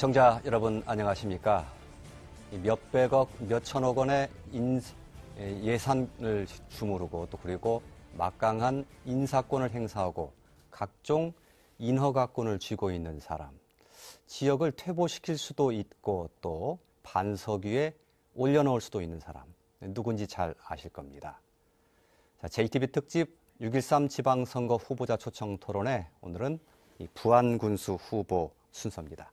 시청자 여러분 안녕하십니까? 몇백억, 몇천억 원의 예산을 주무르고 또 그리고 막강한 인사권을 행사하고 각종 인허가권을 쥐고 있는 사람, 지역을 퇴보시킬 수도 있고 또 반석 위에 올려놓을 수도 있는 사람, 누군지 잘 아실 겁니다. 자, JTB 특집 6.13 지방선거 후보자 초청 토론회, 오늘은 이 부안군수 후보 순서입니다.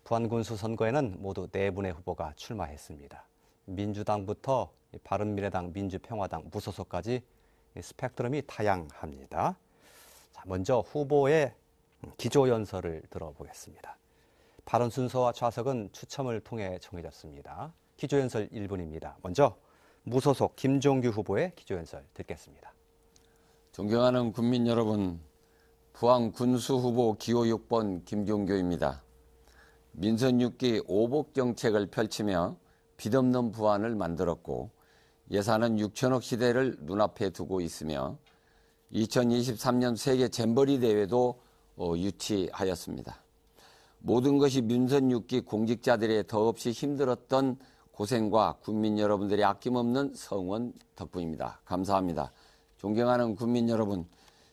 부안군수 선거에는 모두 4분의 후보가 출마했습니다. 민주당부터 바른미래당, 민주평화당, 무소속까지 스펙트럼이 다양합니다. 자, 먼저 후보의 기조연설을 들어보겠습니다. 발언 순서와 좌석은 추첨을 통해 정해졌습니다. 기조연설 1분입니다. 먼저 무소속 김종규 후보의 기조연설 듣겠습니다. 존경하는 국민 여러분, 부안군수 후보 기호 6번 김종규입니다. 민선 6기 오복 정책을 펼치며 빚없는 부안을 만들었고 예산은 6천억 시대를 눈앞에 두고 있으며 2023년 세계 잼버리 대회도 유치하였습니다. 모든 것이 민선 6기 공직자들의 더없이 힘들었던 고생과 국민 여러분들의 아낌없는 성원 덕분입니다. 감사합니다. 존경하는 국민 여러분,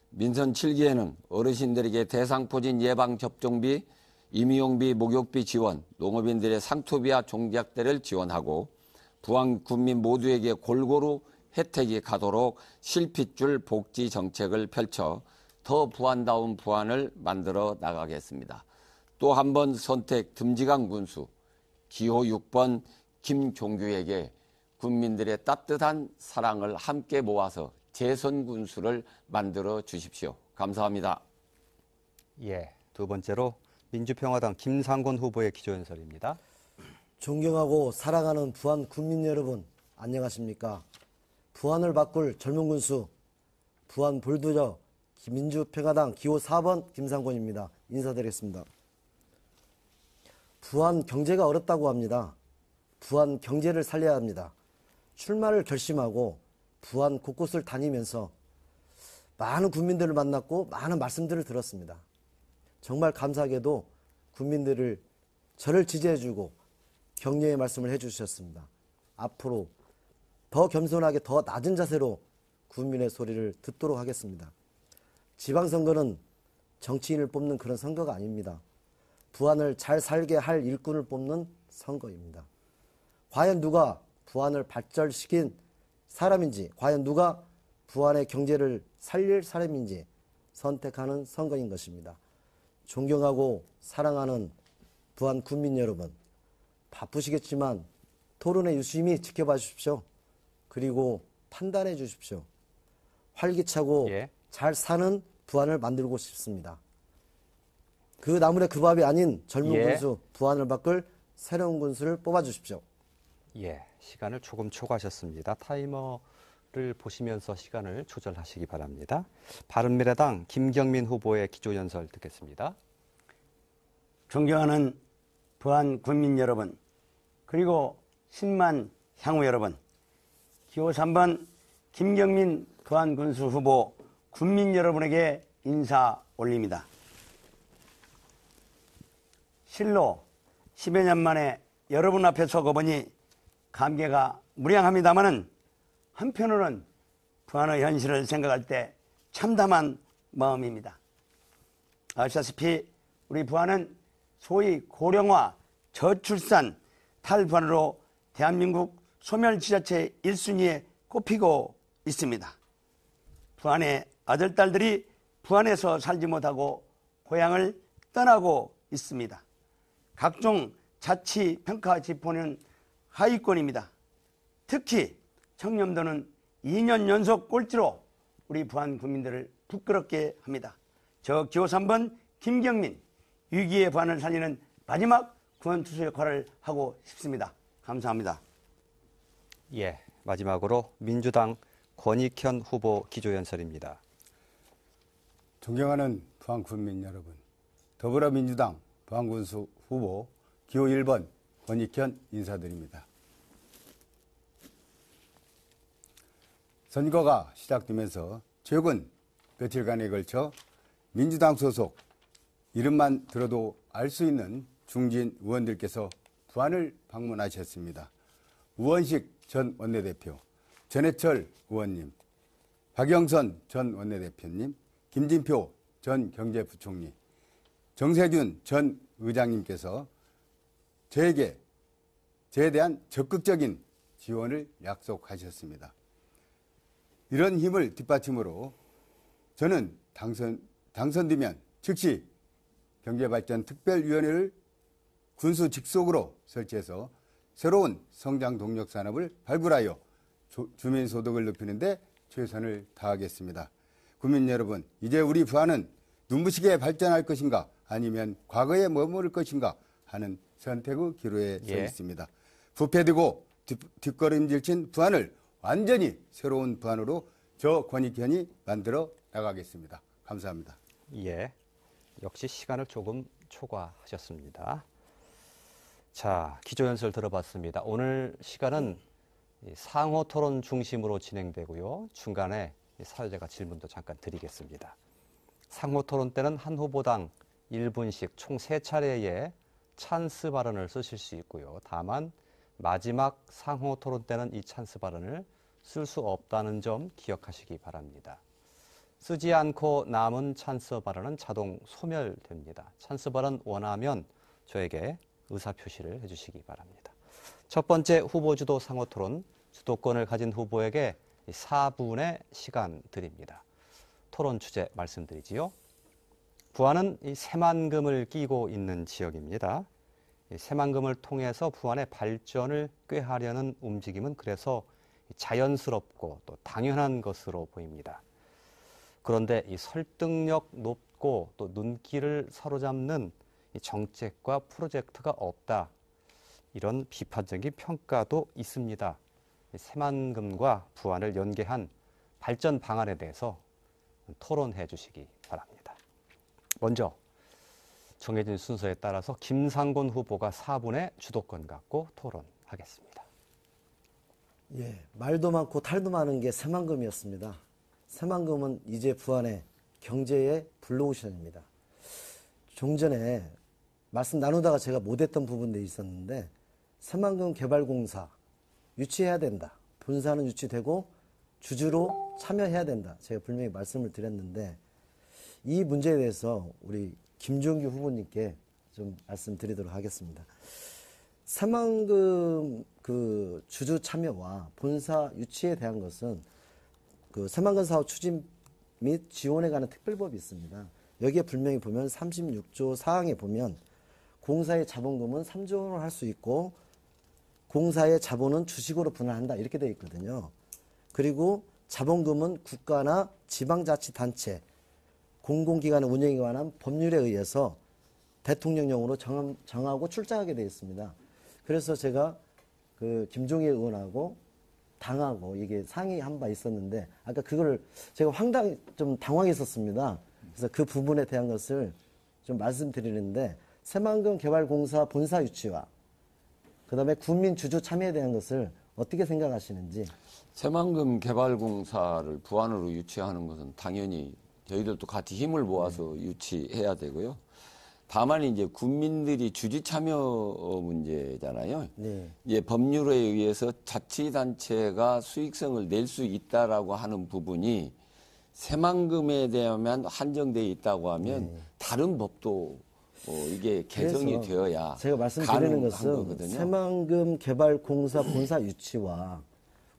민선 7기에는 어르신들에게 대상포진 예방접종비, 임용비, 목욕비 지원, 농업인들의 상투비와 종약대를 지원하고 부안 국민 모두에게 골고루 혜택이 가도록 실핏줄 복지 정책을 펼쳐 더 부안다운 부안을 만들어 나가겠습니다. 또 한 번 선택 듬직한 군수 기호 6번 김종규에게 국민들의 따뜻한 사랑을 함께 모아서 재선 군수를 만들어 주십시오. 감사합니다. 예, 두 번째로 민주평화당 김상곤 후보의 기조연설입니다. 존경하고 사랑하는 부안 국민 여러분, 안녕하십니까? 부안을 바꿀 젊은 군수, 부안 볼도저 민주평화당 기호 4번 김상곤입니다. 인사드리겠습니다. 부안 경제가 어렵다고 합니다. 부안 경제를 살려야 합니다. 출마를 결심하고 부안 곳곳을 다니면서 많은 국민들을 만났고 많은 말씀들을 들었습니다. 정말 감사하게도 국민들을 저를 지지해주고 격려의 말씀을 해주셨습니다. 앞으로 더 겸손하게 더 낮은 자세로 국민의 소리를 듣도록 하겠습니다. 지방선거는 정치인을 뽑는 그런 선거가 아닙니다. 부안을 잘 살게 할 일꾼을 뽑는 선거입니다. 과연 누가 부안을 발전시킨 사람인지, 과연 누가 부안의 경제를 살릴 사람인지 선택하는 선거인 것입니다. 존경하고 사랑하는 부안 국민 여러분, 바쁘시겠지만 토론회 유심히 지켜봐 주십시오. 그리고 판단해 주십시오. 활기차고 잘 사는 부안을 만들고 싶습니다. 그 나물의 그 밥이 아닌 젊은 군수, 부안을 바꿀 새로운 군수를 뽑아주십시오. 예, 시간을 조금 초과하셨습니다. 타이머를 보시면서 시간을 조절하시기 바랍니다. 바른미래당 김경민 후보의 기조연설 듣겠습니다. 존경하는 부안 국민 여러분, 그리고 10만 향후 여러분, 기호 3번 김경민 부안군수 후보 국민 여러분에게 인사 올립니다. 실로 10여 년 만에 여러분 앞에 서거보니 감개가 무량합니다마는 한편으로는 부안의 현실을 생각할 때 참담한 마음입니다. 아시다시피 우리 부안은 소위 고령화, 저출산, 탈부안으로 대한민국 소멸지자체 1순위에 꼽히고 있습니다. 부안의 아들, 딸들이 부안에서 살지 못하고 고향을 떠나고 있습니다. 각종 자치 평가 지표는 하위권입니다. 특히 청렴도는 2년 연속 꼴찌로 우리 부안 국민들을 부끄럽게 합니다. 저 기호 3번 김경민, 위기의 부안을 살리는 마지막 구원투수 역할을 하고 싶습니다. 감사합니다. 예, 마지막으로 민주당 권익현 후보 기조연설입니다. 존경하는 부안 국민 여러분, 더불어민주당 부안군수 후보 기호 1번 권익현 인사드립니다. 선거가 시작되면서 최근 며칠간에 걸쳐 민주당 소속 이름만 들어도 알 수 있는 중진 의원들께서 부안을 방문하셨습니다. 우원식 전 원내대표, 전해철 의원님, 박영선 전 원내대표님, 김진표 전 경제부총리, 정세균 전 의장님께서 저에 대한 적극적인 지원을 약속하셨습니다. 이런 힘을 뒷받침으로 저는 당선되면 즉시 경제발전특별위원회를 군수 직속으로 설치해서 새로운 성장 동력 산업을 발굴하여 주민소득을 높이는 데 최선을 다하겠습니다. 국민 여러분, 이제 우리 부안은 눈부시게 발전할 것인가 아니면 과거에 머무를 것인가 하는 선택의 기로에 서 있습니다. 부패되고 뒷걸음질친 부안을 완전히 새로운 부안으로 저 권익현이 만들어 나가겠습니다. 감사합니다. 예, 역시 시간을 조금 초과하셨습니다. 자, 기조연설 들어봤습니다. 오늘 시간은 상호 토론 중심으로 진행되고요. 중간에 사회자가 질문도 잠깐 드리겠습니다. 상호 토론 때는 한 후보당 1분씩 총 3차례의 찬스 발언을 쓰실 수 있고요. 다만 마지막 상호 토론 때는 이 찬스 발언을 쓸 수 없다는 점 기억하시기 바랍니다. 쓰지 않고 남은 찬스 발언은 자동 소멸됩니다. 찬스 발언 원하면 저에게 의사표시를 해주시기 바랍니다. 첫 번째 후보주도 상호 토론, 주도권을 가진 후보에게 4분의 시간 드립니다. 토론 주제 말씀드리지요. 부안은 이 새만금을 끼고 있는 지역입니다. 이 새만금을 통해서 부안의 발전을 꾀하려는 움직임은 그래서 자연스럽고 또 당연한 것으로 보입니다. 그런데 이 설득력 높고 또 눈길을 사로잡는 이 정책과 프로젝트가 없다. 이런 비판적인 평가도 있습니다. 새만금과 부안을 연계한 발전 방안에 대해서 토론해 주시기 바랍니다. 먼저 정해진 순서에 따라서 김상곤 후보가 4분의 주도권 갖고 토론하겠습니다. 예, 말도 많고 탈도 많은 게 새만금이었습니다. 새만금은 이제 부안의 경제의 블루오션입니다. 좀 전에 말씀 나누다가 제가 못했던 부분도 있었는데 새만금 개발공사 유치해야 된다. 본사는 유치되고 주주로 참여해야 된다. 제가 분명히 말씀을 드렸는데 이 문제에 대해서 우리 김종규 후보님께 좀 말씀드리도록 하겠습니다. 새만금 그 주주 참여와 본사 유치에 대한 것은 그 새만금 사업 추진 및 지원에 관한 특별법이 있습니다. 여기에 분명히 보면 36조 4항에 보면 공사의 자본금은 3조 원을 할 수 있고 공사의 자본은 주식으로 분할한다 이렇게 되어 있거든요. 그리고 자본금은 국가나 지방자치단체, 공공기관의 운영에 관한 법률에 의해서 대통령령으로 정하고 출자하게 되어 있습니다. 그래서 제가 그 김종희 의원하고 당하고 이게 상의한 바 있었는데 아까 그거를 제가 좀 당황했었습니다. 그래서 그 부분에 대한 것을 좀 말씀드리는데 새만금 개발공사 본사 유치와 그다음에 국민 주주 참여에 대한 것을 어떻게 생각하시는지. 새만금 개발공사를 부안으로 유치하는 것은 당연히 저희들도 같이 힘을 모아서 유치해야 되고요. 다만 이제 국민들이 주주 참여 문제잖아요. 네. 이제 법률에 의해서 자치단체가 수익성을 낼 수 있다라고 하는 부분이 새만금에 대하면 한정되어 있다고 하면 다른 법도 이게 개정이 되어야 제가 말씀드리는 가능한 것은 거거든요. 새만금 개발공사 본사 유치와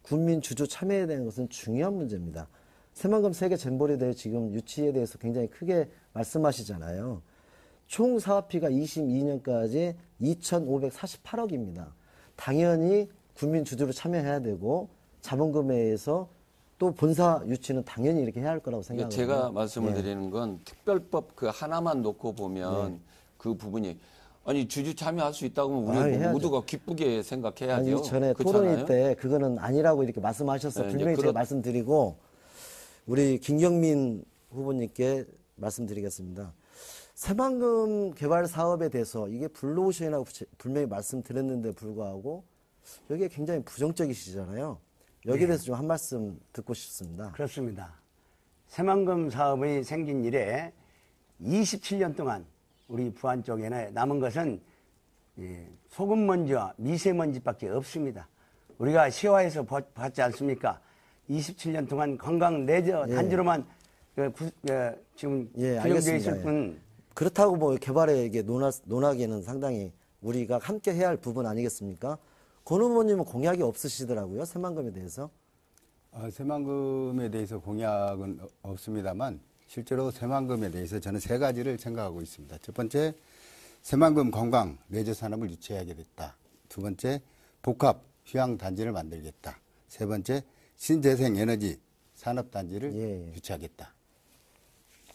국민 주주 참여에 대한 것은 중요한 문제입니다. 새만금 세계 잼버리에 대해 지금 유치에 대해서 굉장히 크게 말씀하시잖아요. 총 사업비가 22년까지 2,548억입니다. 당연히 국민 주주로 참여해야 되고 자본금에 의해서 또 본사 유치는 당연히 이렇게 해야 할 거라고 생각합니다. 제가 말씀을 드리는 건 특별법 그 하나만 놓고 보면 그 부분이 아니 주주 참여할 수 있다고 하면 우리 해야죠. 모두가 기쁘게 생각해야죠. 아니, 전에 그렇잖아요? 토론회 때 그거는 아니라고 이렇게 말씀하셔서 네, 분명히 제가 말씀드리고 우리 김경민 후보님께 말씀드리겠습니다. 새만금 개발 사업에 대해서 이게 블루오션이라고 분명히 말씀드렸는데 불구하고 여기에 굉장히 부정적이시잖아요. 여기에 대해서 좀 한 말씀 듣고 싶습니다. 그렇습니다. 새만금 사업이 생긴 이래 27년 동안 우리 부안 쪽에는 남은 것은 소금 먼지와 미세먼지밖에 없습니다. 우리가 시화에서 봤지 않습니까? 27년 동안 관광 레저 단지로만 지금 예, 규정되어 알겠습니다. 있을 예. 뿐 그렇다고 뭐 개발에 논하기에는 상당히 우리가 함께 해야 할 부분 아니겠습니까? 권 후보님은 공약이 없으시더라고요. 새만금에 대해서. 새만금에 대해서 공약은 없습니다만 실제로 새만금에 대해서 저는 세 가지를 생각하고 있습니다. 첫 번째, 새만금 관광 레저 산업을 유치하게 됐다. 두 번째, 복합 휴양 단지를 만들겠다. 세 번째, 신재생 에너지 산업 단지를 예. 유치하겠다.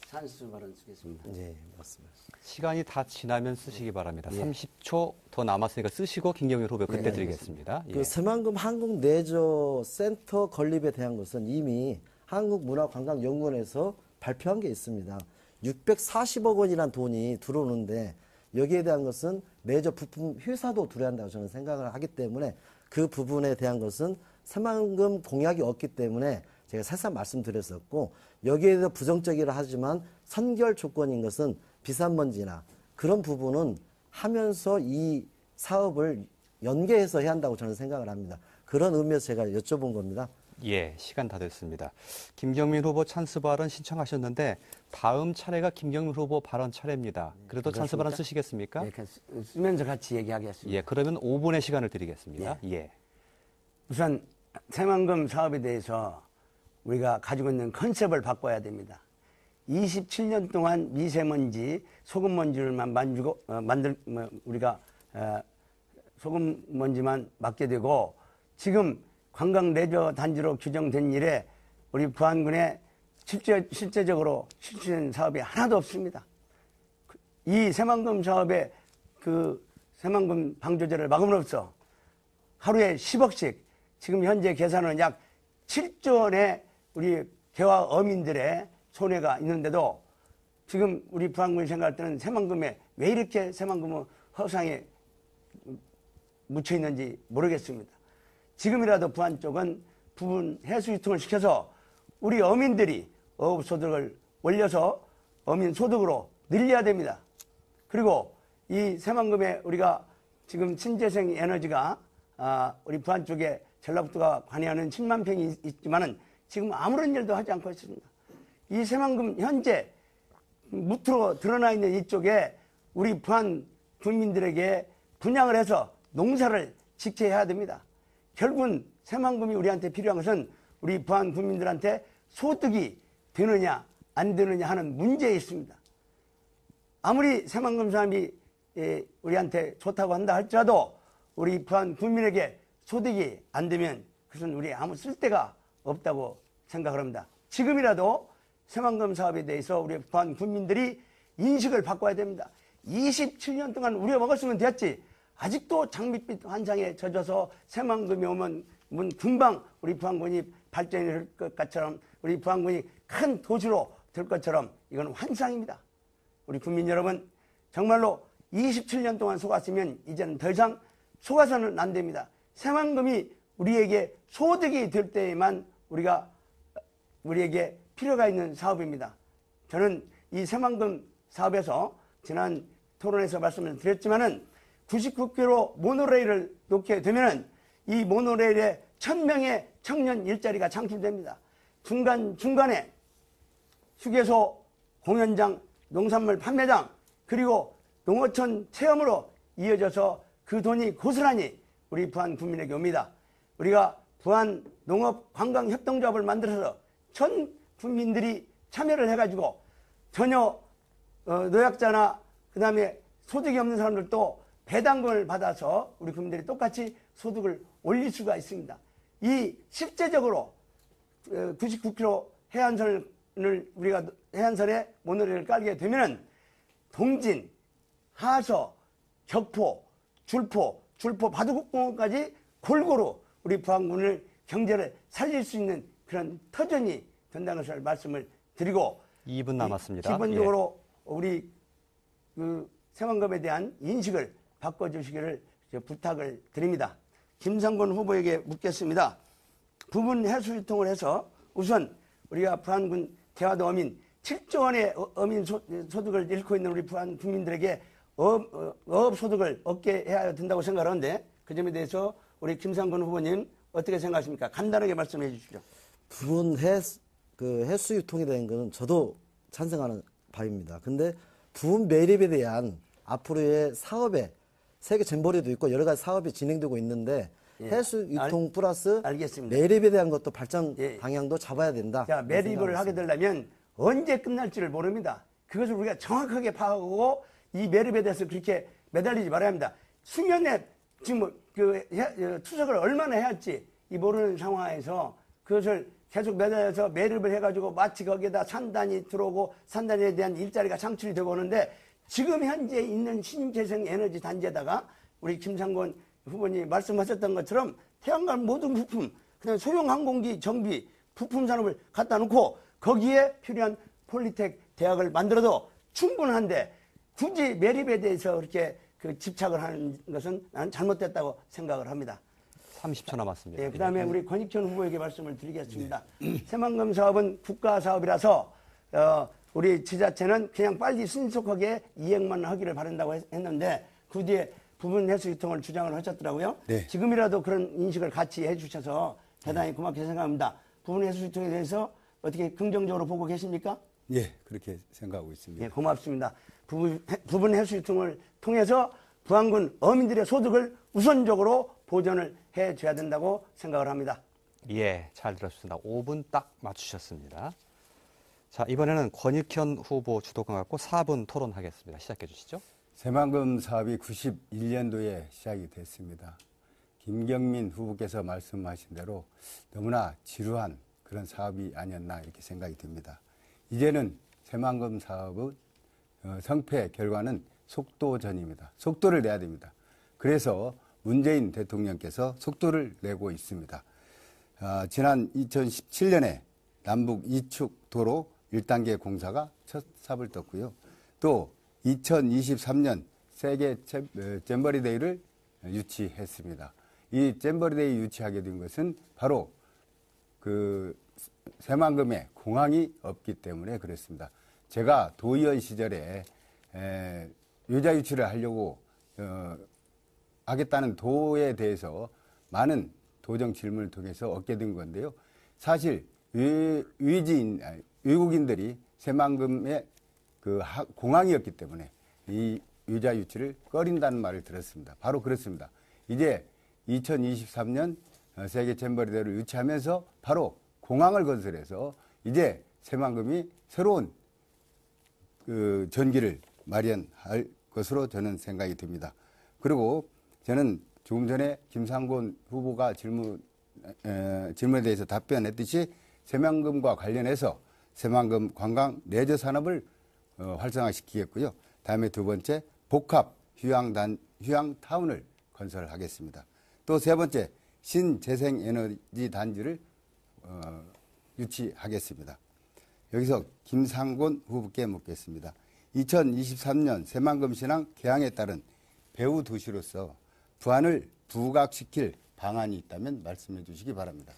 산수 발언 쓰겠습니다. 네, 맞습니다. 시간이 다 지나면 쓰시기 바랍니다. 30초 더 남았으니까 쓰시고 김경일 후보 그때 드리겠습니다. 예. 그 새만금 한국 레저 센터 건립에 대한 것은 이미 한국문화관광연구원에서 발표한 게 있습니다. 640억 원이라는 돈이 들어오는데 여기에 대한 것은 레저 부품 회사도 들어야 한다고 저는 생각을 하기 때문에 그 부분에 대한 것은 새만금 공약이 없기 때문에 제가 새삼 말씀드렸었고 여기에 대해서 부정적이라 하지만 선결 조건인 것은 비산먼지나 그런 부분은 하면서 이 사업을 연계해서 해야 한다고 저는 생각을 합니다. 그런 의미에서 제가 여쭤본 겁니다. 예, 시간 다 됐습니다. 김경민 후보 찬스 발언 신청하셨는데 다음 차례가 김경민 후보 발언 차례입니다. 그래도 찬스 발언 쓰시겠습니까? 네, 쓰면서 같이 얘기하겠습니다. 예, 그러면 5분의 시간을 드리겠습니다. 예. 우선 새만금 사업에 대해서 우리가 가지고 있는 컨셉을 바꿔야 됩니다. 27년 동안 미세먼지, 소금먼지를만 우리가 소금먼지만 맡게 되고 지금 관광 레저 단지로 규정된 이래 우리 부안군에 실제적으로 실시된 사업이 하나도 없습니다. 이 새만금 사업에 그 새만금 방조제를 막음으로써 하루에 10억씩 지금 현재 계산은 약 7조 원의 우리 개화 어민들의 손해가 있는데도 지금 우리 부안군이 생각할 때는 새만금에 왜 이렇게 새만금은 허상에 묻혀 있는지 모르겠습니다. 지금이라도 부안 쪽은 부분 해수 유통을 시켜서 우리 어민들이 어업 소득을 올려서 어민 소득으로 늘려야 됩니다. 그리고 이 새만금에 우리가 지금 신재생 에너지가 우리 부안 쪽에 전라북도가 관여하는 7만 평이 있지만은 지금 아무런 일도 하지 않고 있습니다. 이 새만금 현재 무트로 드러나 있는 이쪽에 우리 부안 국민들에게 분양을 해서 농사를 지켜야 됩니다. 결국은 새만금이 우리한테 필요한 것은 우리 부안 국민들한테 소득이 되느냐 안 되느냐 하는 문제에 있습니다. 아무리 새만금 사람이 우리한테 좋다고 한다 할지라도 우리 부안 국민에게 소득이 안 되면 그것은 우리 아무 쓸데가 없다고 생각을 합니다. 지금이라도 새만금 사업에 대해서 우리 부안 국민들이 인식을 바꿔야 됩니다. 27년 동안 우려먹었으면 됐지. 아직도 장밋빛 환상에 젖어서 새만금이 오면 금방 우리 부안군이 발전이 될 것 것처럼 우리 부안군이 큰 도시로 될 것처럼 이건 환상입니다. 우리 국민 여러분 정말로 27년 동안 속았으면 이제는 더 이상 속아서는 안 됩니다. 새만금이 우리에게 소득이 될 때에만 우리에게 필요가 있는 사업입니다. 저는 이 새만금 사업에서 지난 토론에서 말씀을 드렸지만은 99km 모노레일을 놓게 되면은 이 모노레일에 1000명의 청년 일자리가 창출됩니다. 중간에 휴게소, 공연장, 농산물 판매장, 그리고 농어촌 체험으로 이어져서 그 돈이 고스란히 우리 부안 국민에게 옵니다. 우리가 부안 농업관광협동조합을 만들어서 전 국민들이 참여를 해가지고 전혀 노약자나 그 다음에 소득이 없는 사람들도 배당금을 받아서 우리 국민들이 똑같이 소득을 올릴 수가 있습니다. 이 실제적으로 99km 해안선을 우리가 해안선에 모노레일을 깔게 되면은 동진, 하서, 격포, 줄포 바둑공원까지 골고루 우리 부안군을 경제를 살릴 수 있는 그런 터전이 된다는 것을 말씀을 드리고 2분 남았습니다. 기본적으로 우리 그 새만금에 대한 인식을 바꿔주시기를 부탁을 드립니다. 김상곤 후보에게 묻겠습니다. 부분 해수 유통을 해서 우선 우리가 부안군 대화도 어민 7조 원의 어민 소득을 잃고 있는 우리 부안 국민들에게 어업 소득을 얻게 해야 된다고 생각하는데 그 점에 대해서 우리 김상곤 후보님 어떻게 생각하십니까? 간단하게 말씀해 주시죠. 부분 해수 유통에 대한 거는 저도 찬성하는 바입니다. 근데 부분 매립에 대한 앞으로의 사업에 세계 잼버리도 있고 여러 가지 사업이 진행되고 있는데 해수 유통 플러스 알겠습니다. 매립에 대한 것도 발전 예. 방향도 잡아야 된다. 자, 매립을 하게 되려면 언제 끝날지를 모릅니다. 그것을 우리가 정확하게 파악하고 이 매립에 대해서 그렇게 매달리지 말아야 합니다. 수년에 지금 투석을 얼마나 해야 할지 이 모르는 상황에서 그것을 계속 매달려서 매립을 해가지고 마치 거기에다 산단이 들어오고 산단에 대한 일자리가 창출이 되고 오는데 지금 현재 있는 신재생 에너지 단지에다가 우리 김상곤 후보님 말씀하셨던 것처럼 태양광 모든 부품, 그다음에 소형 항공기 정비, 부품 산업을 갖다 놓고 거기에 필요한 폴리텍 대학을 만들어도 충분한데 굳이 매립에 대해서 그렇게 집착을 하는 것은 나는 잘못됐다고 생각을 합니다. 30초 남았습니다. 예, 그다음에 우리 권익현 후보에게 말씀을 드리겠습니다. 새만금 사업은 국가 사업이라서 우리 지자체는 그냥 빨리 신속하게 이행만 하기를 바란다고 했는데 그 뒤에 부분 해수 유통을 주장을 하셨더라고요. 네. 지금이라도 그런 인식을 같이 해주셔서 대단히 고맙게 생각합니다. 부분 해수 유통에 대해서 어떻게 긍정적으로 보고 계십니까? 예, 그렇게 생각하고 있습니다. 예, 고맙습니다. 부분 해수 유통을 통해서 부안군 어민들의 소득을 우선적으로 보전을 해줘야 된다고 생각을 합니다. 예, 잘 들었습니다. 5분 딱 맞추셨습니다. 자, 이번에는 권익현 후보 주도권 갖고 4분 토론하겠습니다. 시작해 주시죠. 새만금 사업이 91년도에 시작이 됐습니다. 김경민 후보께서 말씀하신 대로 너무나 지루한 그런 사업이 아니었나 이렇게 생각이 듭니다. 이제는 새만금 사업의 성패 결과는 속도전입니다. 속도를 내야 됩니다. 그래서 문재인 대통령께서 속도를 내고 있습니다. 지난 2017년에 남북 이축 도로 1단계 공사가 첫 삽을 떴고요. 또 2023년 세계 잼버리 데이를 유치했습니다. 이 잼버리 데이 유치하게 된 것은 바로 그 새만금에 공항이 없기 때문에 그렇습니다. 제가 도의원 시절에 유자 유치를 하려고 하겠다는 도에 대해서 많은 도정 질문을 통해서 얻게 된 건데요. 사실 외국인들이 새만금에 공항이었기 때문에 이 유자 유치를 꺼린다는 말을 들었습니다. 바로 그렇습니다. 이제 2023년 세계 잼버리 대회를 유치하면서 바로 공항을 건설해서 이제 새만금이 새로운 전기를 마련할 것으로 저는 생각이 듭니다. 그리고 저는 조금 전에 김상곤 후보가 질문에 대해서 답변했듯이 새만금과 관련해서 새만금 관광 레저 산업을 활성화시키겠고요. 다음에 두 번째 복합 휴양타운을 건설하겠습니다. 또 세 번째 신재생에너지 단지를 유치하겠습니다. 여기서 김상곤 후보께 묻겠습니다. 2023년 새만금 신항 개항에 따른 배후 도시로서 부안을 부각시킬 방안이 있다면 말씀해 주시기 바랍니다.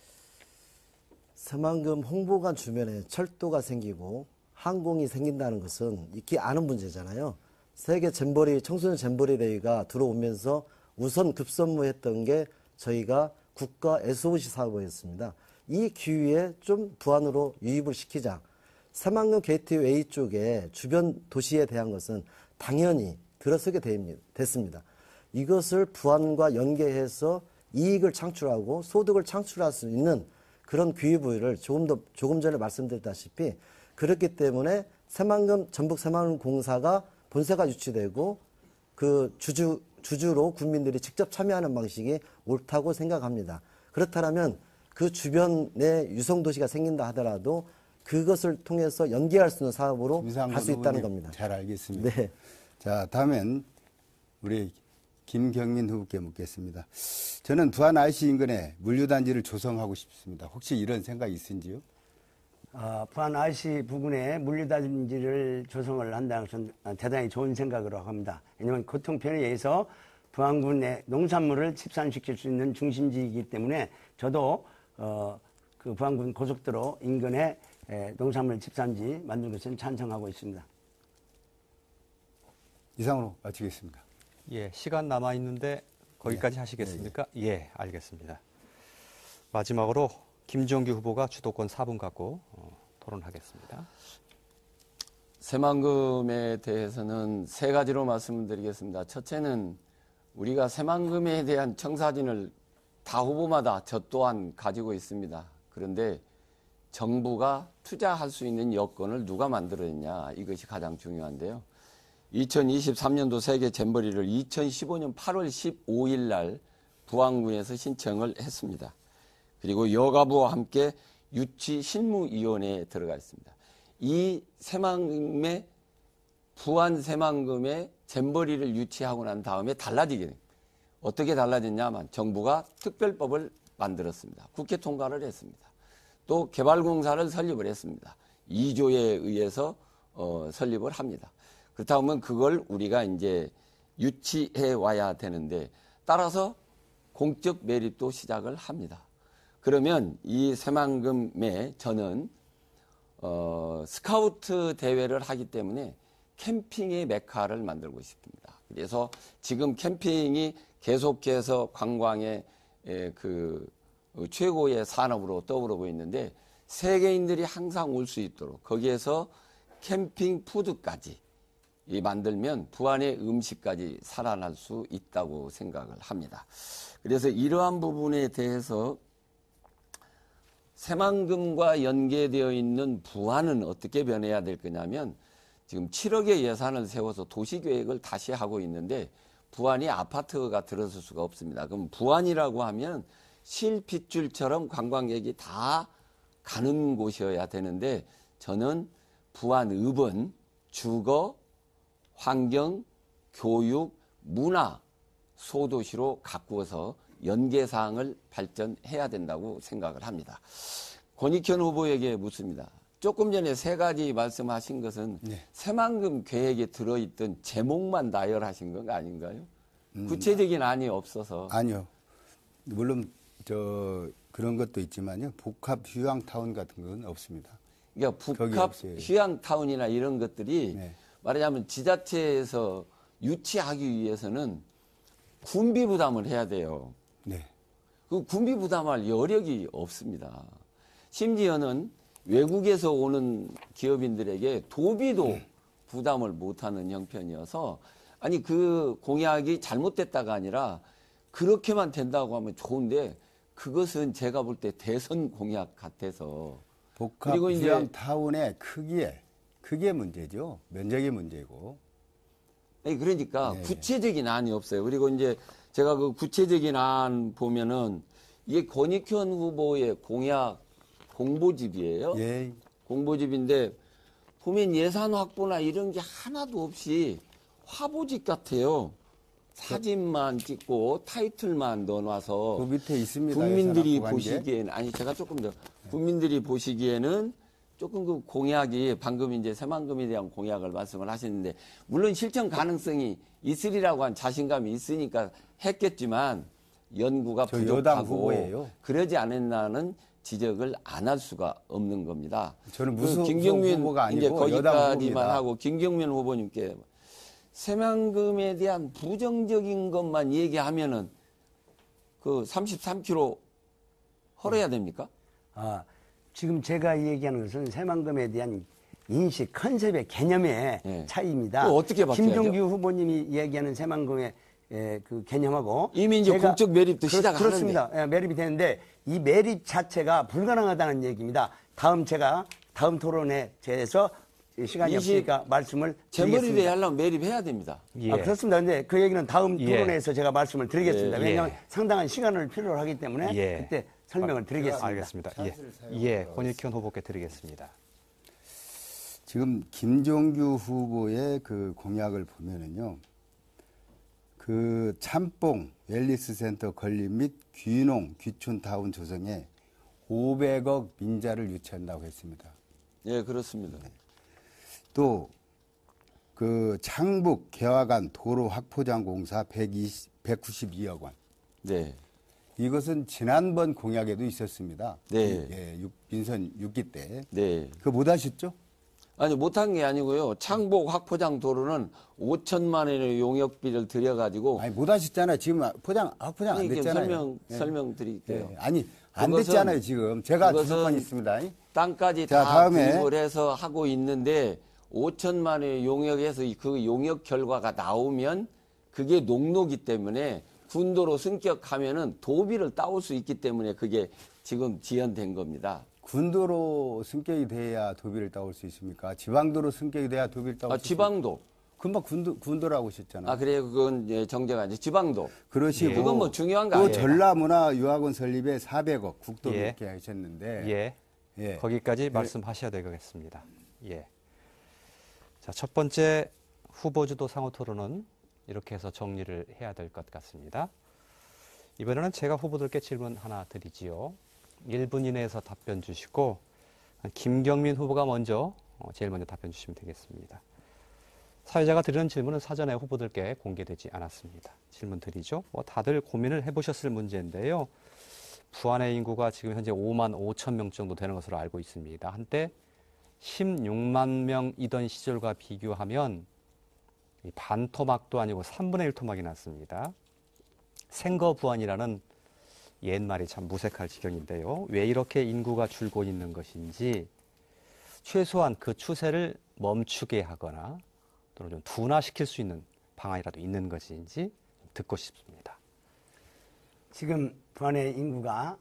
새만금 홍보관 주변에 철도가 생기고 항공이 생긴다는 것은 익히 아는 문제잖아요. 세계 잼버리, 청소년 잼버리 대회가 들어오면서 우선 급선무했던 게 저희가 국가 SOC 사업이었습니다. 이 기회에 좀 부안으로 유입을 시키자. 새만금 게이트웨이 쪽에 주변 도시에 대한 것은 당연히 들어서게 됐습니다. 이것을 부안과 연계해서 이익을 창출하고 소득을 창출할 수 있는 그런 기회부여를 조금 전에 말씀드렸다시피 그렇기 때문에 전북 새만금 공사가 본사가 유치되고 그 주주로 국민들이 직접 참여하는 방식이 옳다고 생각합니다. 그렇다면 그 주변에 유성도시가 생긴다 하더라도 그것을 통해서 연계할 수 있는 사업으로 갈 수 있다는 겁니다. 잘 알겠습니다. 네. 자, 다음엔 우리 김경민 후보께 묻겠습니다. 저는 부안 IC 인근에 물류단지를 조성하고 싶습니다. 혹시 이런 생각이 있으신지요? 부안 IC 부근에 물류단지를 조성을 한다는 것은 대단히 좋은 생각으로 합니다. 왜냐하면 교통편에 의해서 부안군의 농산물을 집산시킬 수 있는 중심지이기 때문에 저도 그 부안군 고속도로 인근에 농산물 집산지 만드는 것은 찬성하고 있습니다. 이상으로 마치겠습니다. 예, 시간 남아 있는데 거기까지 하시겠습니까? 예, 알겠습니다. 마지막으로 김종규 후보가 주도권 4분 갖고 토론하겠습니다. 새만금에 대해서는 세 가지로 말씀드리겠습니다. 첫째는 우리가 새만금에 대한 청사진을 다 후보마다 저 또한 가지고 있습니다. 그런데 정부가 투자할 수 있는 여건을 누가 만들었냐, 이것이 가장 중요한데요. 2023년도 세계 잼버리를 2015년 8월 15일 날 부안군에서 신청을 했습니다. 그리고 여가부와 함께 유치 실무위원회에 들어가 있습니다. 이 새만금의 부안 새만금의 잼버리를 유치하고 난 다음에 달라지게 됩니다. 어떻게 달라졌냐면 정부가 특별법을 만들었습니다. 국회 통과를 했습니다. 또 개발공사를 설립을 했습니다. 2조에 의해서 설립을 합니다. 그렇다면 그걸 우리가 이제 유치해 와야 되는데 따라서 공적 매립도 시작을 합니다. 그러면 이 새만금에 저는 스카우트 대회를 하기 때문에 캠핑의 메카를 만들고 싶습니다. 그래서 지금 캠핑이 계속해서 관광의 그 최고의 산업으로 떠오르고 있는데 세계인들이 항상 올 수 있도록 거기에서 캠핑 푸드까지 만들면 부안의 음식까지 살아날 수 있다고 생각을 합니다. 그래서 이러한 부분에 대해서 새만금과 연계되어 있는 부안은 어떻게 변해야 될 거냐면 지금 7억의 예산을 세워서 도시계획을 다시 하고 있는데 부안이 아파트가 들어설 수가 없습니다. 그럼 부안이라고 하면 실핏줄처럼 관광객이 다 가는 곳이어야 되는데 저는 부안읍은 주거, 환경, 교육, 문화, 소도시로 가꾸어서 연계사항을 발전해야 된다고 생각을 합니다. 권익현 후보에게 묻습니다. 조금 전에 세 가지 말씀하신 것은 새만금 계획에 들어있던 제목만 나열하신 건 아닌가요? 구체적인 안이 없어서. 아니요. 물론 그런 것도 있지만요. 복합 휴양타운 같은 건 없습니다. 그러니까 복합 휴양타운이나 이런 것들이 말하자면 지자체에서 유치하기 위해서는 군비 부담을 해야 돼요. 네. 그 군비 부담할 여력이 없습니다. 심지어는 외국에서 오는 기업인들에게 도비도 부담을 못하는 형편이어서 아니 그 공약이 잘못됐다가 아니라 그렇게만 된다고 하면 좋은데 그것은 제가 볼 때 대선 공약 같아서 복합 휴양타운의 크기에 문제죠. 면적의 문제고. 아니 그러니까 구체적인 안이 없어요. 그리고 이제 제가 그 구체적인 안 보면은 이게 권익현 후보의 공약 공보집이에요. 예. 공보집인데 보면 예산 확보나 이런 게 하나도 없이 화보집 같아요. 사진만 찍고 타이틀만 넣어놔서 그 밑에 있습니다. 국민들이 예산 확보한 게. 보시기에는 아니 제가 조금 더 국민들이 보시기에는 조금 그 공약이 방금 이제 새만금에 대한 공약을 말씀을 하셨는데 물론 실천 가능성이 있으리라고 한 자신감이 있으니까 했겠지만 연구가 저 여당 부족하고 후보예요. 그러지 않았나는 지적을 안 할 수가 없는 겁니다. 저는 무슨 김경민 후보가 아니고 이제 여당 거기까지만 후보입니다. 하고 김경민 후보님께 새만금에 대한 부정적인 것만 얘기하면은 그 33km 헐어야 됩니까? 지금 제가 얘기하는 것은 새만금에 대한 인식, 컨셉의 개념의 차이입니다. 또 어떻게 바뀌어야죠? 김종규 후보님이 얘기하는 새만금의 그 개념하고 이미 이제 공적 매립도 시작하는데. 그렇습니다. 매립이 되는데 이 매립 자체가 불가능하다는 얘기입니다. 다음 토론에 대해서 시간이 없으니까 말씀을 잼버리를 드리겠습니다. 하려면 매립해야 됩니다. 예. 그렇습니다. 근데 그 얘기는 다음 토론에서 제가 말씀을 드리겠습니다. 예. 왜냐하면 상당한 시간을 필요로 하기 때문에 예. 그때 설명을 드리겠습니다. 알겠습니다. 예, 권익현 후보께 드리겠습니다. 지금 김종규 후보의 그 공약을 보면은요. 그 참뽕 웰리스 센터 건립 및 귀농 귀촌타운 조성에 500억 민자를 유치한다고 했습니다. 예, 그렇습니다. 또 그 창북 개화간 도로 확포장 공사 192억 원. 네. 이것은 지난번 공약에도 있었습니다. 네. 민선 6기 때. 네. 그거 못 하셨죠? 아니 못한 게 아니고요. 창복 확포장 도로는 5천만 원의 용역비를 들여가지고 아니 못 하셨잖아요. 지금 확포장 안 이게 됐잖아요. 설명드릴게요. 예. 아니 안 그것은- 됐잖아요. 지금 제가 그것은 주권 있습니다. 땅까지 자, 다 다음에. 구입을 해서 하고 있는데 5천만 원의 용역에서 그 용역 결과가 나오면 그게 농로기 때문에 군도로 승격하면은 도비를 따올 수 있기 때문에 그게 지금 지연된 겁니다. 군도로 승격이 돼야 도비를 따올 수 있습니까? 지방도로 승격이 돼야 도비를 따올 수 있습니까? 지방도. 금방 군도라고 하셨잖아요. 그래요. 그건 이제 정제가 아니죠. 지방도. 그러시고 그건 뭐 중요한 거 또 아니에요. 전라문화유학원 설립에 400억 국도로 예. 이렇게 하셨는데 예. 예. 거기까지 말씀하셔야 되겠습니다. 예. 자, 첫 번째 후보주도 상호 토론은 이렇게 해서 정리를 해야 될 것 같습니다. 이번에는 제가 후보들께 질문 하나 드리지요. 1분 이내에서 답변 주시고 김경민 후보가 먼저 제일 먼저 답변 주시면 되겠습니다. 사회자가 드리는 질문은 사전에 후보들께 공개되지 않았습니다. 질문 드리죠. 다들 고민을 해보셨을 문제인데요. 부안의 인구가 지금 현재 5만 5천 명 정도 되는 것으로 알고 있습니다. 한때 16만 명이던 시절과 비교하면 반토막도 아니고 3분의 1 토막이 났습니다. 생거부안이라는 옛말이 참 무색할 지경인데요. 왜 이렇게 인구가 줄고 있는 것인지 최소한 그 추세를 멈추게 하거나 또는 좀 둔화시킬 수 있는 방안이라도 있는 것인지 듣고 싶습니다. 지금 부안의 인구가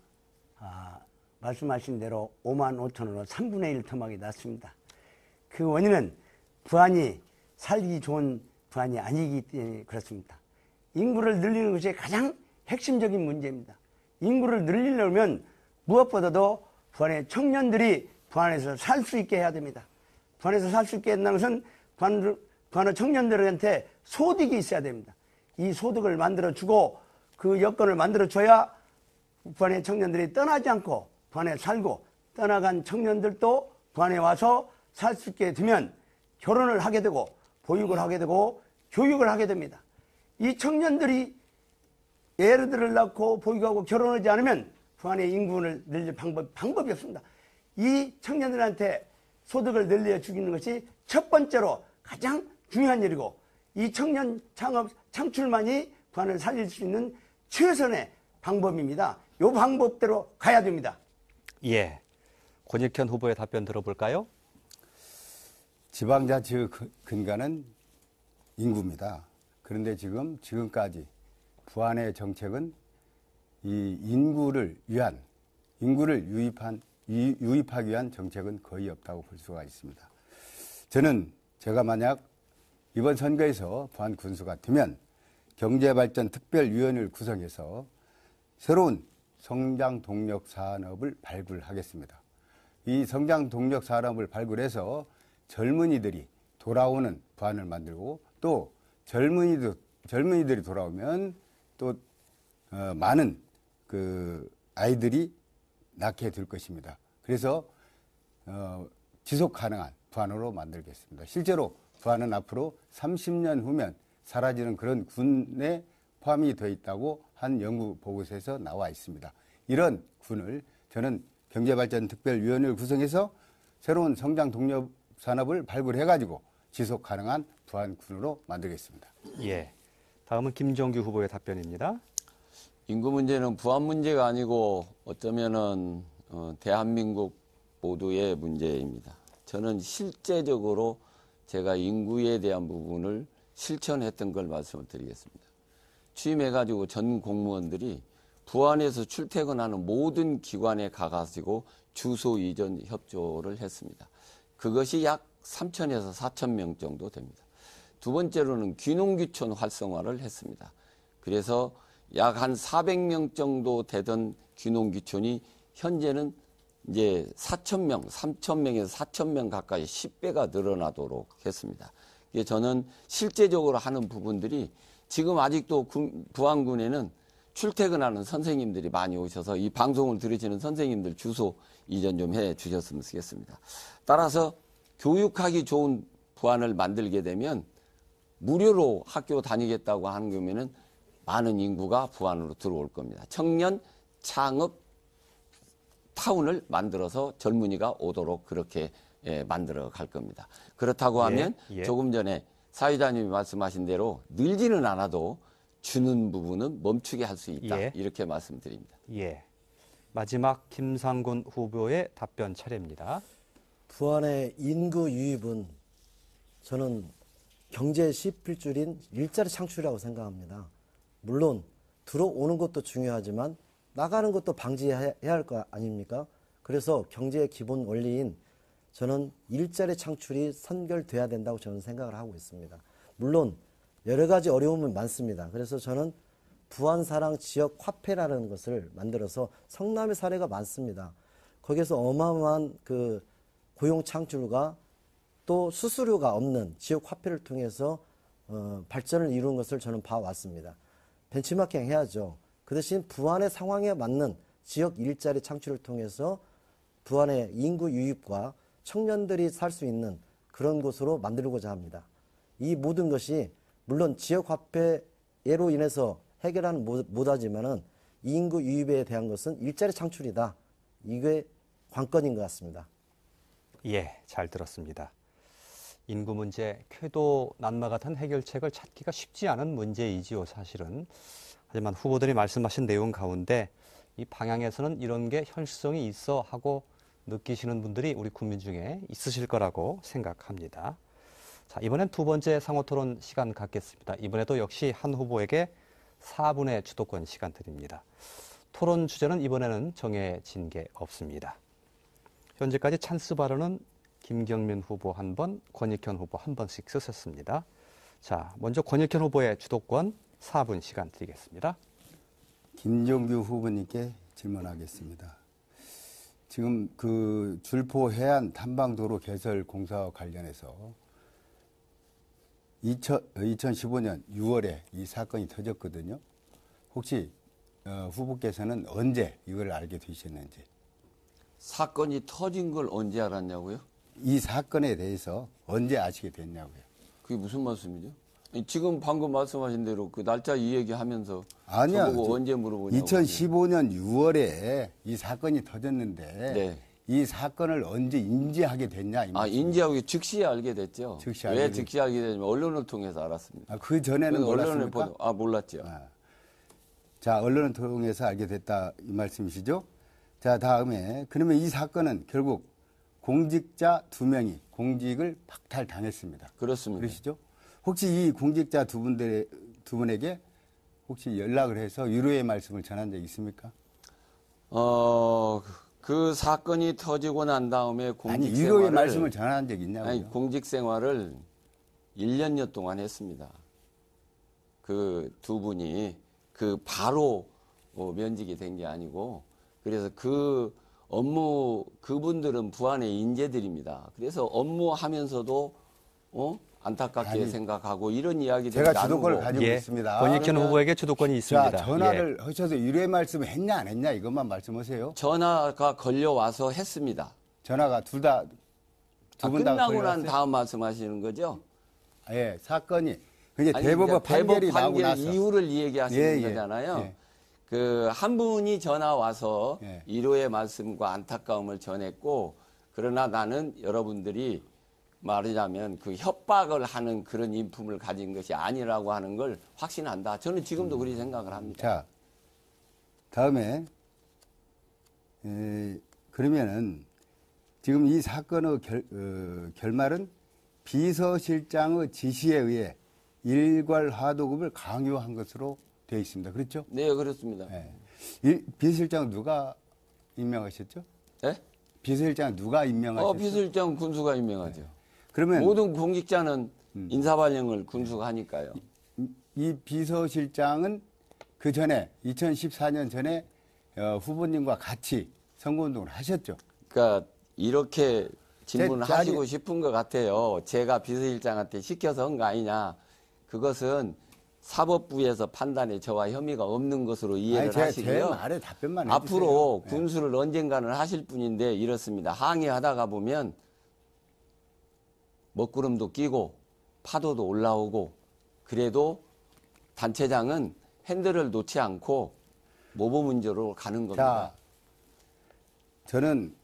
말씀하신 대로 5만 5천으로 3분의 1 토막이 났습니다. 그 원인은 부안이 살기 좋은 부안이 아니기 때문에 그렇습니다. 인구를 늘리는 것이 가장 핵심적인 문제입니다. 인구를 늘리려면 무엇보다도 부안의 청년들이 부안에서 살 수 있게 해야 됩니다. 부안에서 살 수 있게 한다는 것은 부안의 청년들한테 소득이 있어야 됩니다. 이 소득을 만들어주고 그 여건을 만들어줘야 부안의 청년들이 떠나지 않고 부안에 살고 떠나간 청년들도 부안에 와서 살 수 있게 되면 결혼을 하게 되고 보육을 하게 되고 교육을 하게 됩니다. 이 청년들이 애들을 낳고 보육하고 결혼하지 않으면 부안의 인구를 늘릴 방법이 없습니다. 이 청년들한테 소득을 늘려 주기는 것이 첫 번째로 가장 중요한 일이고 이 청년 창업 창출만이 부안을 살릴 수 있는 최선의 방법입니다. 이 방법대로 가야 됩니다. 예. 권익현 후보의 답변 들어볼까요? 지방자치의 근간은 인구입니다. 그런데 지금까지 부안의 정책은 이 인구를 유입하기 위한 정책은 거의 없다고 볼 수가 있습니다. 제가 만약 이번 선거에서 부안 군수가 되면 경제발전특별위원회를 구성해서 새로운 성장 동력 산업을 발굴하겠습니다. 이 성장 동력 산업을 발굴해서 젊은이들이 돌아오는 부안을 만들고 또 젊은이들이 돌아오면 또 많은 그 아이들이 낳게 될 것입니다. 그래서 지속 가능한 부안으로 만들겠습니다. 실제로 부안은 앞으로 30년 후면 사라지는 그런 군에 포함이 되어 있다고 한 연구 보고서에서 나와 있습니다. 이런 군을 저는 경제발전특별위원회를 구성해서 새로운 성장 동력 산업을 발굴해가지고 지속 가능한 부안군으로 만들겠습니다. 예. 다음은 김종규 후보의 답변입니다. 인구 문제는 부안 문제가 아니고 어쩌면은 대한민국 모두의 문제입니다. 저는 실제적으로 제가 인구에 대한 부분을 실천했던 걸 말씀을 드리겠습니다. 취임해가지고 전 공무원들이 부안에서 출퇴근하는 모든 기관에 가가지고 주소 이전 협조를 했습니다. 그것이 약 3,000에서 4,000명 정도 됩니다. 두 번째로는 귀농귀촌 활성화를 했습니다. 그래서 약 한 400명 정도 되던 귀농귀촌이 현재는 이제 4,000명, 3,000명에서 4,000명 가까이 10배가 늘어나도록 했습니다. 저는 실제적으로 하는 부분들이 지금 아직도 부안군에는 출퇴근하는 선생님들이 많이 오셔서 이 방송을 들으시는 선생님들 주소 이전 좀 해 주셨으면 좋겠습니다. 따라서 교육하기 좋은 부안을 만들게 되면 무료로 학교 다니겠다고 하는 거면은 많은 인구가 부안으로 들어올 겁니다. 청년 창업 타운을 만들어서 젊은이가 오도록 그렇게 만들어 갈 겁니다. 그렇다고 하면 예. 조금 전에 사회자님이 말씀하신 대로 늘지는 않아도 주는 부분은 멈추게 할 수 있다. 예. 이렇게 말씀드립니다. 예. 마지막 김상곤 후보의 답변 차례입니다. 부안의 인구 유입은 저는 경제 10필줄인 일자리 창출이라고 생각합니다. 물론 들어오는 것도 중요하지만 나가는 것도 방지해야 할 거 아닙니까? 그래서 경제의 기본 원리인 저는 일자리 창출이 선결돼야 된다고 저는 생각을 하고 있습니다. 물론 여러 가지 어려움은 많습니다. 그래서 저는 부안사랑 지역 화폐라는 것을 만들어서 성남의 사례가 많습니다. 거기에서 어마어마한 그 고용 창출과 또 수수료가 없는 지역 화폐를 통해서 발전을 이루는 것을 저는 봐왔습니다. 벤치마킹 해야죠. 그 대신 부안의 상황에 맞는 지역 일자리 창출을 통해서 부안의 인구 유입과 청년들이 살 수 있는 그런 곳으로 만들고자 합니다. 이 모든 것이 물론 지역 화폐로 인해서 해결하는 못하지만은 인구 유입에 대한 것은 일자리 창출이다. 이게 관건인 것 같습니다. 예, 잘 들었습니다. 인구 문제, 쾌도 난마 같은 해결책을 찾기가 쉽지 않은 문제이지요, 사실은. 하지만 후보들이 말씀하신 내용 가운데 이 방향에서는 이런 게 현실성이 있어 하고 느끼시는 분들이 우리 국민 중에 있으실 거라고 생각합니다. 자, 이번엔 두 번째 상호토론 시간 갖겠습니다. 이번에도 역시 한 후보에게 4분의 주도권 시간 드립니다. 토론 주제는 이번에는 정해진 게 없습니다. 현재까지 찬스 발언은 김경민 후보 한 번, 권익현 후보 한 번씩 쓰셨습니다. 자, 먼저 권익현 후보의 주도권 4분 시간 드리겠습니다. 김종규 후보님께 질문하겠습니다. 지금 그 줄포 해안 탐방도로 개설 공사와 관련해서 2015년 6월에 이 사건이 터졌거든요. 혹시 후보께서는 언제 이걸 알게 되셨는지. 사건이 터진 걸 언제 알았냐고요? 이 사건에 대해서 언제 아시게 됐냐고요. 그게 무슨 말씀이죠? 지금 방금 말씀하신 대로 그 날짜 이 얘기하면서 아니야. 저보고 언제 물어보냐고. 2015년 6월에 이 사건이 터졌는데 네. 이 사건을 언제 인지하게 됐냐 이 말씀이에요. 인지하고 즉시 알게 됐죠. 즉시 왜 알게 즉시 알게 됐냐면 언론을 통해서 알았습니다. 그 전에는 언론을 몰랐습니까? 보도 몰랐죠. 자, 언론을 통해서 알게 됐다 이 말씀이시죠? 자, 다음에 그러면 이 사건은 결국 공직자 2명이 공직을 박탈당했습니다. 그렇습니다. 그러시죠? 혹시 이 공직자 두 분에게 혹시 연락을 해서 위로의 말씀을 전한 적 있습니까? 그 사건이 터지고 난 다음에 아니, 공직 위로의 생활을 말씀을 전한 적 있냐고요? 아니, 공직 생활을 1년여 동안 했습니다. 그 두 분이 그 바로 면직이 된 게 아니고 그래서 그 업무 그분들은 부안의 인재들입니다. 그래서 업무하면서도 안타깝게 생각하고 이런 이야기들을 제가 나누고 주도권을 가지고 예, 있습니다. 권익현 후보에게 주도권이 있습니다. 자, 전화를 하셔서 위로의 말씀을 했냐 안 했냐 이것만 말씀하세요. 전화가 걸려와서 했습니다. 전화가 두 분 다 끝나고 난 걸려왔어요? 다음 말씀하시는 거죠? 예, 사건이 이제 아니, 대법원 이제 대법 판결이 나오고 판결 나서 이유를 얘기하시는 예, 예, 거잖아요. 예. 그 한 분이 전화 와서 예. 위로의 말씀과 안타까움을 전했고 그러나 나는 여러분들이 말하자면 그 협박을 하는 그런 인품을 가진 것이 아니라고 하는 걸 확신한다. 저는 지금도 그렇게 생각을 합니다. 자, 다음에 그러면은 지금 이 사건의 결말은 비서실장의 지시에 의해 일괄 하도급을 강요한 것으로 되어 있습니다. 그렇죠? 네, 그렇습니다. 비서실장은 누가 임명하셨죠? 네? 비서실장 누가 임명하셨죠? 비서실장 군수가 임명하죠. 그러면 모든 공직자는 인사발령을 군수가 하니까요. 이 비서실장은 그 전에 2014년 전에 후보님과 같이 선거운동을 하셨죠. 그러니까 이렇게 질문을 제- 하시고 아니- 싶은 것 같아요. 제가 비서실장한테 시켜서 한 거 아니냐. 그것은 사법부에서 판단에 저와 혐의가 없는 것으로 이해를 제 하시고요. 말에 답변만 앞으로 해주세요. 군수를 언젠가는 하실 분인데 이렇습니다. 항의하다가 보면 먹구름도 끼고 파도도 올라오고 그래도 단체장은 핸들을 놓지 않고 모범 문제로 가는 겁니다. 자, 저는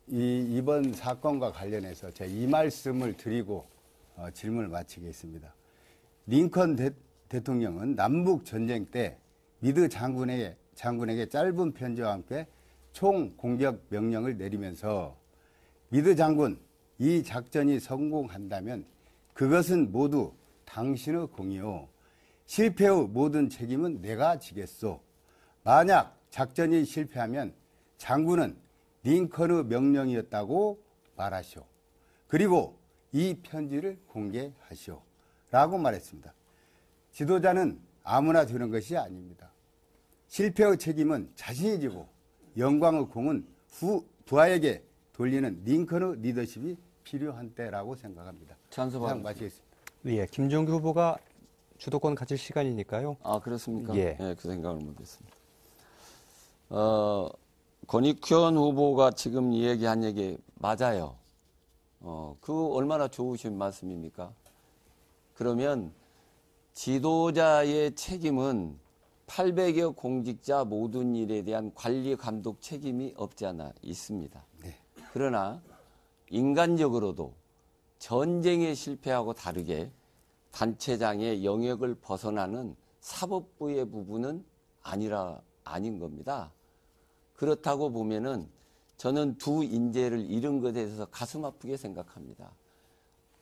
이번 사건과 관련해서 제가 이 말씀을 드리고 질문을 마치겠습니다. 링컨 대통령은 남북 전쟁 때 미드 장군에게 짧은 편지와 함께 총 공격 명령을 내리면서 미드 장군, 이 작전이 성공한다면 그것은 모두 당신의 공이요. 실패의 모든 책임은 내가 지겠소. 만약 작전이 실패하면 장군은 링컨의 명령이었다고 말하시오. 그리고 이 편지를 공개하시오. 라고 말했습니다. 지도자는 아무나 되는 것이 아닙니다. 실패의 책임은 자신이 지고 영광의 공은 부하에게 돌리는 링컨의 리더십이 필요한 때라고 생각합니다. 찬성합니다. 마치겠습니다. 예, 김종규 후보가 주도권 가질 시간이니까요. 아, 그렇습니까? 예. 예, 그 생각을 못했습니다. 권익현 후보가 지금 얘기한 얘기 맞아요. 그 얼마나 좋으신 말씀입니까? 그러면 지도자의 책임은 800여 공직자 모든 일에 대한 관리 감독 책임이 없지 않아 있습니다. 네. 그러나 인간적으로도 전쟁에 실패하고 다르게 단체장의 영역을 벗어나는 사법부의 부분은 아닌 겁니다. 그렇다고 보면은 저는 두 인재를 잃은 것에 대해서 가슴 아프게 생각합니다.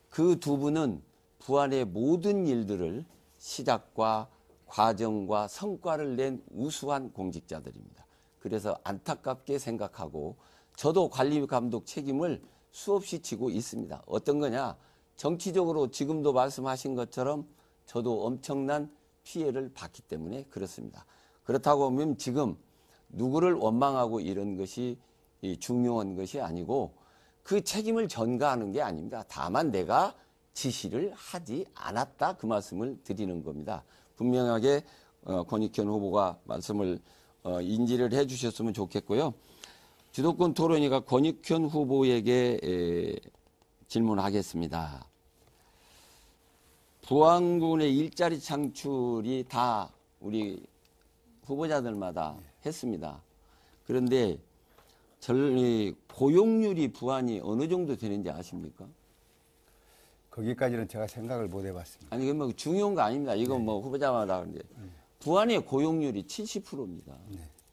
그 두 분은 부안의 모든 일들을 시작과 과정과 성과를 낸 우수한 공직자들입니다. 그래서 안타깝게 생각하고 저도 관리 감독 책임을 수없이 지고 있습니다. 어떤 거냐? 정치적으로 지금도 말씀하신 것처럼 저도 엄청난 피해를 봤기 때문에 그렇습니다. 그렇다고 하면 지금 누구를 원망하고 이런 것이 중요한 것이 아니고 그 책임을 전가하는 게 아닙니다. 다만 내가 지시를 하지 않았다 그 말씀을 드리는 겁니다. 분명하게 권익현 후보가 말씀을 인지를 해 주셨으면 좋겠고요. 주도권 토론회가 권익현 후보에게 질문하겠습니다. 부안군의 일자리 창출이 다 우리 후보자들마다 했습니다. 그런데 고용률이 부안이 어느 정도 되는지 아십니까? 거기까지는 제가 생각을 못 해봤습니다. 아니, 뭐 중요한 거 아닙니다. 이건 뭐 후보자마다 그런데 부안의 고용률이 70%입니다.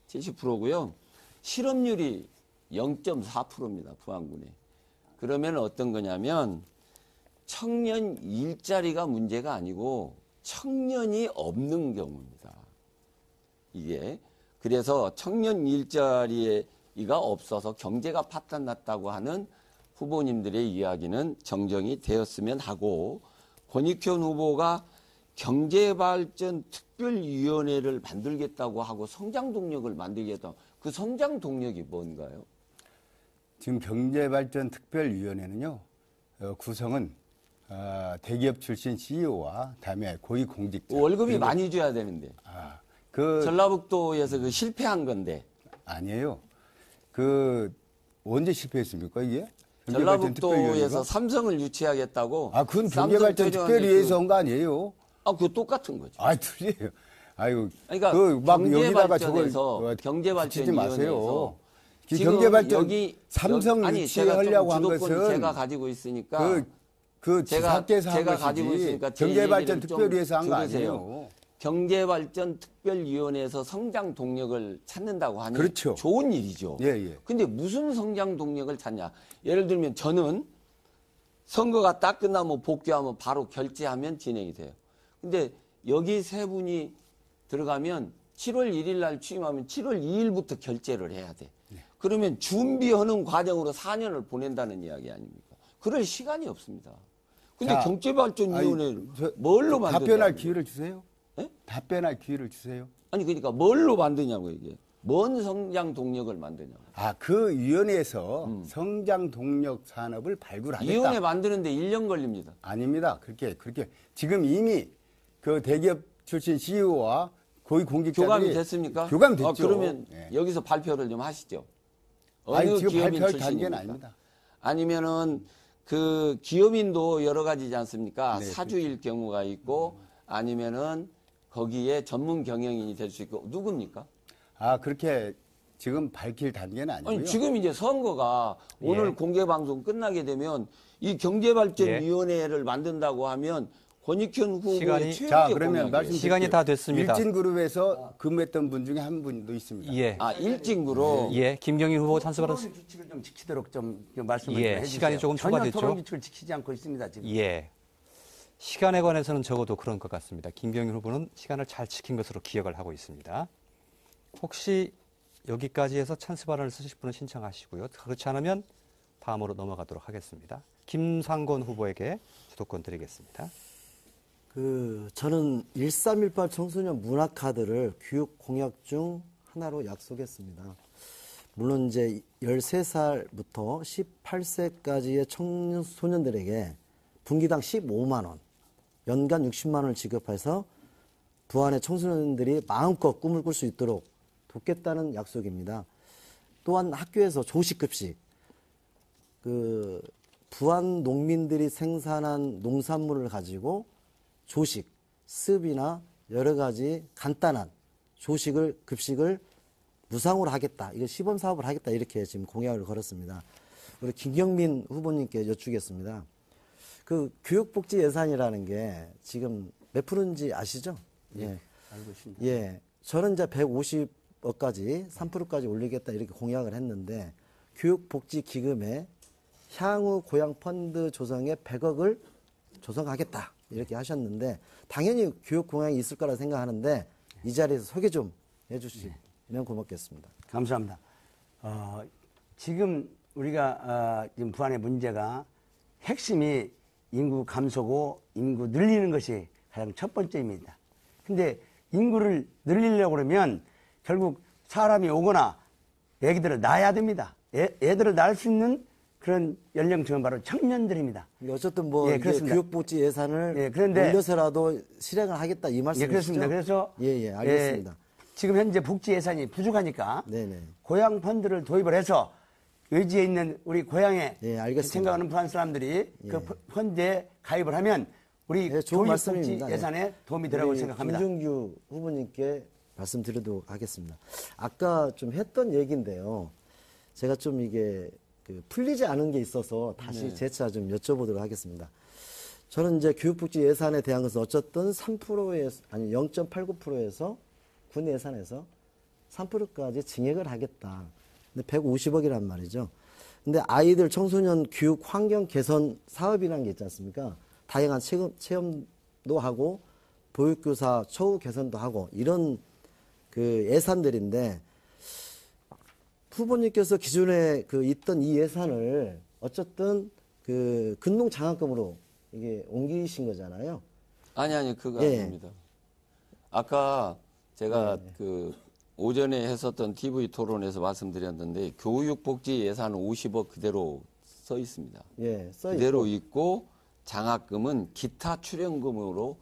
70%고요. 실업률이 0.4%입니다. 부안군에. 그러면 어떤 거냐면 청년 일자리가 문제가 아니고 청년이 없는 경우입니다. 이게 그래서 청년 일자리가 없어서 경제가 파탄났다고 하는 후보님들의 이야기는 정정이 되었으면 하고 권익현 후보가 경제발전특별위원회를 만들겠다고 하고 성장동력을 만들겠다고 그 성장동력이 뭔가요? 지금 경제발전특별위원회는요, 구성은 대기업 출신 CEO와 다음에 고위공직자. 월급이 많이 줘야 되는데. 전라북도에서 그 실패한 건데. 아니에요. 언제 실패했습니까, 이게? 전라북도에서 삼성을 유치하겠다고. 그건 경제발전특별위에서 한 거 아니에요? 그거 똑같은 거죠. 틀려요. 아이고. 그러니까 경제발전에서 경제발전위원회에서 경제발전 삼성 유치하려고 한 것은 제가 가지고 있으니까 지사께서 한 제가 것이지 가지고 있으니까 경제발전특별위에서 한 거 아니에요. 경제발전특별위원회에서 성장 동력을 찾는다고 하니 그렇죠. 좋은 일이죠. 예. 근데 무슨 성장 동력을 찾냐? 예를 들면 저는 선거가 딱 끝나면 복귀하면 바로 결제하면 진행이 돼요. 근데 여기 세 분이 들어가면 7월 1일 날 취임하면 7월 2일부터 결제를 해야 돼. 그러면 준비하는 과정으로 4년을 보낸다는 이야기 아닙니까? 그럴 시간이 없습니다. 근데 경제발전위원회를 뭘로 만드냐고. 답변할 기회를 주세요. 네? 답변할 기회를 주세요. 아니 그러니까 뭘로 만드냐고 이게. 뭔 성장 동력을 만드냐고. 그 위원회에서 성장 동력 산업을 발굴하겠다. 위원회 만드는데 1년 걸립니다. 아닙니다. 그렇게 지금 이미 그 대기업 출신 CEO와 고위 공직자들이 교감이 됐습니까? 교감됐죠. 그러면 네. 여기서 발표를 좀 하시죠. 어느 지금 기업인 발표할 출신입니까? 단계는 아닙니다. 아니면은 그 기업인도 여러 가지지 않습니까? 네, 사주일 경우가 있고 아니면은 거기에 전문 경영인이 될 수 있고 누굽니까? 그렇게 지금 밝힐 단계는 아니고요. 아니, 지금 이제 선거가 오늘 예. 공개 방송 끝나게 되면 이 경제발전위원회를 만든다고 하면 권익현 후보의 시간이- 최후의 자, 그러면 공약이에요. 말씀 시간이 다 됐습니다. 일진그룹에서 근무했던 분 중에 한 분도 있습니다. 예. 아, 일진구로. 예, 김경일 후보 찬스 받았습니다. 토론 규칙을 좀 지키도록 좀 말씀을 예, 좀 해주세요. 시간이 조금 전혀 초과됐죠? 토론 규칙을 지키지 않고 있습니다. 지금. 예. 시간에 관해서는 적어도 그런 것 같습니다. 김경일 후보는 시간을 잘 지킨 것으로 기억을 하고 있습니다. 혹시 여기까지 해서 찬스 발언을 쓰실 분은 신청하시고요. 그렇지 않으면 다음으로 넘어가도록 하겠습니다. 김상곤 후보에게 주도권 드리겠습니다. 저는 1318 청소년 문화카드를 교육 공약 중 하나로 약속했습니다. 물론 이제 13살부터 18세까지의 청소년들에게 분기당 15만 원, 연간 60만 원을 지급해서 부안의 청소년들이 마음껏 꿈을 꿀 수 있도록 돕겠다는 약속입니다. 또한 학교에서 조식급식, 부안 농민들이 생산한 농산물을 가지고 조식, 습이나 여러 가지 간단한 급식을 무상으로 하겠다. 이거 시범 사업을 하겠다. 이렇게 지금 공약을 걸었습니다. 우리 김경민 후보님께 여쭈겠습니다. 교육복지 예산이라는 게 지금 몇 프로인지 아시죠? 예. 알고 있습니다. 예. 저는 이제 150억까지 3%까지 올리겠다 이렇게 공약을 했는데 교육복지 기금에 향후 고향 펀드 조성에 100억을 조성하겠다. 이렇게 하셨는데 당연히 교육 공약이 있을 거라 생각하는데 이 자리에서 소개 좀 해주시면 고맙겠습니다. 감사합니다. 지금 우리가 지금 부안의 문제가 핵심이 인구 감소고 인구 늘리는 것이 가장 첫 번째입니다. 근데 인구를 늘리려고 그러면 결국 사람이 오거나 애기들을 낳아야 됩니다. 애들을 낳을 수 있는 그런 연령층은 바로 청년들입니다. 어쨌든 예, 이게 그렇습니다. 교육복지 예산을 예, 그런데- 올려서라도 실행을 하겠다 이 예, 말씀이시죠? 그렇습니다. 그래서 예, 알겠습니다. 지금 현재 복지 예산이 부족하니까 네네. 고향 펀드를 도입을 해서 의지에 있는 우리 고향에 예, 알겠습니다. 생각하는 부안 사람들이 그 펀드에 가입을 하면 우리 예, 좋은 교육복지 말씀입니다. 예산에 도움이 되라고 우리 생각합니다. 김준규 후보님께 말씀드리도록 하겠습니다. 아까 좀 했던 얘기인데요. 제가 좀 이게 풀리지 않은 게 있어서 다시 재차 좀 여쭤보도록 하겠습니다. 저는 이제 교육복지 예산에 대한 것은 어쨌든 3%에서, 아니 0.89%에서 군 예산에서 3%까지 증액을 하겠다. 근데 150억이란 말이죠. 근데 아이들 청소년 교육 환경 개선 사업이라는 게 있지 않습니까? 다양한 체험도 하고 보육교사 처우 개선도 하고 이런 예산들인데 후보님께서 기존에 있던 이 예산을 어쨌든 근농 장학금으로 이게 옮기신 거잖아요. 아니, 그거 예. 아닙니다. 아까 제가 오전에 했었던 TV 토론에서 말씀드렸는데 교육복지 예산 50억 그대로 써 있습니다. 예, 써 그대로 있고 장학금은 기타 출연금으로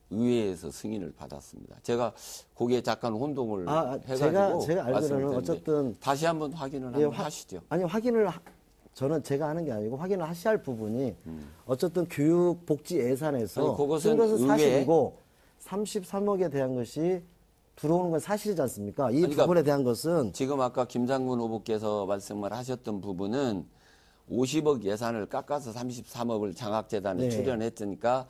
의회에서 승인을 받았습니다. 제가 거기에 잠깐 혼동을 해가지고 제가 알기로는 말씀드렸는데 어쨌든 다시 한번 확인을 예, 한번 하시죠. 아니 저는 제가 하는 게 아니고 확인을 하셔야 할 부분이 어쨌든 교육복지 예산에서 아니, 그것은 쓴 것은 의회에- 사실이고 33억에 대한 것이 들어오는 건 사실이지 않습니까? 이 그러니까 부분에 대한 것은 지금 아까 김장군 후보께서 말씀을 하셨던 부분은 50억 예산을 깎아서 33억을 장학재단에 네. 출연했으니까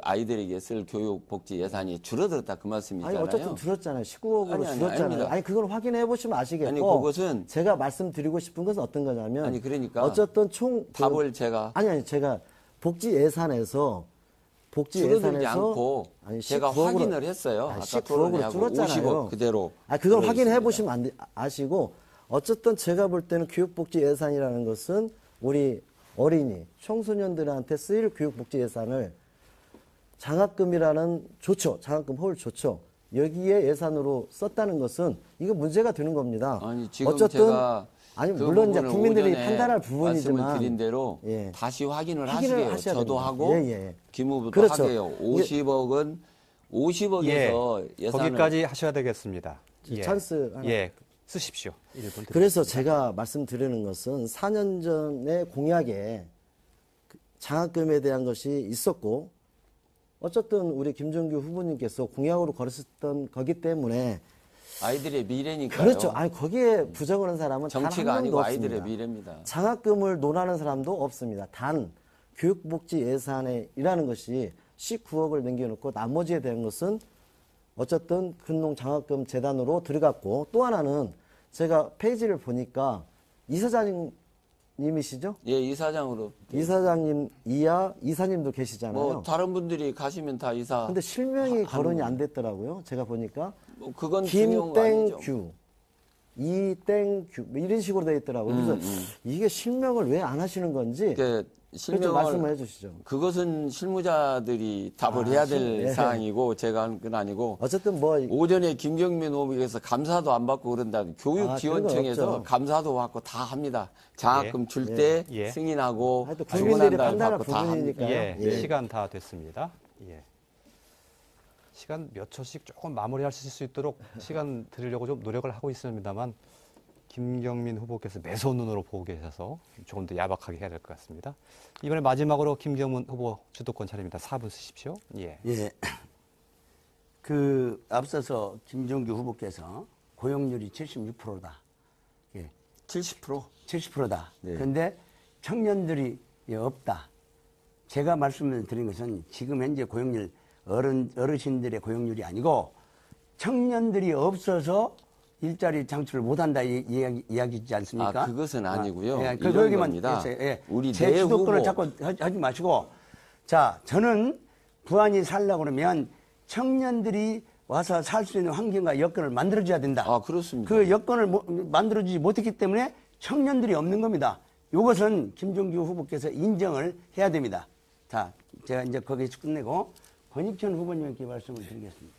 아이들에게 쓸 교육복지 예산이 줄어들었다 그 아니 말씀이잖아요. 어쨌든 줄었잖아요. 19억으로 아니, 줄었잖아요. 아닙니다. 아니 그걸 확인해 보시면 아시겠고 아니, 그것은- 제가 말씀드리고 싶은 것은 어떤 거냐면 아니, 그러니까 어쨌든 답을 제가 제가 복지 예산에서 줄어들지 않고 제가 19억으로 확인을 했어요. 아까 19억으로 토론회하고 줄었잖아요. 50억 그대로. 그걸 확인해 들어있습니다. 보시면 아시고 어쨌든 제가 볼 때는 교육복지 예산이라는 것은 우리 어린이 청소년들한테 쓰일 교육복지 예산을 장학금이라는 장학금 홀 좋죠. 여기에 예산으로 썼다는 것은 이거 문제가 되는 겁니다. 아니, 지금 어쨌든 제가 그 물론 이제 부분을 국민들이 오전에 판단할 부분이지만 말씀을 드린 대로 예. 다시 확인을 확인을 하시게요. 하셔야 저도 됩니다. 하고 예. 김 후보도 그렇죠. 하게요. 50억은 50억에서 예산을 거기까지 하셔야 되겠습니다. 찬스 하나. 예, 쓰십시오. 1분 그래서 제가 말씀드리는 것은 4년 전에 공약에 장학금에 대한 것이 있었고 어쨌든 우리 김종규 후보님께서 공약으로 걸었었던 거기 때문에 아이들의 미래니까요. 그렇죠. 아니 거기에 부정하는 사람은 단 한 정치가 명도 아니고 없습니다. 아이들의 미래입니다. 장학금을 논하는 사람도 없습니다. 단 교육복지 예산에 일하는 것이 19억을 남겨놓고 나머지에 대한 것은 어쨌든 근농 장학금 재단으로 들어갔고, 또 하나는 제가 페이지를 보니까 이사장님이시죠? 예, 이사장으로. 이사장님 이하 이사님도 계시잖아요. 뭐 다른 분들이 가시면 다 이사. 근데 실명이 거론이 안 됐더라고요. 제가 보니까 뭐 그건 중요한 거 아니죠. 김땡규, 이땡규 뭐 이런 식으로 되어 있더라고요. 그래서 이게 실명을 왜 안 하시는 건지 그 좀 실명을 말씀해 주시죠. 그것은 실무자들이 답을 해야 될 예. 사항이고 제가 하는 건 아니고 어쨌든 뭐 오전에 김경민 후보께서 감사도 안 받고 그런다. 그런 건 교육지원청에서 없죠. 감사도 받고 다 합니다. 장학금 줄 때 예. 승인하고 하여튼 주고 국민들이 난 다음에 판단할 받고 다 합니다. 부분이니까요. 예, 예. 시간 다 됐습니다. 예. 시간 몇 초씩 조금 마무리할 수 있도록 시간 드리려고 좀 노력을 하고 있습니다만 김경민 후보께서 매소눈으로 보고 계셔서 조금 더 야박하게 해야 될 것 같습니다. 이번에 마지막으로 김경문 후보 주도권 차례입니다. 4분 쓰십시오. 예. 예. 앞서서 김종규 후보께서 고용률이 76%다. 예. 70%. 70%다. 네. 그런데 청년들이 없다. 제가 말씀을 드린 것은 지금 현재 고용률, 어르신들의 고용률이 아니고 청년들이 없어서 일자리 창출을 못한다 이야기지 않습니까? 아, 그것은 아니고요. 예, 이런 거기만 겁니다. 했어요. 예. 우리 제 내 주도권을 후보. 자꾸 하지 마시고, 자, 저는 부안이 살려고 그러면 청년들이 와서 살 수 있는 환경과 여건을 만들어줘야 된다. 아, 그렇습니다. 그 여건을 만들어주지 못했기 때문에 청년들이 없는 겁니다. 이것은 김종규 후보께서 인정을 해야 됩니다. 자, 제가 이제 거기에서 끝내고 권익천 후보님께 말씀을 드리겠습니다.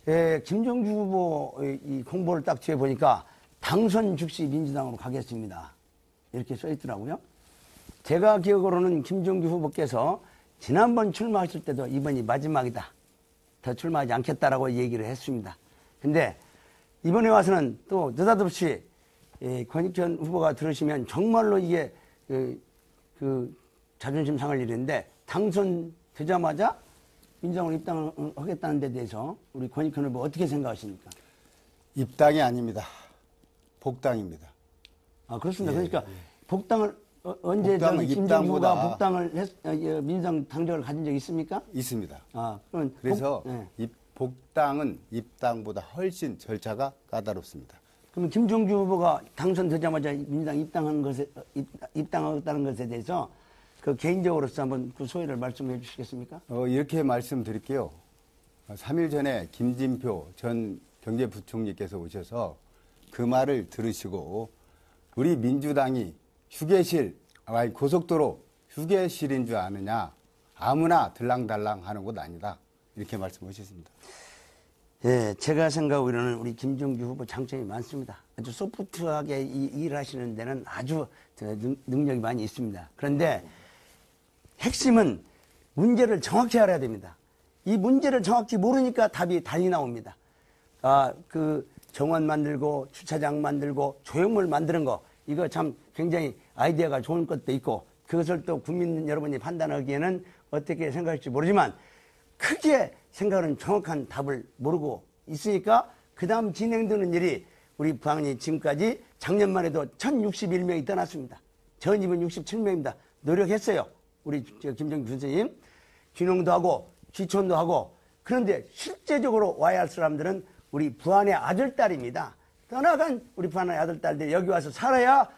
예, 김종규 후보 이 공보를 딱 뒤에 보니까 당선 즉시 민주당으로 가겠습니다. 이렇게 써 있더라고요. 제가 기억으로는 김종규 후보께서 지난번 출마하실 때도 이번이 마지막이다. 더 출마하지 않겠다라고 얘기를 했습니다. 근데 이번에 와서는 또 느닷없이 권익천 후보가 들으시면 정말로 이게 그 자존심 상할 일인데 당선되자마자 민주당으로 입당을 하겠다는 데 대해서 우리 권익천 후보 어떻게 생각하십니까? 입당이 아닙니다. 복당입니다. 아, 그렇습니다. 그러니까 복당을 언제 복당은 저기 김정희 후보가 입당보다- 복당을 민주당 당적을 가진 적이 있습니까? 있습니다. 아, 그럼 그래서 예. 복당은 입당보다 훨씬 절차가 까다롭습니다. 그러면 김종규 후보가 당선되자마자 민주당 입당하겠다는 것에 대해서 그 개인적으로서 한번 그 소회를 말씀해 주시겠습니까? 이렇게 말씀드릴게요. 3일 전에 김진표 전 경제부총리께서 오셔서 그 말을 들으시고 우리 민주당이 고속도로 휴게실인 줄 아느냐, 아무나 들랑달랑 하는 곳 아니다. 이렇게 말씀하셨습니다. 예, 제가 생각하기로는 우리 김종규 후보 장점이 많습니다. 아주 소프트하게 일하시는 데는 아주 능력이 많이 있습니다. 그런데 핵심은 문제를 정확히 알아야 됩니다. 이 문제를 정확히 모르니까 답이 달리 나옵니다. 그 정원 만들고 주차장 만들고 조형물 만드는 거, 이거 참 굉장히 아이디어가 좋은 것도 있고, 그것을 또 국민 여러분이 판단하기에는 어떻게 생각할지 모르지만 크게 생각하는 정확한 답을 모르고 있으니까 그 다음 진행되는 일이 우리 부안이 지금까지 작년만 해도 1061명이 떠났습니다. 전입은 67명입니다. 노력했어요. 우리 김정규 선생님. 귀농도 하고 귀촌도 하고. 그런데 실제적으로 와야 할 사람들은 우리 부안의 아들, 딸입니다. 떠나간 우리 부안의 아들, 딸들이 여기 와서 살아야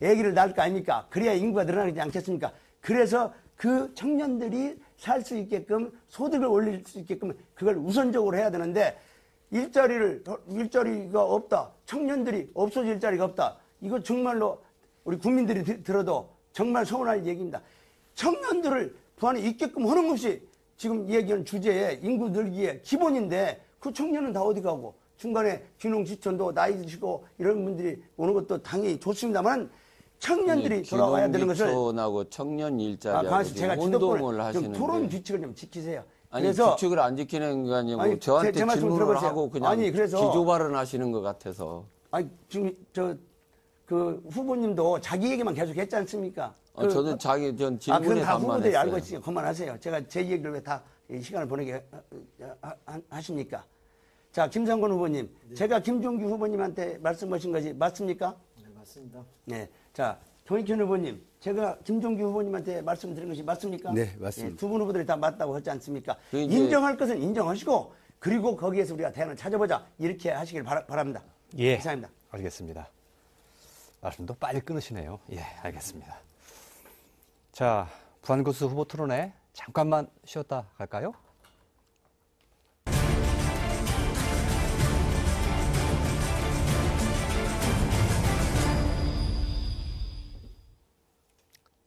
아기를 낳을 거 아닙니까? 그래야 인구가 늘어나지 않겠습니까? 그래서 그 청년들이 살 수 있게끔 소득을 올릴 수 있게끔 그걸 우선적으로 해야 되는데 일자리가 없다. 청년들이 없어질 일자리가 없다. 이거 정말로 우리 국민들이 들어도 정말 서운할 얘기입니다. 청년들을 부안에 있게끔 하는 것이 지금 얘기하는 주제에 인구 늘기에 기본인데 그 청년은 다 어디 가고 중간에 귀농 지천도 나이 드시고 이런 분들이 오는 것도 당연히 좋습니다만 청년들이 돌아와야 되는 것을 귀농 청년 일자리하고 제가 혼동을 좀 하시는데 토론 규칙을 좀 지키세요. 아니 그래서 규칙을 안 지키는 게 아니고 아니, 저한테 제 말씀 질문을 들어보세요. 하고 그냥 아니, 그래서 기조 발언하시는 것 같아서 아니 지금 그 후보님도 자기 얘기만 계속 했지 않습니까? 저는 전 질문에 그건 다 후보들이 답만했어요. 알고 있으니까 그만하세요. 제가 제 얘기를 왜 다 시간을 보내게 하십니까? 자, 김상곤 후보님. 제가 김종규 후보님한테 말씀하신 것이 맞습니까? 네, 맞습니다. 네. 자, 정익현 후보님. 제가 김종규 후보님한테 말씀드린 것이 맞습니까? 네, 맞습니다. 두 분 후보들이 다 맞다고 하지 않습니까? 그 이제- 인정할 것은 인정하시고 그리고 거기에서 우리가 대안을 찾아보자. 이렇게 하시길 바랍니다. 예. 이상입니다. 알겠습니다. 말씀도 빨리 끊으시네요. 예, 알겠습니다. 자, 부안구수 후보 토론회 잠깐만 쉬었다 갈까요?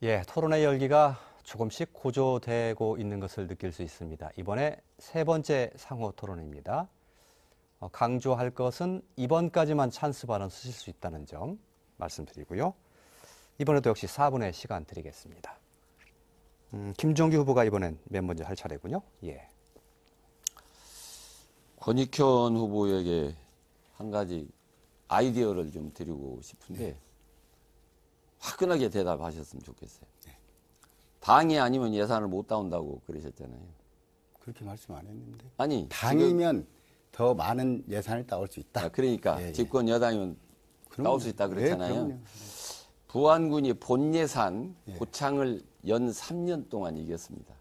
예, 토론회 열기가 조금씩 고조되고 있는 것을 느낄 수 있습니다. 이번에 세 번째 상호 토론입니다. 강조할 것은 이번까지만 찬스 발언 쓰실 수 있다는 점 말씀드리고요. 이번에도 역시 4분의 시간 드리겠습니다. 김종규 후보가 이번엔 맨 먼저 할 차례군요. 예. 권익현 후보에게 한 가지 아이디어를 좀 드리고 싶은데 화끈하게 대답하셨으면 좋겠어요. 당이 아니면 예산을 못 따온다고 그러셨잖아요. 그렇게 말씀 안 했는데. 아니 당이면 더 많은 예산을 따올 수 있다. 그러니까 예, 예. 집권 여당이면 따올 수 있다 그랬잖아요. 네, 그럼요. 부안군이 본 예산 예. 고창을 연 3년 동안 이겼습니다.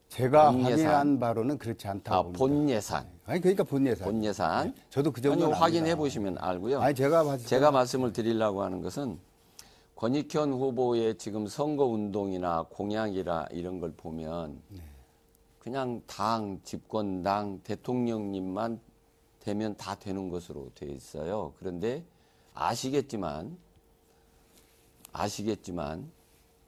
제가 본 예산. 확인한 바로는 그렇지 않다고 봅니다. 본 예산. 아니 그러니까 본 예산. 본 예산. 네, 저도 그 아니, 정도는 확인해 압니다. 보시면 알고요. 아니 제가 말씀을 드리려고 하는 것은 권익현 후보의 지금 선거운동이나 공약이라 이런 걸 보면 그냥 당, 집권당, 대통령님만 되면 다 되는 것으로 되어 있어요. 그런데 아시겠지만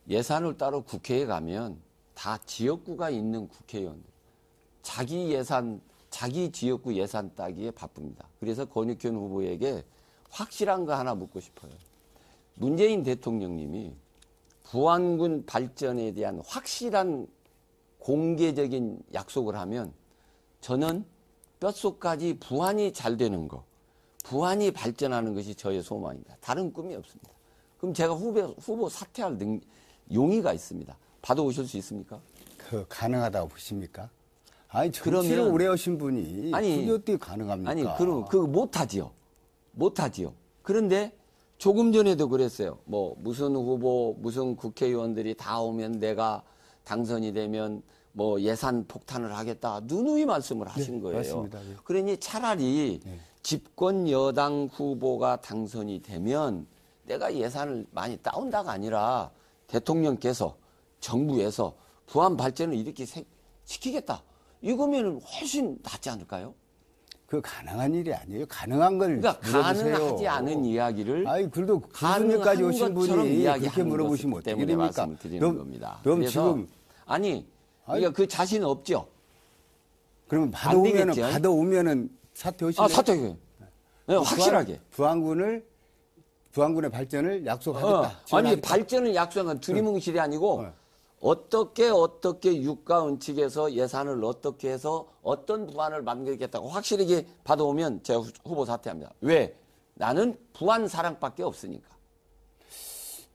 예산을 따로 국회에 가면 다 지역구가 있는 국회의원들. 자기 예산, 자기 지역구 예산 따기에 바쁩니다. 그래서 권익현 후보에게 확실한 거 하나 묻고 싶어요. 문재인 대통령님이 부안군 발전에 대한 확실한 공개적인 약속을 하면 저는 뼛속까지 부안이 잘 되는 거, 부안이 발전하는 것이 저의 소망입니다. 다른 꿈이 없습니다. 그럼 제가 후보 사퇴할 용의가 있습니다. 받아오실 수 있습니까? 그 가능하다고 보십니까? 아니 그러면- 정치를 오래 하신 분이 아니, 그게 어떻게 가능합니까? 아니, 그거 못하지요. 못하지요. 그런데 조금 전에도 그랬어요. 뭐, 무슨 후보, 무슨 국회의원들이 다 오면 내가 당선이 되면 뭐 예산 폭탄을 하겠다. 누누이 말씀을 하신 거예요. 맞습니다. 예. 그러니 차라리 집권 여당 후보가 당선이 되면 내가 예산을 많이 따온다가 아니라 대통령께서 정부에서 부안 발전을 이렇게 시키겠다. 이거면 훨씬 낫지 않을까요? 그 가능한 일이 아니에요. 가능한 걸 그러니까 물어보세요. 가능하지 않은 이야기를 아니 그래도 가능한 교수님까지 오신 것처럼 분이 이야기하는 그렇게 물어보시면 것 어떻게 때문에 됩니까? 말씀을 드리는 겁니다. 그럼 그래서 지금 아니 그러니까 그 자신 없죠. 그러면 안 되겠죠. 받아오면은 사퇴하시면 사퇴해. 네, 확실하게. 부안군의 발전을 약속하겠다. 아니 지원하겠다. 발전을 약속한 두리뭉실이 아니고 어떻게 육가원칙에서 예산을 어떻게 해서 어떤 부안을 만들겠다고 확실하게 받아오면 제가 후보 사퇴합니다. 왜? 나는 부안 사랑밖에 없으니까.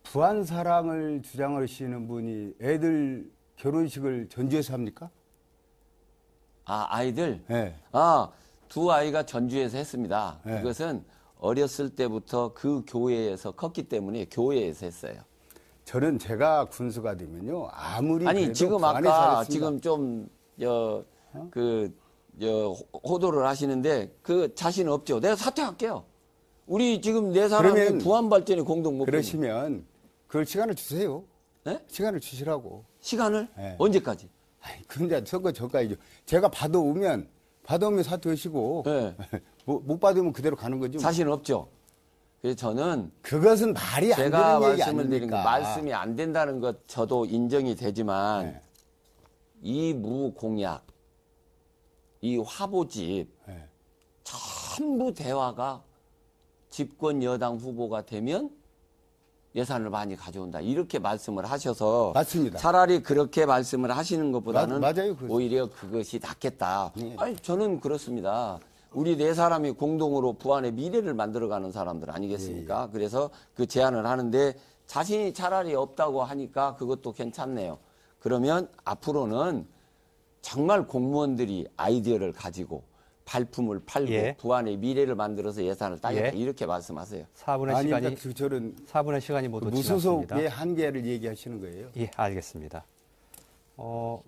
부안 사랑을 주장하시는 분이 애들 결혼식을 전주에서 합니까? 아이들? 네. 두 아이가 전주에서 했습니다. 네. 그것은 어렸을 때부터 그 교회에서 컸기 때문에 교회에서 했어요. 저는 제가 군수가 되면요 아무리 아니 그래도 지금 부안에 아까 잘했습니다. 지금 좀 호도를 하시는데 그 자신 없죠. 내가 사퇴할게요. 우리 지금 네 사람이 그러면 부안 발전에 공동 목표. 그러시면 그걸 시간을 주세요. 네? 시간을 주시라고. 시간을 네. 언제까지? 아이, 근데 선거 저까지죠. 제가 받아오면 사퇴하시고 네. 못 받으면 그대로 가는 거죠. 자신 없죠. 그래서 저는 그것은 말이 안 제가 되는 얘기 말씀을 드린 거 아닙니까? 말씀이 안 된다는 것 저도 인정이 되지만 네. 이 무공약, 이 화보집 네. 전부 대화가 집권 여당 후보가 되면 예산을 많이 가져온다. 이렇게 말씀을 하셔서 맞습니다. 차라리 그렇게 말씀을 하시는 것보다는 맞아요, 그거. 오히려 그것이 낫겠다. 네. 아니, 저는 그렇습니다. 우리 네 사람이 공동으로 부안의 미래를 만들어가는 사람들 아니겠습니까? 그래서 그 제안을 하는데 자신이 차라리 없다고 하니까 그것도 괜찮네요. 그러면 앞으로는 정말 공무원들이 아이디어를 가지고 발품을 팔고 예. 부안의 미래를 만들어서 예산을 따겠다 예. 이렇게 말씀하세요. 4분의 시간이 저는 4분의 시간이 모두 지났습니다. 무소속의 한계를 얘기하시는 거예요. 예, 알겠습니다.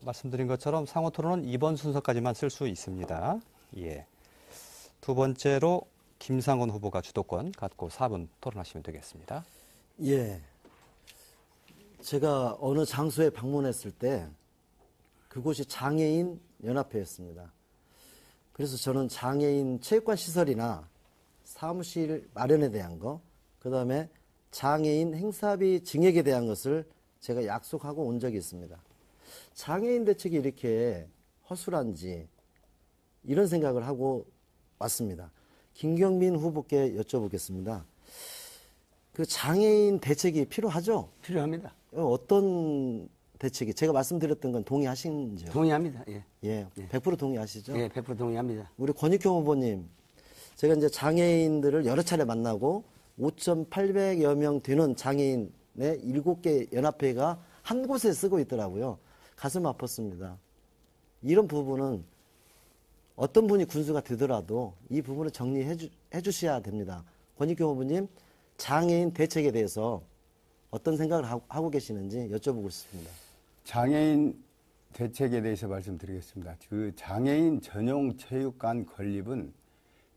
말씀드린 것처럼 상호 토론은 이번 순서까지만 쓸 수 있습니다. 예. 두 번째로 김상곤 후보가 주도권 갖고 4분 토론하시면 되겠습니다. 예. 제가 어느 장소에 방문했을 때 그곳이 장애인 연합회였습니다. 그래서 저는 장애인 체육관 시설이나 사무실 마련에 대한 거, 그다음에 장애인 행사비 증액에 대한 것을 제가 약속하고 온 적이 있습니다. 장애인 대책이 이렇게 허술한지 이런 생각을 하고 왔습니다. 김경민 후보께 여쭤보겠습니다. 그 장애인 대책이 필요하죠? 필요합니다. 어떤 대책이? 제가 말씀드렸던 건 동의하신지요? 동의합니다. 예. 예, 100% 동의하시죠? 예, 100% 동의합니다. 우리 권익형 후보님, 제가 이제 장애인들을 여러 차례 만나고 5,800여 명 되는 장애인의 7개 연합회가 한 곳에 쓰고 있더라고요. 가슴 아팠습니다. 이런 부분은 어떤 분이 군수가 되더라도 이 부분을 정리해 주셔야 됩니다. 권익경 후보님, 장애인 대책에 대해서 어떤 생각을 하고 계시는지 여쭤보고 싶습니다. 장애인 대책에 대해서 말씀드리겠습니다. 그 장애인 전용 체육관 건립은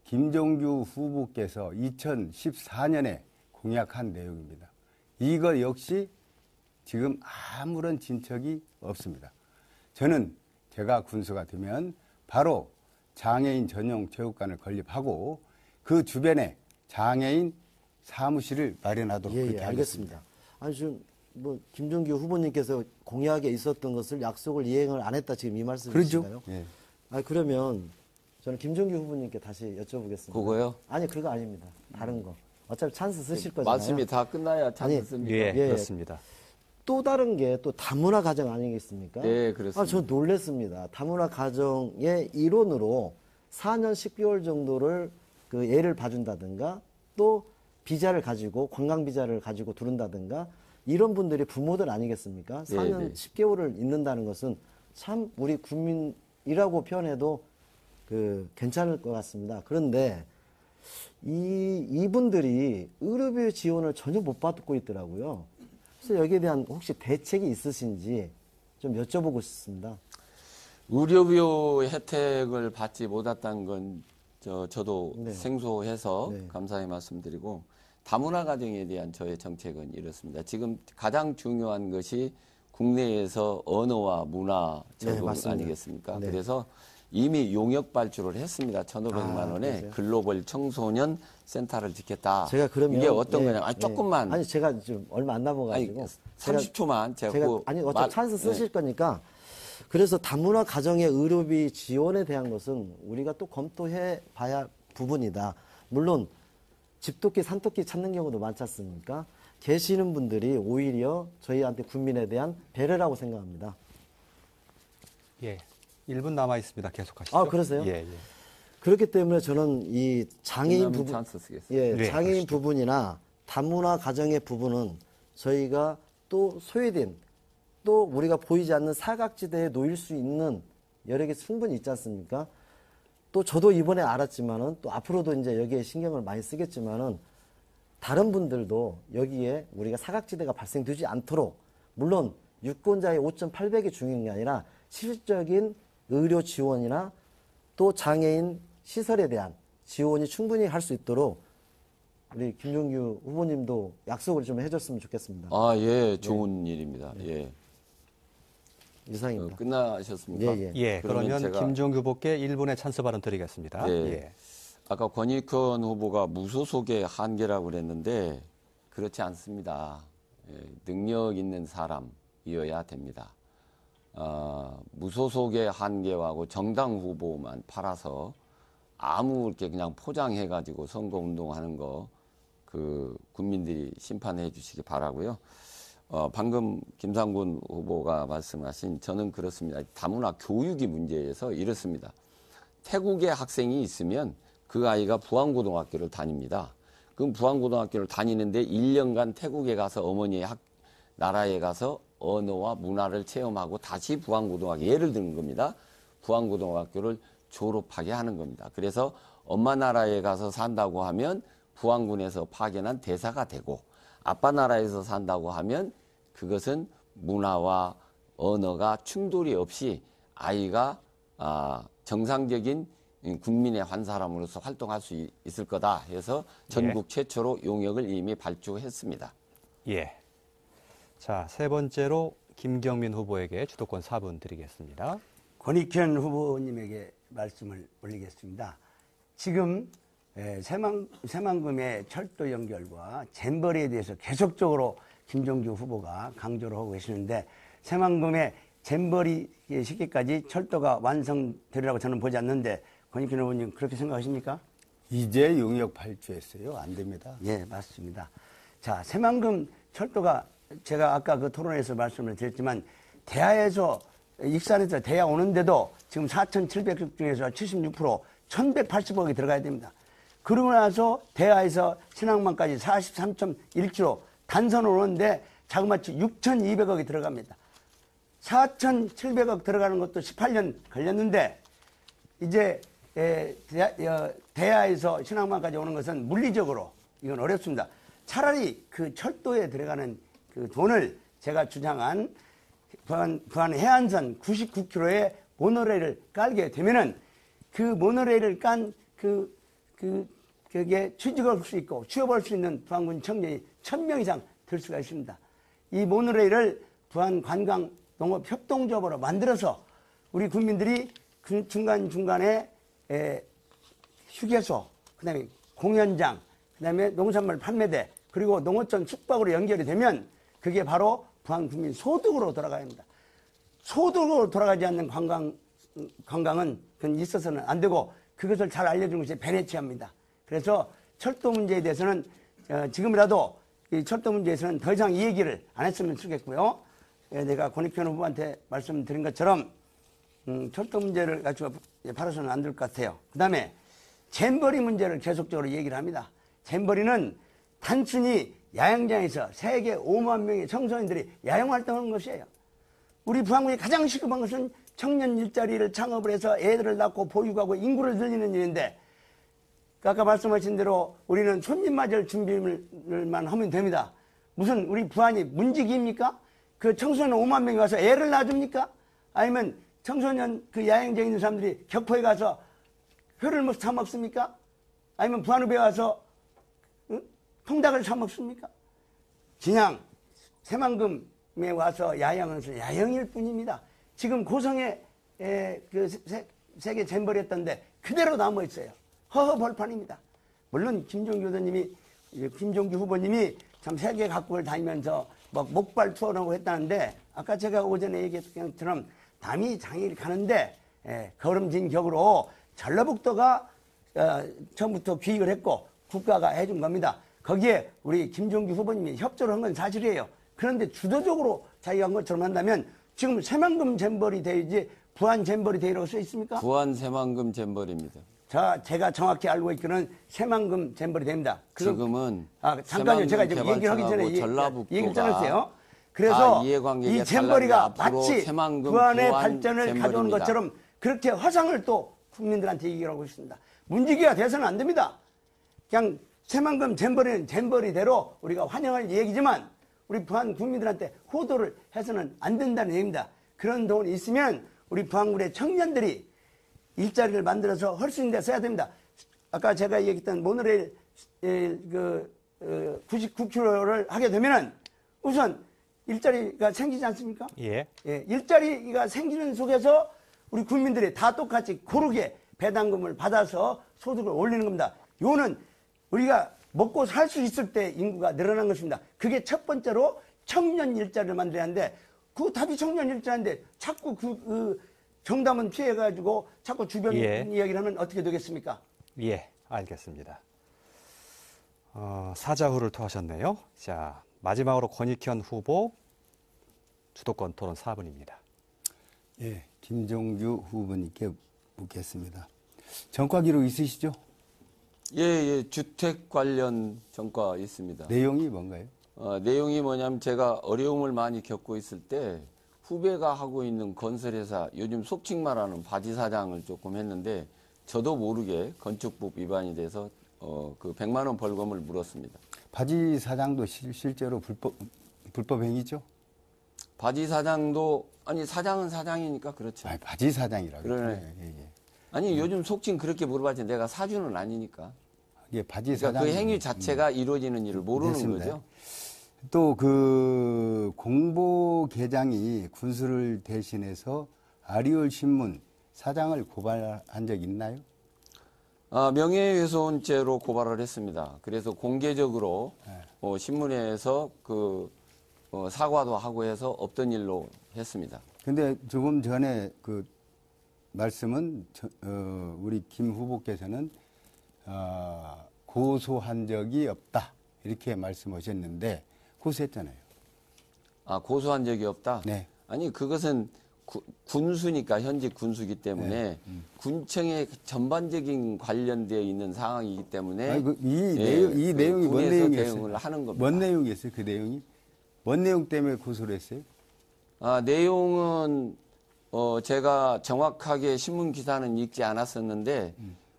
김종규 후보께서 2014년에 공약한 내용입니다. 이거 역시 지금 아무런 진척이 없습니다. 저는 제가 군수가 되면 바로 장애인 전용 체육관을 건립하고 그 주변에 장애인 사무실을 마련하도록 예, 그렇게 예, 하겠습니다. 알겠습니다. 아니, 지금 김종규 후보님께서 공약에 있었던 것을 약속을 이행을 안 했다 지금 이 말씀이신가요? 그렇죠. 예. 아, 그러면 저는 김종규 후보님께 다시 여쭤보겠습니다. 그거요? 아니, 그거 아닙니다. 다른 거. 어차피 찬스 쓰실 거잖아요. 말씀이 다 끝나야 찬스 아니, 씁니다. 예, 예. 그렇습니다. 또 다른 게 또 다문화 가정 아니겠습니까? 네, 그렇습니다. 아, 저 놀랬습니다. 다문화 가정의 일원으로 4년 10개월 정도를 그 애를 봐준다든가 또 비자를 가지고 관광 비자를 가지고 두른다든가 이런 분들이 부모들 아니겠습니까? 4년 네. 10개월을 있는다는 것은 참 우리 국민이라고 표현해도 그 괜찮을 것 같습니다. 그런데 이분들이 의료비 지원을 전혀 못 받고 있더라고요. 그래서 여기에 대한 혹시 대책이 있으신지 좀 여쭤보고 싶습니다. 의료비용 혜택을 받지 못했다는 건 저도 네. 생소해서 네. 감사히 말씀드리고 다문화 가정에 대한 저의 정책은 이렇습니다. 지금 가장 중요한 것이 국내에서 언어와 문화 적응 맞습니다. 아니겠습니까? 네. 그래서 이미 용역 발주를 했습니다. 1,500만 원에 그러세요? 글로벌 청소년 센터를 짓겠다. 제가 그러면 이게 어떤 예, 거냐? 아니, 예. 조금만. 아니 제가 지금 얼마 안 남아가지고 아니, 30초만 제가 그 아니 어차피 찬스 쓰실 거니까 그래서 다문화 가정의 의료비 지원에 대한 것은 우리가 또 검토해 봐야 부분이다. 물론 집토끼 산토끼 찾는 경우도 많지 않습니까? 계시는 분들이 오히려 저희한테 국민에 대한 배려라고 생각합니다. 예. 1분 남아 있습니다. 계속하시죠. 아, 그러세요? 예, 예. 그렇기 때문에 저는 이 장애인 끝나면 부분, 찬스 쓰겠습니다. 예, 네, 장애인 하시죠. 부분이나 다문화 가정의 부분은 저희가 또 소외된 또 우리가 보이지 않는 사각지대에 놓일 수 있는 여러 개 충분히 있지 않습니까? 또 저도 이번에 알았지만은 또 앞으로도 이제 여기에 신경을 많이 쓰겠지만은 다른 분들도 여기에 우리가 사각지대가 발생되지 않도록 물론 유권자의 5,800이 중요한 게 아니라 실질적인 의료 지원이나 또 장애인 시설에 대한 지원이 충분히 할 수 있도록 우리 김종규 후보님도 약속을 좀 해줬으면 좋겠습니다. 아, 예, 좋은 일입니다. 예. 이상입니다. 끝나셨습니까? 예, 예. 예, 그러면 제가 김종규 후보께 1분의 찬스 발언 드리겠습니다. 예. 예. 아까 권익현 후보가 무소속의 한계라고 그랬는데 그렇지 않습니다. 예, 능력 있는 사람이어야 됩니다. 무소속의 한계하고 정당 후보만 팔아서 아무 이렇게 그냥 포장해가지고 선거운동하는 거 그 국민들이 심판해 주시기 바라고요. 방금 김상곤 후보가 말씀하신 저는 그렇습니다. 다문화 교육이 문제에서 이렇습니다. 태국의 학생이 있으면 그 아이가 부안고등학교를 다닙니다. 그럼 부안고등학교를 다니는데 1년간 태국에 가서 어머니의 나라에 가서 언어와 문화를 체험하고 다시 부안고등학교 예를 드는 겁니다. 부안고등학교를 졸업하게 하는 겁니다. 그래서 엄마 나라에 가서 산다고 하면 부안군에서 파견한 대사가 되고 아빠 나라에서 산다고 하면 그것은 문화와 언어가 충돌이 없이 아이가 정상적인 국민의 한 사람으로서 활동할 수 있을 거다 해서 전국 최초로 용역을 이미 발주했습니다. 예. 자, 세 번째로 김경민 후보에게 주도권 4분 드리겠습니다. 권익현 후보님에게 말씀을 올리겠습니다. 지금 새만금의 철도 연결과 잼버리에 대해서 계속적으로 김종규 후보가 강조를 하고 계시는데 새만금의 잼버리 시기까지 철도가 완성되리라고 저는 보지 않는데 권익현 후보님 그렇게 생각하십니까? 이제 용역 발주했어요. 안 됩니다. 예, 맞습니다. 자, 새만금 철도가 제가 아까 그 토론에서 말씀을 드렸지만 대하에서 익산에서 대하 오는데도 지금 4,700억 중에서 76% 1,180억이 들어가야 됩니다. 그러고 나서 대하에서 신항만까지 43.1km 단선으로 오는데 자그마치 6,200억이 들어갑니다. 4,700억 들어가는 것도 18년 걸렸는데 이제 대하에서 신항만까지 오는 것은 물리적으로 이건 어렵습니다. 차라리 그 철도에 들어가는 그 돈을 제가 주장한 부안 해안선 99km의 모노레일을 깔게 되면은 그 모노레일을 깐 그게 취직할 수 있고 취업할 수 있는 부안군 청년이 1,000명 이상 될 수가 있습니다. 이 모노레일을 부안 관광 농업 협동조합으로 만들어서 우리 국민들이 그 중간중간에 휴게소, 그다음에 공연장, 그다음에 농산물 판매대, 그리고 농어촌 숙박으로 연결이 되면 그게 바로 부안 국민 소득으로 돌아가야 합니다. 소득으로 돌아가지 않는 관광은 그건 있어서는 안 되고 그것을 잘 알려주는 것이 베네치아입니다. 그래서 철도 문제에 대해서는 지금이라도 이 철도 문제에서는 더 이상 이 얘기를 안 했으면 좋겠고요. 내가 권익현 후보한테 말씀드린 것처럼 철도 문제를 가지고 바라서는 안 될 것 같아요. 그 다음에 잼버리 문제를 계속적으로 얘기를 합니다. 잼버리는 단순히 야영장에서 세계 5만 명의 청소년들이 야영활동하는 것이에요. 우리 부안군이 가장 시급한 것은 청년 일자리를 창업을 해서 애들을 낳고 보육하고 인구를 늘리는 일인데 아까 말씀하신 대로 우리는 손님 맞을 준비물만 하면 됩니다. 무슨 우리 부안이 문지기입니까? 그 청소년 5만 명이 와서 애를 낳아줍니까? 아니면 청소년 그 야영장에 있는 사람들이 격포에 가서 회를 뭐 사 먹습니까? 아니면 부안읍에 와서 통닭을 사 먹습니까? 그냥 새만금에 와서 야영은 야영일 뿐입니다. 지금 고성에 그 세계 잼버리였던데 그대로 남아 있어요. 허허벌판입니다. 물론 김종규 후보님이 참 세계 각국을 다니면서 막 목발 투어라고 했다는데 아까 제가 오전에 얘기했던 것처럼 남이 장일 가는데 걸음진 격으로 전라북도가 처음부터 기획을 했고 국가가 해준 겁니다. 거기에 우리 김종규 후보님이 협조를 한 건 사실이에요. 그런데 주도적으로 자기가 한 것처럼 한다면 지금 새만금 잼버리 대회지 부안 잼버리 대회라고 써 있습니까? 부안 새만금 잼버리입니다. 자, 제가 정확히 알고 있기는 새만금 잼버리 대회입니다. 지금은 잠깐요. 제가 지금 얘기를 하기 전에 얘기를 전했어요. 그래서 이 잼버리가 마치 부안의 발전을 가져오는 것처럼 그렇게 화상을 또 국민들한테 얘기를 하고 있습니다. 문지기가 돼서는 안 됩니다. 그냥 새만금 잼버리는 잼버리대로 우리가 환영할 얘기지만 우리 부안 국민들한테 호도를 해서는 안 된다는 얘기입니다. 그런 돈이 있으면 우리 부안군의 청년들이 일자리를 만들어서 할 수 있는 데 써야 됩니다. 아까 제가 얘기했던 모노레일 99km를 하게 되면은 우선 일자리가 생기지 않습니까? 예. 일자리가 생기는 속에서 우리 국민들이 다 똑같이 고르게 배당금을 받아서 소득을 올리는 겁니다. 요는 우리가 먹고 살 수 있을 때 인구가 늘어난 것입니다. 그게 첫 번째로 청년 일자리를 만들어야 하는데 그 답이 청년 일자리인데 자꾸 그 정답은 피해가지고 자꾸 주변 이야기를 하면 어떻게 되겠습니까? 예, 알겠습니다. 사자후를 토하셨네요. 자, 마지막으로 권익현 후보 주도권 토론 4분입니다. 예, 김종규 후보님께 묻겠습니다. 전과 기록 있으시죠? 예, 주택 관련 전과 있습니다. 내용이 뭔가요? 내용이 뭐냐면 제가 어려움을 많이 겪고 있을 때 후배가 하고 있는 건설회사, 요즘 속칭 말하는 바지 사장을 조금 했는데 저도 모르게 건축법 위반이 돼서 그 100만 원 벌금을 물었습니다. 바지 사장도 실제로 불법 행위죠? 바지 사장도 아니 사장은 사장이니까 그렇죠. 아니, 바지 사장이라고. 그러네. 예, 예. 아니 요즘 속칭 그렇게 물어봤지 내가 사주는 아니니까. 이게 바지 그러니까 사장. 그 행위 자체가 이루어지는 일을 모르는 됐습니다. 거죠. 또 그 공보계장이 군수를 대신해서 아리올 신문 사장을 고발한 적 있나요? 명예훼손죄로 고발을 했습니다. 그래서 공개적으로 신문에서 그 사과도 하고 해서 없던 일로 했습니다. 근데 조금 전에 그 말씀은 우리 김 후보께서는 고소한 적이 없다 이렇게 말씀하셨는데 고소했잖아요. 고소한 적이 없다? 네. 아니 그것은 군수니까 현직 군수기 때문에 군청에 전반적인 관련되어 있는 상황이기 때문에 아니, 이 내용이 뭔 군에서 내용이었어요? 대응을 하는 겁니다. 뭔 내용이었어요? 그 내용이? 뭔 내용 때문에 고소를 했어요? 내용은 제가 정확하게 신문 기사는 읽지 않았었는데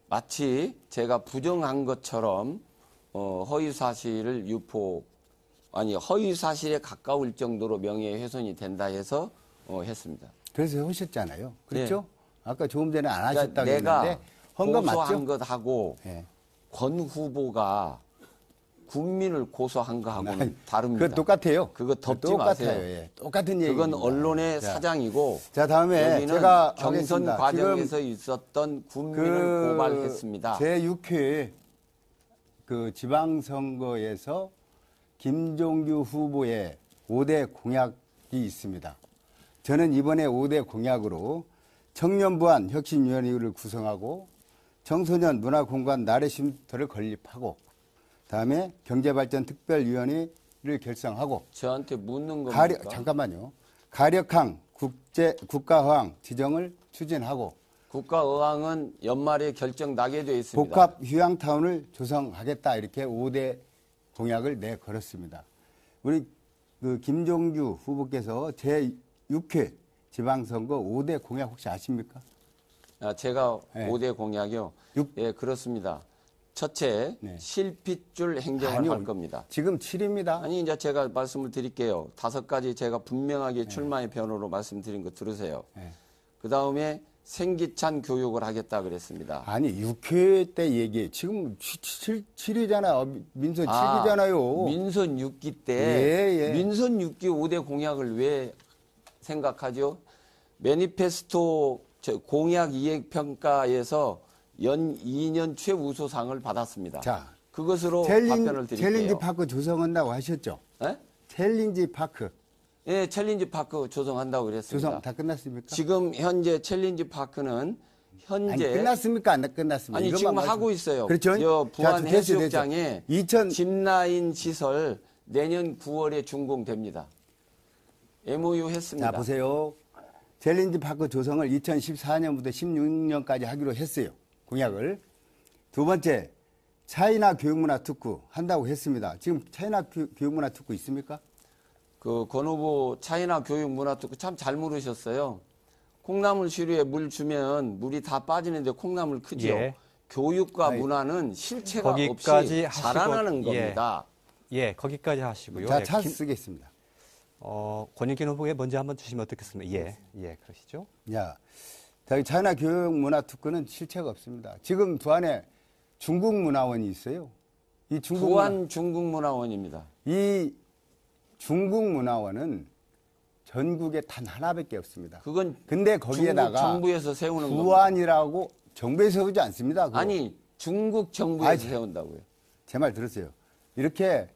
마치 제가 부정한 것처럼 허위 사실을 허위 사실에 가까울 정도로 명예훼손이 된다 해서 했습니다. 그래서 하셨잖아요. 그렇죠? 네. 아까 조금 전에 안 하셨다고 그러니까 내가 했는데 한 거 고소한 맞죠? 것하고 예. 권 후보가 국민을 고소한 거하고는 다릅니다. 그거 똑같아요. 그거 덮지 똑같아요. 마세요. 예. 똑같은 얘기입니다. 그건 언론의 자, 사장이고 자, 다음에 여기는 제가 경선 하겠습니다. 과정에서 있었던 국민을 고발했습니다. 제6회 그 지방선거에서 김종규 후보의 5대 공약이 있습니다. 저는 이번에 5대 공약으로 청년부안 혁신위원회를 구성하고 청소년 문화공간 나래쉼터를 건립하고 다음에 경제발전특별위원회를 결성하고 저한테 묻는 겁니까? 잠깐만요. 가력항 국가어항 지정을 추진하고 국가의항은 연말에 결정 나게 되어 있습니다. 복합 휴양타운을 조성하겠다 이렇게 5대 공약을 내걸었습니다. 우리 그 김종규 후보께서 제6회 지방선거 5대 공약 혹시 아십니까? 제가 네. 5대 공약이요. 예, 그렇습니다. 첫째, 네. 실핏줄 행정을 아니요. 할 겁니다. 지금 7입니다. 아니, 이제 제가 말씀을 드릴게요. 5가지 제가 분명하게 출마의 변호로 말씀드린 거 들으세요. 네. 그 다음에 생기찬 교육을 하겠다 그랬습니다. 아니 6회 때 얘기해. 지금 7위잖아. 민선 7기잖아요. 민선 6기 때 예. 민선 6기 5대 공약을 왜 생각하죠? 매니페스토 공약 이행평가에서 연 2년 최우수상을 받았습니다. 자, 그것으로 답변을 드릴게요. 챌린지 파크 조성한다고 하셨죠? 네? 챌린지 파크 예, 챌린지 파크 조성한다고 그랬습니다. 조성 다 끝났습니까? 지금 현재 챌린지 파크는 현재 아니, 끝났습니까? 안 끝났습니까? 아니 이것만 지금 말씀- 하고 있어요. 그렇죠? 저 부안 자, 됐어요, 해수욕장에 됐어요. 짚라인 시설 내년 9월에 준공됩니다. MOU 했습니다. 자, 보세요. 챌린지 파크 조성을 2014년부터 16년까지 하기로 했어요. 공약을. 두 번째, 차이나 교육문화 특구 한다고 했습니다. 지금 차이나 교육문화 특구 있습니까? 그 권 후보 차이나 교육 문화 특구 참 잘 물으셨어요. 콩나물 시루에 물 주면 물이 다 빠지는데 콩나물 크죠. 예. 교육과 아니, 문화는 실체가 거기까지 없이 하시고, 자라나는 예. 겁니다. 예, 거기까지 하시고요. 자, 예, 찬스 쓰겠습니다. 권익균 후보에 먼저 한번 주시면 어떻겠습니까? 예, 그러시죠. 야, 저기 차이나 교육문화 특구는 실체가 없습니다. 지금 부안에 중국문화원이 있어요. 이 부안 중국문화원입니다. 이 중국문화원은 전국에 단 하나밖에 없습니다. 그건 근데 거기에다가 중국 정부에서 세우는 겁니다. 부안이라고 정부에서 세우지 않습니다. 그거. 아니 중국 정부에서 아니, 세운다고요. 제 말 들으세요. 이렇게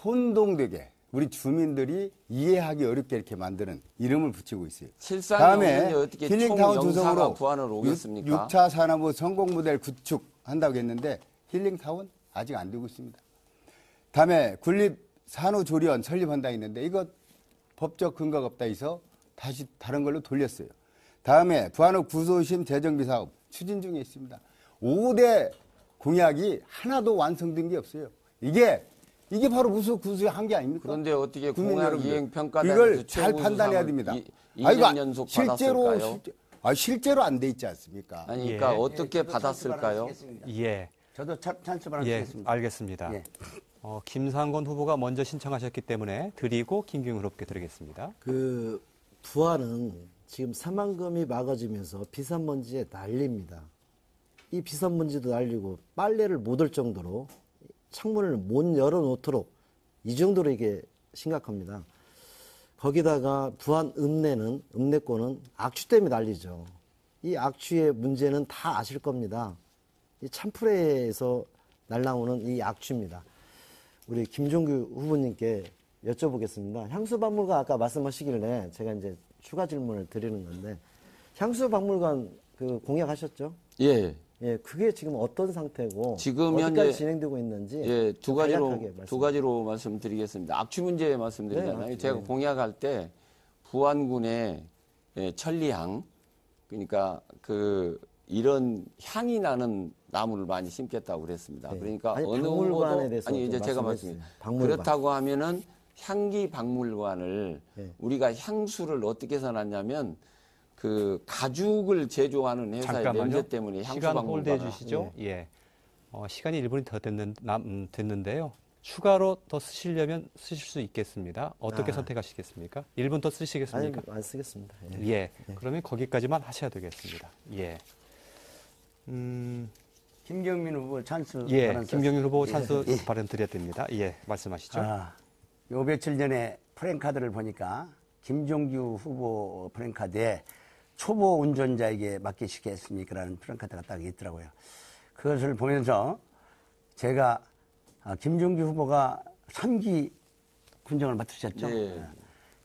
혼동되게 우리 주민들이 이해하기 어렵게 이렇게 만드는 이름을 붙이고 있어요. 실상이 다음에 없는데 어떻게 힐링타운 총영사가 조성으로 부안을 오겠습니까? 6차 산업의 성공 모델 구축한다고 했는데 힐링타운 아직 안 되고 있습니다. 다음에 군립 산후조리원 설립한다 했는데 이거 법적 근거가 없다 해서 다시 다른 걸로 돌렸어요. 다음에 부안읍 구소심 재정비 사업 추진 중에 있습니다. 5대 공약이 하나도 완성된 게 없어요. 이게 이게 바로 군수의 한계 아닙니까? 그런데 어떻게 국민 공약 여러분들, 이행 평가단에서 이걸 잘 판단해야 됩니다. 2년 연속 받았을까요? 실제로 안 돼 있지 않습니까? 아니, 그러니까 예. 어떻게 저도 받았을까요? 찬스 발언 쓰겠습니다. 예. 저도 찬스 발언 예, 쓰겠습니다. 알겠습니다. 예. 김상곤 후보가 먼저 신청하셨기 때문에 드리고 김경일 후보께 드리겠습니다. 그 부안은 지금 사망금이 막아지면서 비산먼지에 난립니다. 이 비산먼지도 날리고 빨래를 못 할 정도로 창문을 못 열어놓도록 이 정도로 이게 심각합니다. 거기다가 부안 읍내권은 악취 때문에 난리죠. 이 악취의 문제는 다 아실 겁니다. 이 참프레에서 날라오는 이 악취입니다. 우리 김종규 후보님께 여쭤보겠습니다. 향수박물관 아까 말씀하시길래 제가 이제 추가 질문을 드리는 건데 향수박물관 그 공약하셨죠? 예. 예, 그게 지금 어떤 상태고 지금 어디까지 현재 진행되고 있는지 예, 두 가지로 간략하게 말씀. 말씀드리겠습니다. 악취 문제 말씀드리잖아요. 네, 제가 공약할 때 부안군의 천리향, 그러니까 그 이런 향이 나는 나무를 많이 심겠다고 그랬습니다. 네. 그러니까 아니, 어느 박물관에 후보도 대해서 아니 이제 좀 제가 말씀해 말씀드립니다. 주세요. 박물관. 그렇다고 하면은 향기 박물관을 네. 우리가 향수를 어떻게 해놨냐면 그 가죽을 제조하는 회사의 잠깐만요. 냄새 때문에 향수 시간 홀드해 박물관을 주시죠. 예. 시간이 1분이 더 됐는데요. 추가로 더 쓰시려면 쓰실 수 있겠습니다. 어떻게 선택하시겠습니까? 1분 더 아니, 쓰시겠습니까? 안 쓰겠습니다. 예. 예. 그러면 거기까지만 하셔야 되겠습니다. 예. 김경민 후보 찬스 예. 발언 김경일 후보 찬스 발언 드려야 됩니다. 예. 말씀하시죠. 요 며칠 전에 프랭카드를 보니까 김종규 후보 프랭카드에 초보 운전자에게 맡기시겠습니까라는 프랭카드가 딱 있더라고요. 그것을 보면서 제가 김종규 후보가 3기 군정을 맡으셨죠. 네.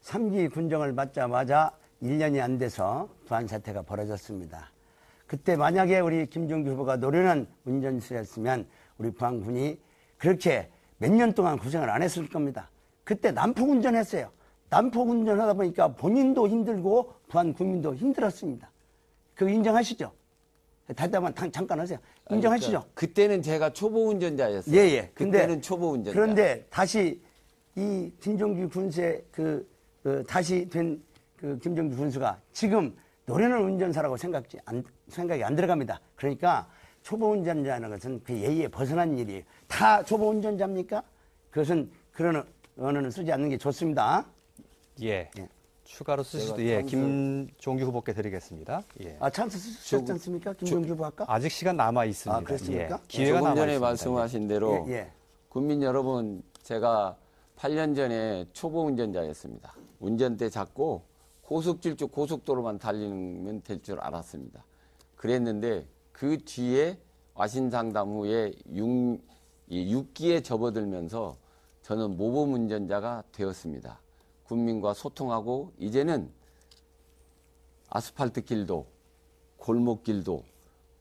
3기 군정을 맡자마자 1년이 안 돼서 부안 사태가 벌어졌습니다. 그때 만약에 우리 김종규 후보가 노련한 운전수였으면 우리 부안군이 그렇게 몇 년 동안 고생을 안 했을 겁니다. 그때 난폭 운전했어요. 난폭 운전하다 보니까 본인도 힘들고 부안 국민도 힘들었습니다. 그거 인정하시죠? 다시 한번 잠깐 하세요. 인정하시죠? 그러니까 그때는 제가 초보 운전자였어요. 예, 예. 그때는 초보 운전자. 그런데 다시 이 김종규 군수의 다시 된 그 김종규 군수가 지금 노련한 운전사라고 생각이 안 들어갑니다. 그러니까 초보 운전자는 것은 그 예의에 벗어난 일이에요. 다 초보 운전자입니까? 그것은 그런 언어는 쓰지 않는 게 좋습니다. 예. 예. 추가로 쓰시도 예. 김종규 후보께 드리겠습니다. 예. 찬스 쓰셨지 않습니까? 김종규 후보 아까? 아직 시간 남아 있습니다. 그렇습니까? 예. 기회가 조금 남아 전에 있습니다. 말씀하신 대로 예, 예. 국민 여러분, 제가 8년 전에 초보 운전자였습니다. 운전대 잡고 고속질주 고속도로만 달리면 될 줄 알았습니다. 그랬는데 그 뒤에 와신상담 후에 6기에 접어들면서 저는 모범 운전자가 되었습니다. 국민과 소통하고 이제는 아스팔트 길도 골목길도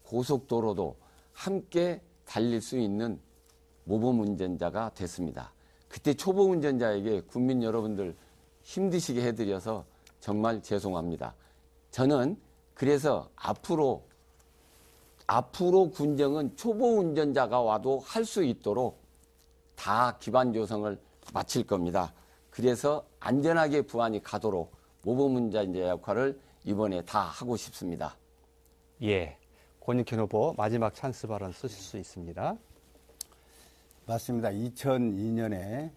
고속도로도 함께 달릴 수 있는 모범 운전자가 됐습니다. 그때 초보 운전자에게 국민 여러분들 힘드시게 해드려서 정말 죄송합니다. 저는 그래서 앞으로 군정은 초보 운전자가 와도 할 수 있도록 다 기반 조성을 마칠 겁니다. 그래서 안전하게 부안이 가도록 모범 운전자 역할을 이번에 다 하고 싶습니다. 예. 권익현 후보 마지막 찬스 발언 쓰실 수 있습니다. 맞습니다. 2002년에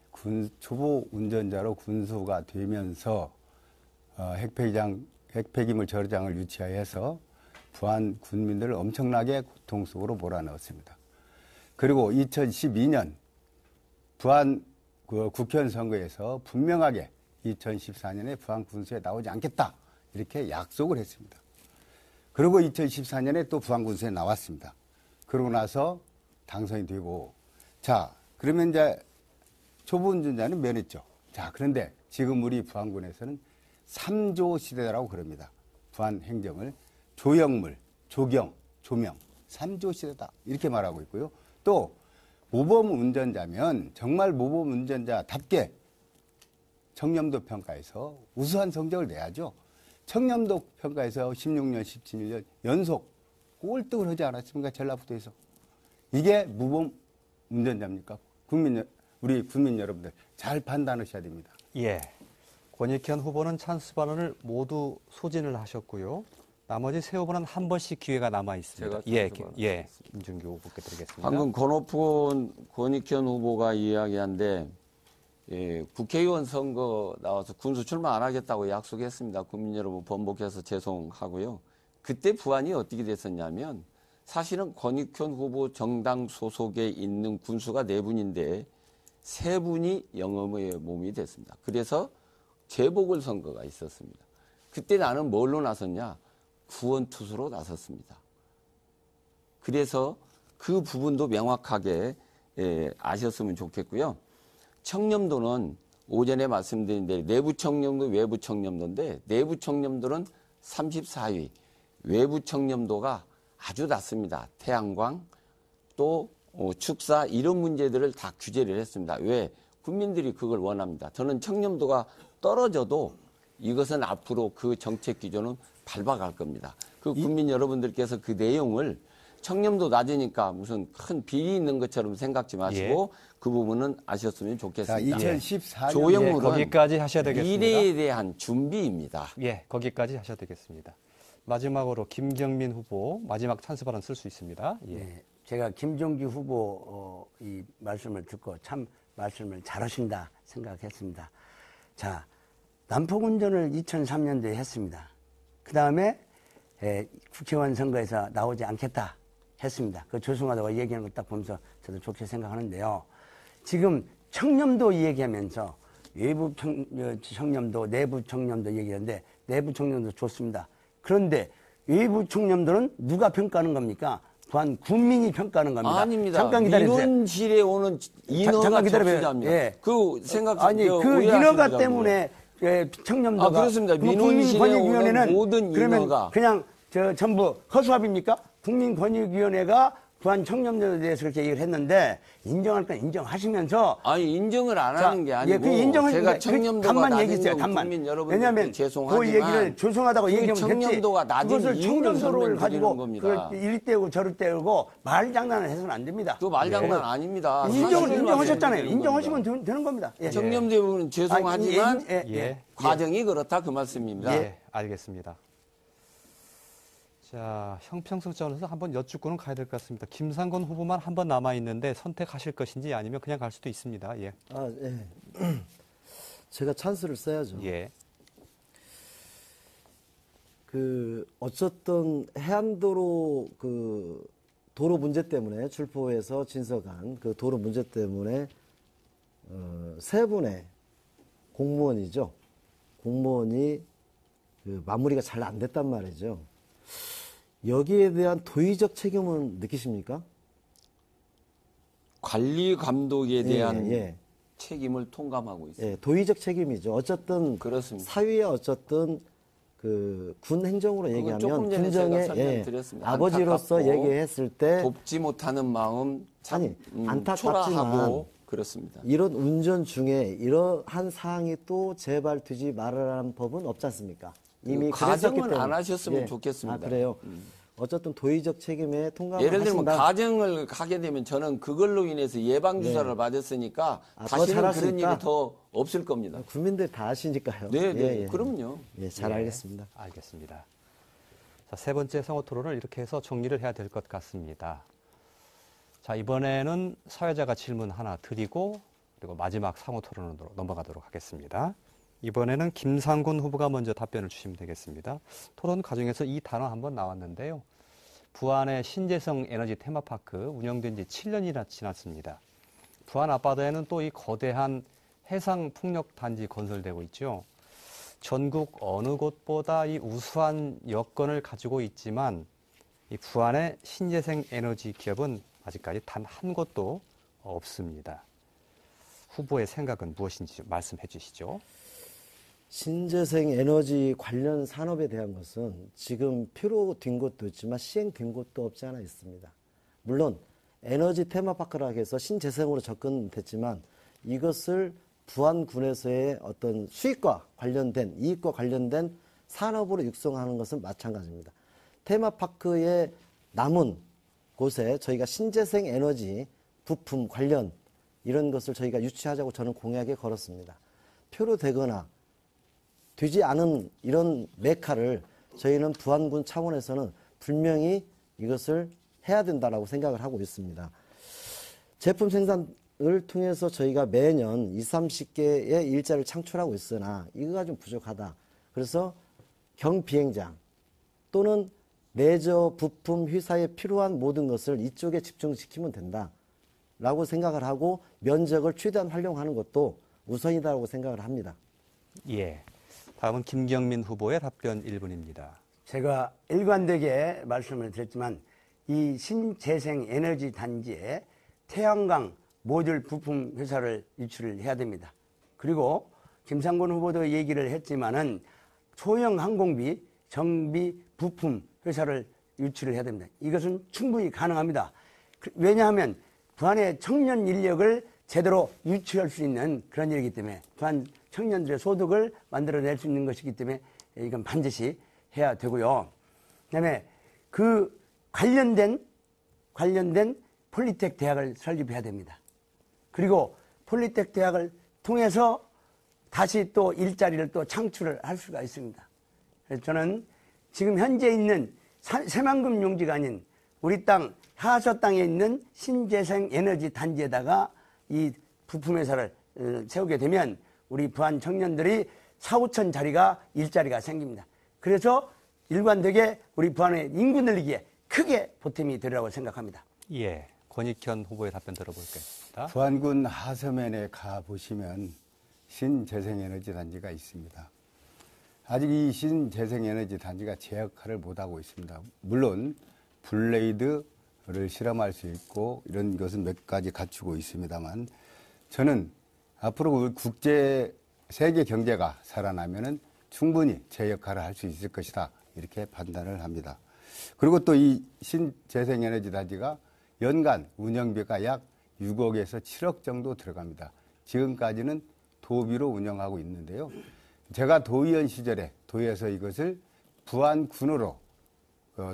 초보 운전자로 군수가 되면서 핵폐기물 저장을 유치하여서 부안 군민들을 엄청나게 고통 속으로 몰아넣었습니다. 그리고 2012년 부안 국회의원 선거에서 분명하게 2014년에 부안 군수에 나오지 않겠다 이렇게 약속을 했습니다. 그리고 2014년에 또 부안 군수에 나왔습니다. 그러고 나서 당선이 되고 자 그러면 이제 초보 운전자는 면했죠. 자 그런데 지금 우리 부안군에서는 3조 시대라고 그럽니다. 부안 행정을 조형물, 조경, 조명 3조 시대다 이렇게 말하고 있고요. 또 모범 운전자면 정말 모범 운전자답게 청렴도 평가에서 우수한 성적을 내야죠. 청렴도 평가에서 16년, 17년 연속 꼴등을 하지 않았습니까? 전라북도에서. 이게 모범 운전자입니까? 국민 우리 국민 여러분들 잘 판단하셔야 됩니다. 예. 권익현 후보는 찬스 발언을 모두 소진을 하셨고요. 나머지 세 후보는 한 번씩 기회가 남아 있습니다. 제가 찬스 발언 예. 김준규 후보께 드리겠습니다. 방금 권익현 후보가 이야기한데 국회의원 선거 나와서 군수 출마 안 하겠다고 약속했습니다. 국민 여러분 번복해서 죄송하고요. 그때 부안이 어떻게 됐었냐면 사실은 권익현 후보 정당 소속에 있는 군수가 4분인데 3분이 영험의 몸이 됐습니다. 그래서 재보궐선거가 있었습니다. 그때 나는 뭘로 나섰냐? 구원투수로 나섰습니다. 그래서 그 부분도 명확하게 아셨으면 좋겠고요. 청렴도는 오전에 말씀드린 대로 내부 청렴도, 외부 청렴도인데 내부 청렴도는 34위, 외부 청렴도가 아주 낮습니다. 태양광, 또 축사 이런 문제들을 다 규제를 했습니다. 왜? 국민들이 그걸 원합니다. 저는 청렴도가 떨어져도 이것은 앞으로 그 정책 기조는 밟아갈 겁니다. 그 국민 여러분들께서 그 내용을 청렴도 낮으니까 무슨 큰 비리 있는 것처럼 생각지 마시고 그 부분은 아셨으면 자, 좋겠습니다. 2014년 조형물은 거기까지 하셔야 되겠습니다. 미래에 대한 준비입니다. 예, 거기까지 하셔야 되겠습니다. 마지막으로 김경민 후보 마지막 찬스 발언 쓸 수 있습니다. 예. 네, 제가 김종규 후보 이 말씀을 듣고 참 말씀을 잘하신다 생각했습니다. 자, 난폭운전을 2003년도에 했습니다. 그 다음에 국회의원 선거에서 나오지 않겠다 했습니다. 그 죄송하다고 얘기하는 걸 딱 보면서 저도 좋게 생각하는데요. 지금 청렴도 얘기하면서 외부 청렴도, 내부 청렴도 얘기하는데 내부 청렴도 좋습니다. 그런데 외부 청렴도는 누가 평가하는 겁니까? 또한 국민이 평가하는 겁니다. 아닙니다. 잠깐 기다려주세요. 민원실에 오는 인허가 잠깐 기다려봐요. 접수자입니다. 예. 그 생각 아니 그 오해하십니다, 인허가 그거는. 때문에 청렴도가 아, 그렇습니다. 민원실에 오는 모든 그러면 인허가. 그냥 전부 허수아비입니까? 국민권익위원회가 부안 청렴도에 대해서 그렇게 얘기를 했는데 인정할 건 인정하시면서 아니 인정을 안 하는 게 아니고 그 인정을 제가 청렴도가 간만 낮은 얘기했어요. 건 간만. 국민 여러분들 왜냐하면 죄송하지만 그 얘기를 죄송하다고 그 얘기하면 청렴도가 됐지. 낮은 그것을 이유를 청렴도를 가지고 설명드리는 겁니다. 이리 떼고 저리 떼고 말 장난을 해서는 안 됩니다. 그 말장난 아닙니다. 인정을 사실을 인정하셨잖아요. 말씀드리는 인정하시면 겁니다. 되는 겁니다. 예. 청렴도 부분은 죄송하지만 예. 과정이 그렇다 그 말씀입니다. 예, 알겠습니다. 자, 형평성 차원에서 한번 여쭙고는 가야 될 것 같습니다. 김상곤 후보만 한 번 남아 있는데 선택하실 것인지 아니면 그냥 갈 수도 있습니다. 예. 예. 제가 찬스를 써야죠. 예. 어쨌든 해안도로 도로 문제 때문에 출포에서 진석한 그 도로 문제 때문에 3분의 공무원이죠. 공무원이 마무리가 잘 안 됐단 말이죠. 여기에 대한 도의적 책임은 느끼십니까? 관리 감독에 대한 예. 책임을 통감하고 있습니다. 예, 도의적 책임이죠. 어쨌든 그렇습니다. 사위에 어쨌든 군 행정으로 얘기하면 조금 전에 군정의 제가 설명드렸습니다. 아버지로서 안타깝고 얘기했을 때 돕지 못하는 마음 참 아니, 안타깝지만 초라하고 그렇습니다. 이런 운전 중에 이러한 사항이 또 재발되지 말아라는 법은 없지 않습니까? 이미 가정은 그랬었기 때문에. 안 하셨으면 좋겠습니다. 아, 그래요? 어쨌든 도의적 책임에 통감을 예를 들면 하신다. 가정을 하게 되면 저는 그걸로 인해서 예방 주사를 맞았으니까 아, 더 다시는 그런 잘하시니까? 일이 더 없을 겁니다. 국민들 다 아시니까요. 네, 네, 예, 예. 그럼요. 예, 잘 알겠습니다. 알겠습니다. 자, 세 번째 상호 토론을 이렇게 해서 정리를 해야 될 것 같습니다. 자, 이번에는 사회자가 질문 하나 드리고 그리고 마지막 상호 토론으로 넘어가도록 하겠습니다. 이번에는 김상곤 후보가 먼저 답변을 주시면 되겠습니다. 토론 과정에서 이 단어 한번 나왔는데요. 부안의 신재생 에너지 테마파크 운영된 지 7년이나 지났습니다. 부안 앞바다에는 또 이 거대한 해상 풍력 단지 건설되고 있죠. 전국 어느 곳보다 이 우수한 여건을 가지고 있지만 이 부안의 신재생 에너지 기업은 아직까지 단 한 곳도 없습니다. 후보의 생각은 무엇인지 말씀해 주시죠. 신재생 에너지 관련 산업에 대한 것은 지금 표로된 곳도 있지만 시행된 곳도 없지 않아 있습니다. 물론 에너지 테마파크라 해서 신재생으로 접근됐지만 이것을 부안군에서의 어떤 수익과 관련된 이익과 관련된 산업으로 육성하는 것은 마찬가지입니다. 테마파크의 남은 곳에 저희가 신재생 에너지 부품 관련 이런 것을 저희가 유치하자고 저는 공약에 걸었습니다. 표로 되거나 되지 않은 이런 메카를 저희는 부안군 차원에서는 분명히 이것을 해야 된다라고 생각을 하고 있습니다. 제품 생산을 통해서 저희가 매년 20, 30개의 일자리를 창출하고 있으나 이거가 좀 부족하다. 그래서 경비행장 또는 레저 부품 회사에 필요한 모든 것을 이쪽에 집중시키면 된다라고 생각을 하고 면적을 최대한 활용하는 것도 우선이다라고 생각을 합니다. 예. 다음은 김경민 후보의 답변 1분입니다. 제가 일관되게 말씀을 드렸지만 이 신재생 에너지 단지에 태양광 모듈 부품 회사를 유치를 해야 됩니다. 그리고 김상곤 후보도 얘기를 했지만은 소형 항공비 정비 부품 회사를 유치를 해야 됩니다. 이것은 충분히 가능합니다. 왜냐하면 부안의 청년 인력을 제대로 유치할 수 있는 그런 일이기 때문에 부안 청년들의 소득을 만들어낼 수 있는 것이기 때문에 이건 반드시 해야 되고요. 그다음에 그 관련된 폴리텍 대학을 설립해야 됩니다. 그리고 폴리텍 대학을 통해서 다시 또 일자리를 또 창출을 할 수가 있습니다. 그래서 저는 지금 현재 있는 새만금 용지가 아닌 우리 땅 하서 땅에 있는 신재생 에너지 단지에다가 이 부품 회사를 세우게 되면 우리 부안 청년들이 4, 5천 자리가 일자리가 생깁니다. 그래서 일관되게 우리 부안의 인구 늘리기에 크게 보탬이 되리라고 생각합니다. 예. 권익현 후보의 답변 들어볼겠습니다. 부안군 하서면에 가보시면 신재생에너지 단지가 있습니다. 아직 이 신재생에너지 단지가 제 역할을 못하고 있습니다. 물론 블레이드를 실험할 수 있고 이런 것은 몇 가지 갖추고 있습니다만 저는 앞으로 세계 경제가 살아나면은 충분히 제 역할을 할 수 있을 것이다. 이렇게 판단을 합니다. 그리고 또 이 신재생에너지 단지가 연간 운영비가 약 6억에서 7억 정도 들어갑니다. 지금까지는 도비로 운영하고 있는데요. 제가 도의원 시절에 도에서 이것을 부안군으로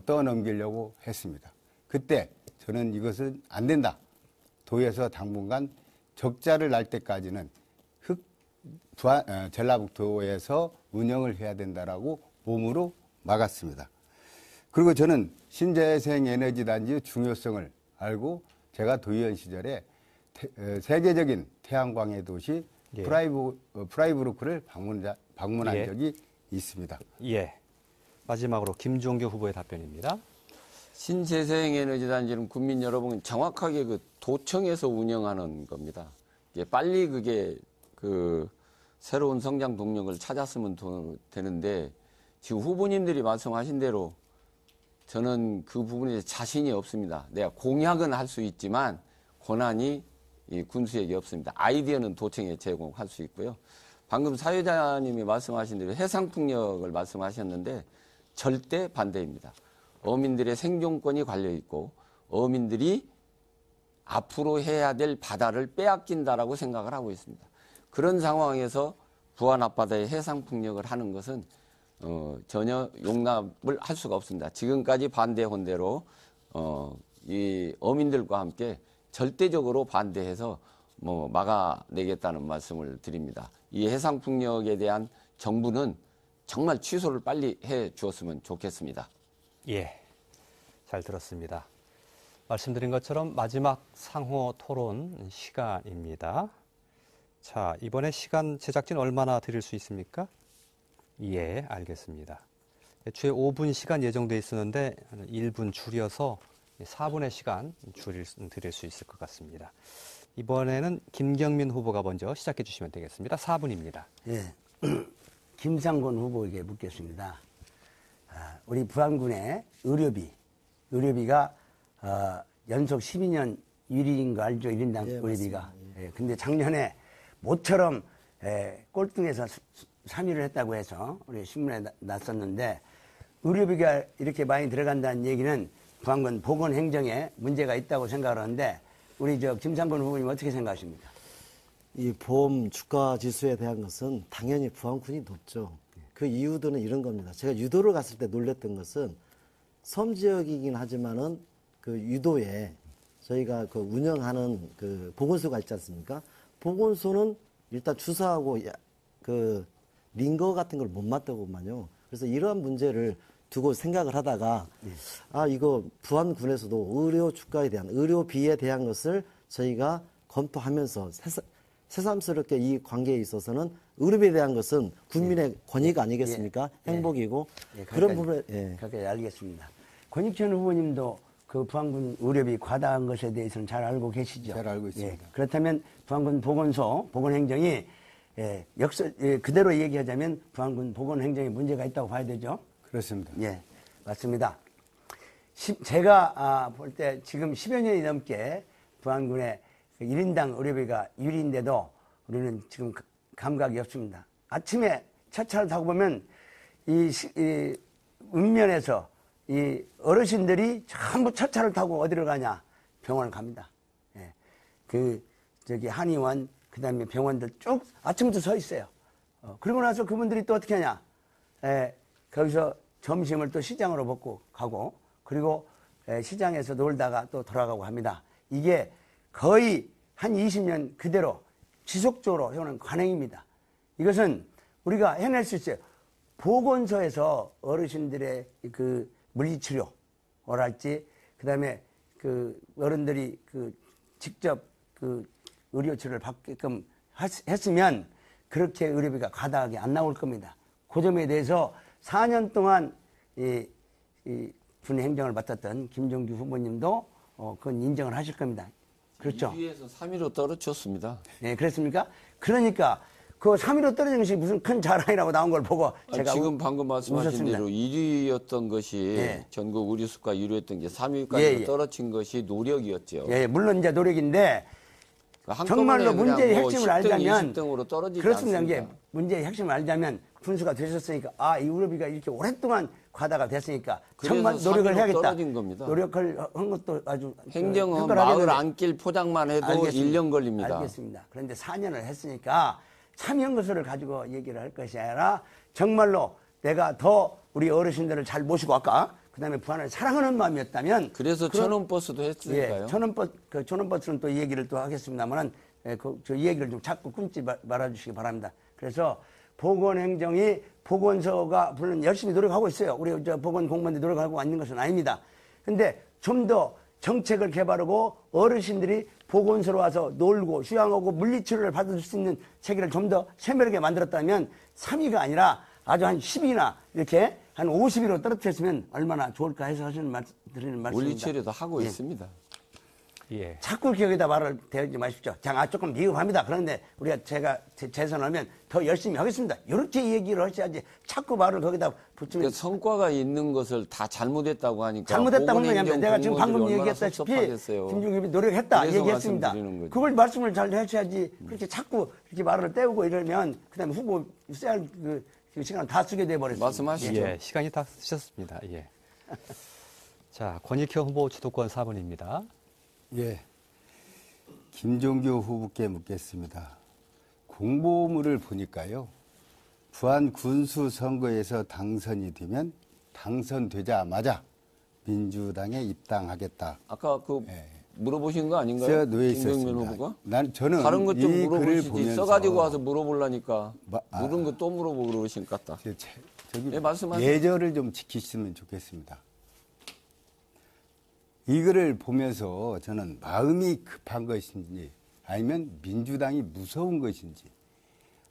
떠넘기려고 했습니다. 그때 저는 이것은 안 된다. 도에서 당분간 적자를 날 때까지는 전라북도에서 운영을 해야 된다라고 몸으로 막았습니다. 그리고 저는 신재생에너지 단지의 중요성을 알고 제가 도의원 시절에 세계적인 태양광의 도시 예. 프라이부르크를 방문한 예. 적이 있습니다. 예. 마지막으로 김종교 후보의 답변입니다. 신재생에너지 단지는 국민 여러분 정확하게 그 도청에서 운영하는 겁니다. 빨리 그게 그 새로운 성장 동력을 찾았으면 되는데 지금 후보님들이 말씀하신 대로 저는 그 부분에 자신이 없습니다. 내가 공약은 할 수 있지만 권한이 이 군수에게 없습니다. 아이디어는 도청에 제공할 수 있고요. 방금 사회자님이 말씀하신 대로 해상풍력을 말씀하셨는데 절대 반대입니다. 어민들의 생존권이 걸려있고 어민들이 앞으로 해야 될 바다를 빼앗긴다라고 생각을 하고 있습니다. 그런 상황에서 부안 앞바다에 해상풍력을 하는 것은 전혀 용납을 할 수가 없습니다. 지금까지 반대한 대로 이 어민들과 함께 절대적으로 반대해서 막아내겠다는 말씀을 드립니다. 이 해상풍력에 대한 정부는 정말 취소를 빨리 해 주었으면 좋겠습니다. 예. 잘 들었습니다. 말씀드린 것처럼 마지막 상호 토론 시간입니다. 자, 이번에 시간 제작진 얼마나 드릴 수 있습니까? 예, 알겠습니다. 애초에 5분 시간 예정돼 있었는데 1분 줄여서 4분의 시간 드릴 수 있을 것 같습니다. 이번에는 김경민 후보가 먼저 시작해 주시면 되겠습니다. 4분입니다. 예. 김상곤 후보에게 묻겠습니다. 우리 부안군의 의료비가 연속 12년 1위인 거 알죠? 1인당 예, 의료비가. 맞습니다. 예, 근데 작년에 모처럼 꼴등에서 3위를 했다고 해서 우리 신문에 났었는데 의료비가 이렇게 많이 들어간다는 얘기는 부안군 보건행정에 문제가 있다고 생각을 하는데 우리 김상곤 후보님 어떻게 생각하십니까? 이 보험 주가 지수에 대한 것은 당연히 부안군이 높죠. 그 이유들은 이런 겁니다. 제가 유도를 갔을 때 놀랬던 것은 섬 지역이긴 하지만은 그 유도에 저희가 그 운영하는 그 보건소가 있지 않습니까? 보건소는 일단 주사하고 그 링거 같은 걸 못 맞더구만요. 그래서 이러한 문제를 두고 생각을 하다가 아 이거 부안군에서도 의료 주가에 대한 의료비에 대한 것을 저희가 검토하면서 새삼스럽게 이 관계에 있어서는 의료비에 대한 것은 국민의 권익 아니겠습니까? 행복이고 그런 부분에 그렇게 알겠습니다. 권익천 후보님도 그 부안군 의료비 과다한 것에 대해서는 잘 알고 계시죠? 잘 알고 있습니다. 그렇다면 부안군 보건소 보건행정이 그대로 얘기하자면 부안군 보건행정에 문제가 있다고 봐야 되죠? 그렇습니다. 예, 맞습니다. 제가 볼 때 지금 10여 년이 넘게 부안군의 1인당 의료비가 1위인데도 우리는 지금 감각이 없습니다. 아침에 차차를 타고 보면 이 읍면에서 이 어르신들이 전부 차차를 타고 어디를 가냐? 병원을 갑니다. 예. 저기 한의원, 그 다음에 병원들 쭉 아침부터 서 있어요. 그러고 나서 그분들이 또 어떻게 하냐? 거기서 점심을 또 시장으로 먹고 가고, 그리고 시장에서 놀다가 또 돌아가고 합니다. 이게 거의 한 20년 그대로 지속적으로 해오는 관행입니다. 이것은 우리가 해낼 수 있어요. 보건소에서 어르신들의 그 물리치료랄지, 그 다음에 그 어른들이 그 직접 그 의료치료를 받게끔 했으면 그렇게 의료비가 과다하게 안 나올 겁니다. 그 점에 대해서 4년 동안 이 군행정을 맡았던 김종규 후보님도 그건 인정을 하실 겁니다. 그렇죠? 2위에서 3위로 떨어졌습니다. 네, 그렇습니까? 그러니까 그 3위로 떨어진 것이 무슨 큰 자랑이라고 나온 걸 보고 제가 지금 방금 말씀하신 웃었습니다. 대로 1위였던 것이 예. 전국 의료수가 1위였던 게 3위까지 예, 예. 떨어진 것이 노력이었죠. 예, 물론 이제 노력인데 한꺼번에 정말로 그냥 문제의 뭐 핵심을 10등, 알자면 20등으로 떨어지지 그렇습니다. 않습니다. 이게 문제의 핵심을 알자면 군수가 되셨으니까 이 의료비가 이렇게 오랫동안 과다가 됐으니까 그래서 정말 노력을 3위로 해야겠다. 떨어진 겁니다. 노력을 한 것도 아주 행정은 평가를 마을 하겠는데. 안길 포장만 해도 알겠습니다. 1년 걸립니다. 알겠습니다. 그런데 4년을 했으니까 참여한 것을 가지고 얘기를 할 것이 아니라 정말로 내가 더 우리 어르신들을 잘 모시고 아까 그다음에 부안을 사랑하는 마음이었다면 그래서 천원버스도 했으니까요. 예, 천원버스는 또 이 얘기를 또 하겠습니다만은 이 얘기를 좀 자꾸 끊지 말아주시기 바랍니다. 그래서 보건행정이 보건소가 물론 열심히 노력하고 있어요. 우리 보건 공무원들이 노력하고 있는 것은 아닙니다. 근데 좀 더 정책을 개발하고 어르신들이 보건소로 와서 놀고 휴양하고 물리치료를 받을 수 있는 체계를 좀 더 세밀하게 만들었다면 3위가 아니라 아주 한 10위나 이렇게 한 50위로 떨어뜨렸으면 얼마나 좋을까 해서 드리는 말씀입니다. 물리치료도 하고 예. 있습니다. 예. 자꾸 기억에다 말을 대지 마십시오. 조금 미흡합니다. 그런데 우리가 제가 재선하면 더 열심히 하겠습니다. 이렇게 얘기를 하셔야지 자꾸 말을 거기다 붙이면 그러니까 성과가 있는 것을 다 잘못했다고 하니까 잘못했다고 하면 보건행정 내가 지금 방금 공무원들이 얼마나 얘기했다시피 섭섭하겠어요. 김종규이 노력했다 그래서 얘기했습니다. 말씀드리는 거죠. 그걸 말씀을 잘 하셔야지 그렇게 자꾸 이렇게 말을 떼우고 이러면 그다음에 후보 쌀 그 시간을 다 쓰게 돼버렸습니다. 말씀하시죠. 예, 시간이 다 쓰셨습니다. 예. 자, 권익현 후보 주도권 4번입니다. 예. 김종규 후보께 묻겠습니다. 공보물을 보니까요. 부안 군수 선거에서 당선이 되면 당선되자마자 민주당에 입당하겠다. 아까 예. 물어보신 거 아닌가요? 써 놓여 김병민 있었습니다. 후보가? 저는 다른 것 좀 이 글을 물어보시지. 보면서 써가지고 와서 물어보려니까 아. 물은 거 또 물어보고 그러신 것 같다. 저기 네, 말씀하세요. 예절을 좀 지키시면 좋겠습니다. 이 글을 보면서 저는 마음이 급한 것인지 아니면 민주당이 무서운 것인지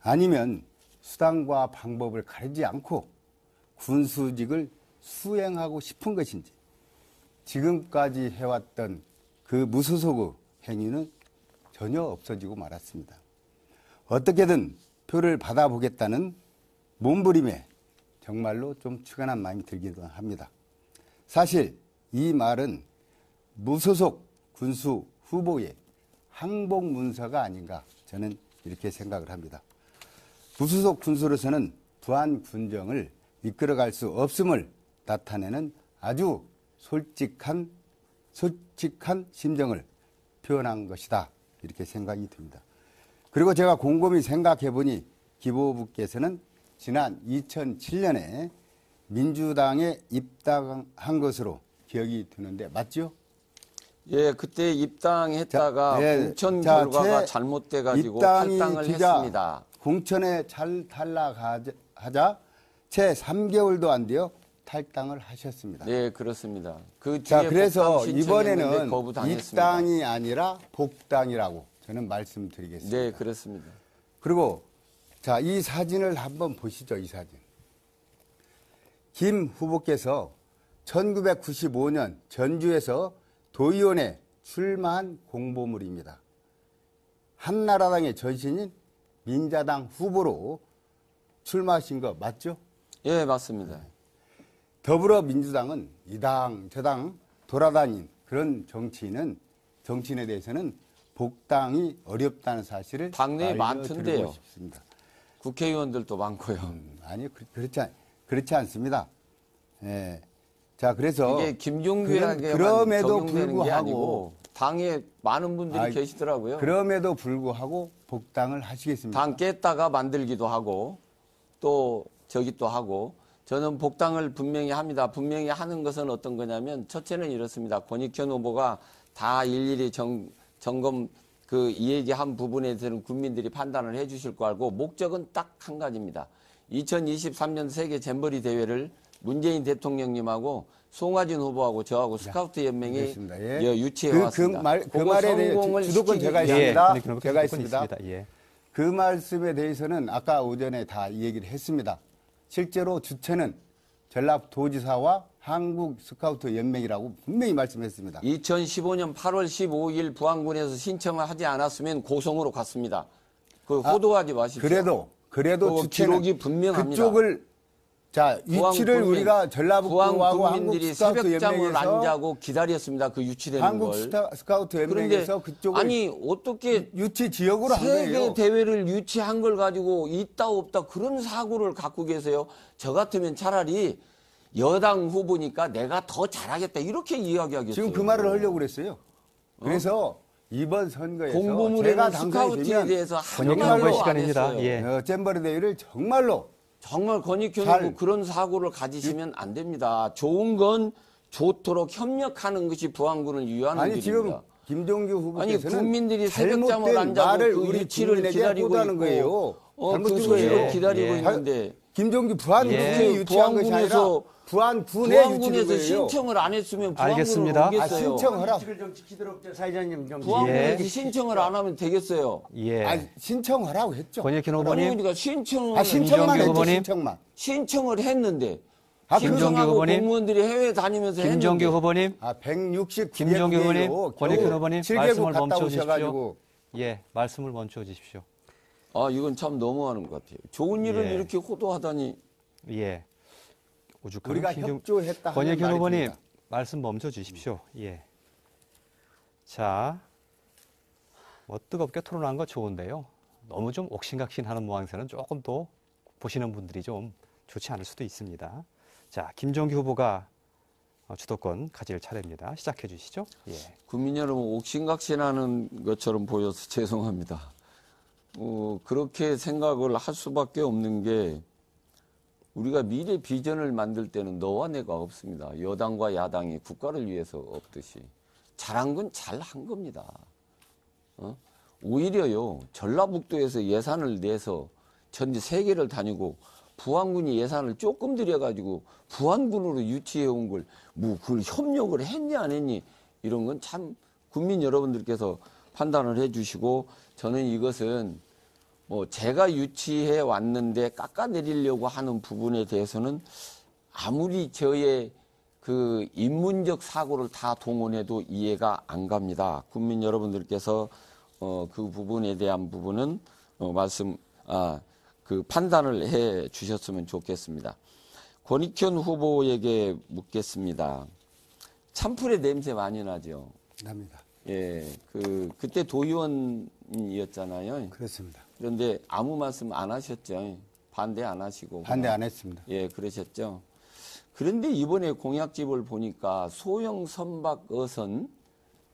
아니면 수단과 방법을 가리지 않고 군수직을 수행하고 싶은 것인지 지금까지 해왔던 그 무소속의 행위는 전혀 없어지고 말았습니다. 어떻게든 표를 받아보겠다는 몸부림에 정말로 좀 추간한 마음이 들기도 합니다. 사실 이 말은 무소속 군수 후보의 항복 문서가 아닌가 저는 이렇게 생각을 합니다. 무소속 군수로서는 부안 군정을 이끌어갈 수 없음을 나타내는 아주 솔직한 심정을 표현한 것이다 이렇게 생각이 듭니다. 그리고 제가 곰곰이 생각해 보니 기보부께서는 지난 2007년에 민주당에 입당한 것으로 기억이 드는데 맞죠? 예, 그때 입당했다가 공천 자, 결과가 잘못돼가지고 입당이 탈당을 되자 했습니다. 공천에 잘 탈락하자 채 3개월도 안 돼요. 탈당을 하셨습니다. 네, 그렇습니다. 그 자, 뒤에 그래서 복당 신청했는데 이번에는 거부당했습니다. 입당이 아니라 복당이라고 저는 말씀드리겠습니다. 네, 그렇습니다. 그리고 자, 이 사진을 한번 보시죠. 이 사진. 김 후보께서 1995년 전주에서 도의원에 출마한 공보물입니다. 한나라당의 전신인 민자당 후보로 출마하신 거 맞죠? 예, 맞습니다. 더불어민주당은 이당 저당 돌아다닌 그런 정치인에 대해서는 복당이 어렵다는 사실을 당내에 알려드리고 많던데요. 싶습니다. 국회의원들도 많고요. 아니요, 그렇지 않습니다. 예. 자, 그래서 이게 김종규에게만 그럼에도 적용되는 게 불구하고 아니고 당에 많은 분들이 계시더라고요. 그럼에도 불구하고 복당을 하시겠습니다. 당 깼다가 만들기도 하고 또 저기 또 하고 저는 복당을 분명히 합니다. 분명히 하는 것은 어떤 거냐면 첫째는 이렇습니다. 권익현 후보가 다 일일이 점검 이 얘기한 부분에 대해서는 국민들이 판단을 해 주실 거 알고 목적은 딱 한 가지입니다. 2023년 세계 잼버리 대회를 문재인 대통령님하고 송하진 후보하고 저하고 스카우트 연맹이 알겠습니다. 예. 유치해 왔습니다. 그 말에 대해 주도권 제가 있습니다. 제가 있습니다. 예. 그 말씀에 대해서는 아까 오전에 다 얘기를 했습니다. 실제로 주체는 전라도지사와 한국 스카우트 연맹이라고 분명히 말씀했습니다. 2015년 8월 15일 부안군에서 신청을 하지 않았으면 고성으로 갔습니다. 호도하지 마십시오. 그래도 주체는 기록이 분명합니다. 그쪽을 위치를 우리가 전라북도하고 부안 한국 국민들이 스카우트 새벽잠을 안 연맹에서 자고 기다렸습니다. 그 유치되는 한국 걸. 스카우트 연맹에서 그쪽을 아니 어떻게 유치 지역으로 한 세계 거예요. 대회를 유치한 걸 가지고 있다 없다 그런 사고를 갖고 계세요. 저 같으면 차라리 여당 후보니까 내가 더 잘하겠다 이렇게 이야기하겠어요. 지금 그 말을 하려고 그랬어요. 그래서 이번 선거에서 공보물에는 제가 당선이 스카우트에 되면 대해서 권익현 하나도 후보의 안 시간입니다. 했어요. 예. 잼버리 대회를 정말 권익현 잘- 후보 그런 사고를 가지시면 안 됩니다. 좋은 건 좋도록 협력하는 것이 부안군을 위한 아니 지금 길입니다. 김종규 아니 후보께서는 국민들이 새벽잠을 안 잘못된 자고 말을 그 우리 유치를 국민에게 기다리고 호도하는 있고 거예요. 그 잘못된 소식을 거예요. 기다리고 예. 있는데 김종규 부안군이 예. 유치한 것이 아니라 부안군에서 부안군에 유치한 부안군에서 거예요. 신청을 안 했으면 부안군을 알겠습니다. 오겠어요. 신청하라. 원칙을 좀 지키도록 사회자님 좀 부안군에서 예. 신청을 안 하면 되겠어요. 예. 신청하라고 했죠. 권익현 후보님, 그러니까 신청을 신청만 김종규 했죠. 후보님. 신청만. 신청을 했는데 김종규 신청하고 후보님. 공무원들이 해외 다니면서 김종규 했는데 후보님, 169개 김종규 후보님, 권익현 후보님 7개국 말씀을 갔다 멈춰 주십시오. 오셔가지고 예, 말씀을 멈춰 주십시오. 이건 참 너무하는 것 같아요. 좋은 일을 예. 이렇게 호도하다니. 예. 오죽하면 우리가 협조했다 하는 권익현 말이 후보님 듭니다. 말씀 멈춰 주십시오. 예. 자, 뜨겁게 토론한 거 좋은데요. 너무 좀 옥신각신하는 모양새는 조금 더 보시는 분들이 좀 좋지 않을 수도 있습니다. 자, 김종규 후보가 주도권 가질 차례입니다. 시작해 주시죠. 예. 국민 여러분 옥신각신하는 것처럼 보여서 죄송합니다. 그렇게 생각을 할 수밖에 없는 게 우리가 미래 비전을 만들 때는 너와 내가 없습니다. 여당과 야당이 국가를 위해서 없듯이. 잘한 건 잘한 겁니다. 오히려요, 전라북도에서 예산을 내서 전 세계를 다니고 부안군이 예산을 조금 들여가지고 부안군으로 유치해 온 걸 그걸 협력을 했니 안 했니 이런 건 참 국민 여러분들께서 판단을 해 주시고 저는 이것은 제가 유치해 왔는데 깎아내리려고 하는 부분에 대해서는 아무리 저의 그 인문적 사고를 다 동원해도 이해가 안 갑니다. 국민 여러분들께서 그 부분에 대한 부분은 그 판단을 해 주셨으면 좋겠습니다. 권익현 후보에게 묻겠습니다. 참풀의 냄새 많이 나죠? 납니다. 예, 그때 도의원이었잖아요. 그렇습니다. 그런데 아무 말씀 안 하셨죠? 반대 안 하시고. 반대 안 했습니다. 예, 그러셨죠. 그런데 이번에 공약집을 보니까 소형 선박 어선